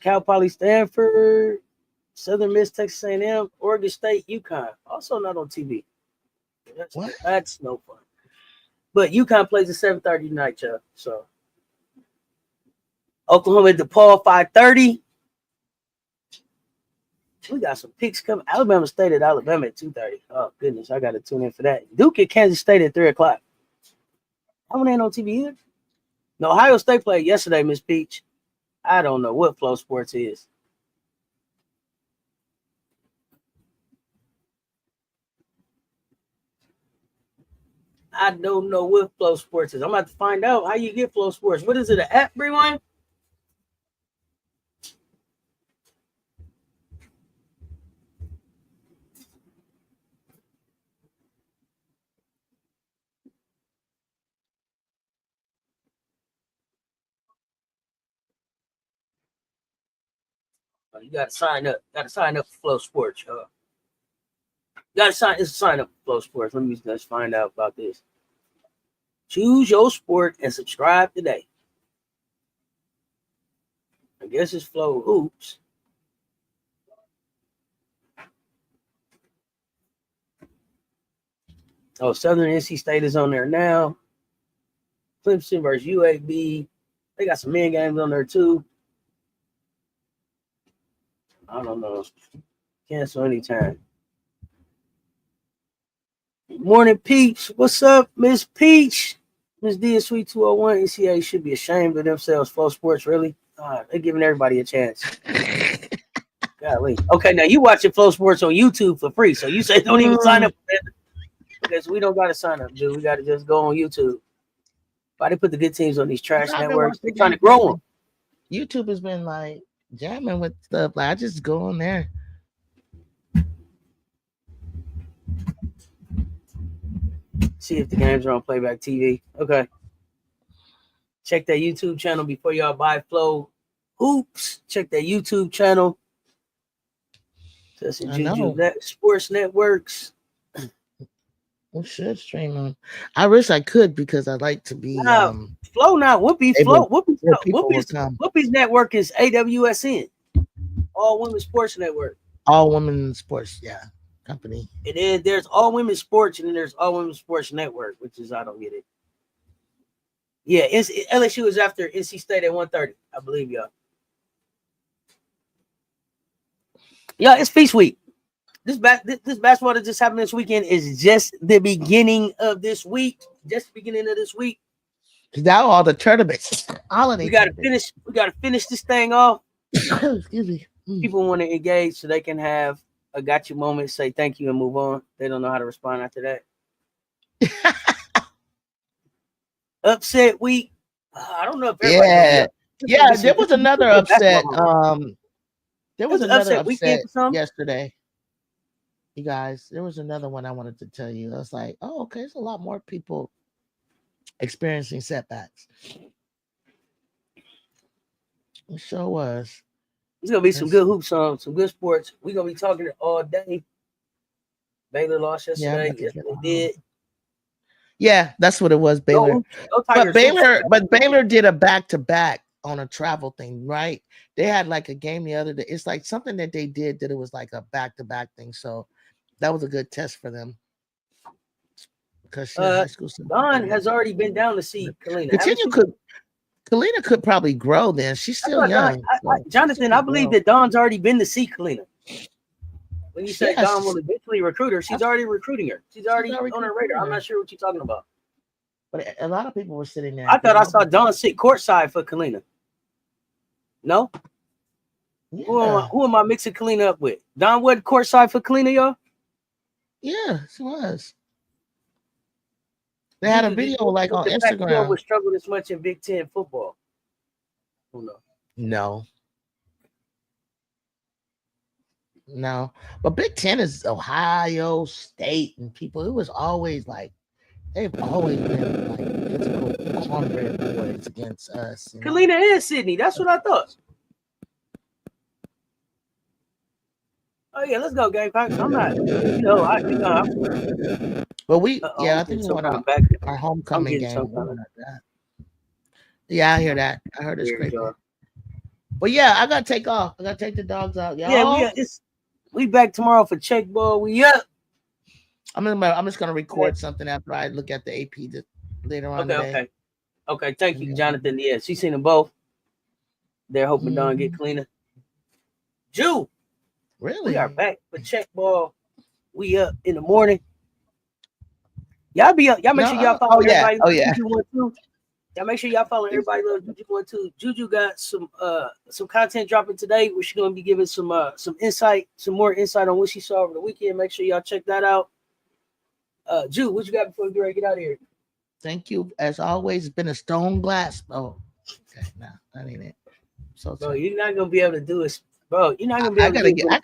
Speaker 1: Cal Poly, Stanford, Southern Miss, Texas A&M, Oregon State, UConn, also not on TV. That's no fun. But UConn plays at 7:30 tonight, Chuck. So Oklahoma at DePaul 5:30. We got some picks coming. Alabama State at Alabama at 2:30. Oh goodness, I got to tune in for that. Duke at Kansas State at 3:00. That one ain't on TV either. No, Ohio State played yesterday, Miss Peach. I don't know what Flow Sports is. I don't know what Flow Sports is. I'm about to find out how you get Flow Sports. What is it, an app, Rewind? You got to sign up. Got to sign up for Flow Sports. You got to sign up for Flow Sports. Let's find out about this. Choose your sport and subscribe today. I guess it's Flow Hoops. Oh, Southern NC State is on there now. Clemson versus UAB. They got some men games on there too. I don't know. Cancel anytime. Morning, Peach. What's up, Miss Peach? Miss D is Sweet 201. NCAA should be ashamed of themselves. Flow Sports, really? They're giving everybody a chance. Golly. Okay, now you watching Flow Sports on YouTube for free, so you say don't even sign up for that because we don't got to sign up, dude. We got to just go on YouTube. Why they put the good teams on these trash networks? They're trying to grow them.
Speaker 2: YouTube has been like jamming with stuff. Like I just go on there.
Speaker 1: See if the games are on Playback TV. Okay. Check that YouTube channel before y'all buy Flow Hoops. Check that YouTube channel. That's Juju Sports Networks.
Speaker 2: We should stream on. I wish I could because I like to be
Speaker 1: Flow now. Whoopi's network is AWSN. All Women's Sports Network.
Speaker 2: All Women's Sports, yeah. Company.
Speaker 1: It is. There's All Women's Sports and then there's All Women's Sports Network, which is I don't get it. Yeah, LSU is after NC State at 1:30, I believe, y'all. Yeah, it's Feast Week. This basketball that just happened this weekend is just the beginning of this week. Just the beginning of this week.
Speaker 2: Now all the tournaments.
Speaker 1: We gotta finish this thing off.
Speaker 2: Excuse me.
Speaker 1: People want to engage so they can have a got you moment, say thank you and move on. They don't know how to respond after that. Upset week. I don't know if
Speaker 2: there was another upset. There was another upset yesterday. You guys, there was another one I wanted to tell you. I was like, oh, okay, there's a lot more people experiencing setbacks. It sure was.
Speaker 1: There's gonna be some good hoops on, some good sports. We're gonna be talking all day. Baylor lost yesterday. Yes, they did.
Speaker 2: Yeah, that's what it was, Baylor. But Baylor did a back-to-back on a travel thing, right? They had like a game the other day. It's like something that they did that it was like a back-to-back thing. So that was a good test for them. Because high school.
Speaker 1: Dawn has already been down to see Kalina.
Speaker 2: Kalina could probably grow then. She's still young.
Speaker 1: Jonathan, I believe that Dawn's already been to see Kalina. When you say Dawn will eventually recruit her, she's already recruiting her. She's already on her radar. I'm not sure what you're talking about.
Speaker 2: But a lot of people were sitting there.
Speaker 1: I thought I saw Dawn sit courtside for Kalina. No? Yeah. Who am I mixing Kalina up with? Dawn wasn't courtside for Kalina, y'all?
Speaker 2: Yeah, she was. They had a video like on Instagram.
Speaker 1: Was struggling this much in Big Ten football. Who knows?
Speaker 2: No, but Big Ten is Ohio State and people. It was always like they've always been like typical cornbread boys against us.
Speaker 1: Kalina and Sydney. That's what I thought. Oh yeah, let's go, gang. I'm not. You know,
Speaker 2: Well, I
Speaker 1: I'm
Speaker 2: think
Speaker 1: getting
Speaker 2: we
Speaker 1: some
Speaker 2: want
Speaker 1: kind of back.
Speaker 2: our
Speaker 1: I'm
Speaker 2: homecoming
Speaker 1: getting
Speaker 2: game.
Speaker 1: some kind of
Speaker 2: Yeah, I hear that. I heard it's
Speaker 1: weird,
Speaker 2: creepy.
Speaker 1: y'all.
Speaker 2: But yeah, I gotta take off. I gotta take the dogs out, y'all.
Speaker 1: Yeah, we back tomorrow for check ball. We up.
Speaker 2: I'm just gonna record something after I look at the AP later on today.
Speaker 1: Okay. Thank you, Jonathan. Yeah, she seen them both. They're hoping Dawn get cleaner. Jew.
Speaker 2: Really?
Speaker 1: We are back for check ball. We up in the morning. Y'all be up. Y'all make sure y'all follow everybody. Y'all make sure y'all follow everybody. Love Juju 1-2. Juju got some content dropping today where she's gonna be giving some insight, some more insight on what she saw over the weekend. Make sure y'all check that out. Ju, what you got before we get ready to get out of here?
Speaker 2: Thank you. As always, it's been a stone glass. Oh, okay, no, that ain't it. So
Speaker 1: bro, you're not gonna be able to do it, bro. You're not gonna be able to get
Speaker 2: I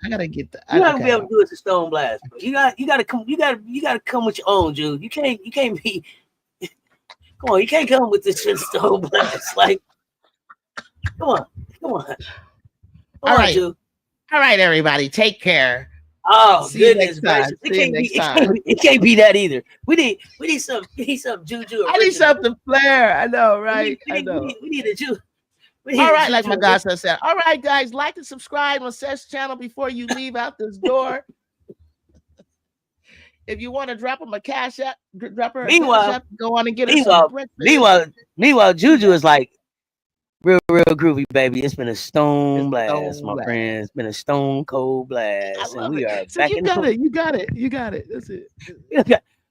Speaker 2: gotta get that.
Speaker 1: You're not gonna be able to do it to stone blast, bro. You gotta come with your own, Ju. You can't be. Come on, you can't come with this shit stone blast. Like, come on. All right, Ju.
Speaker 2: All right, everybody, take care.
Speaker 1: Oh, goodness gracious! It can't be that either. We need some Juju.
Speaker 2: I need something flair. I know, right?
Speaker 1: We need a Ju.
Speaker 2: All right, like my godson said. All right, guys, like and subscribe on Seth's channel before you leave out this door. If you want to drop him a cash app, drop her a cash app, go on and get her some breakfast.
Speaker 1: Meanwhile, Juju is like real groovy, baby. It's been a stone blast, my friends. It's been a stone cold blast, and we are back in the.
Speaker 2: You got it. That's it.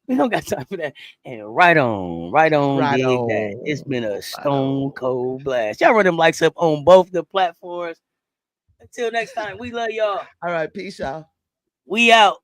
Speaker 1: We don't got time for that. And right on. That. It's been a stone cold blast. Y'all run them likes up on both the platforms. Until next time, we love y'all.
Speaker 2: All right, peace out.
Speaker 1: We out.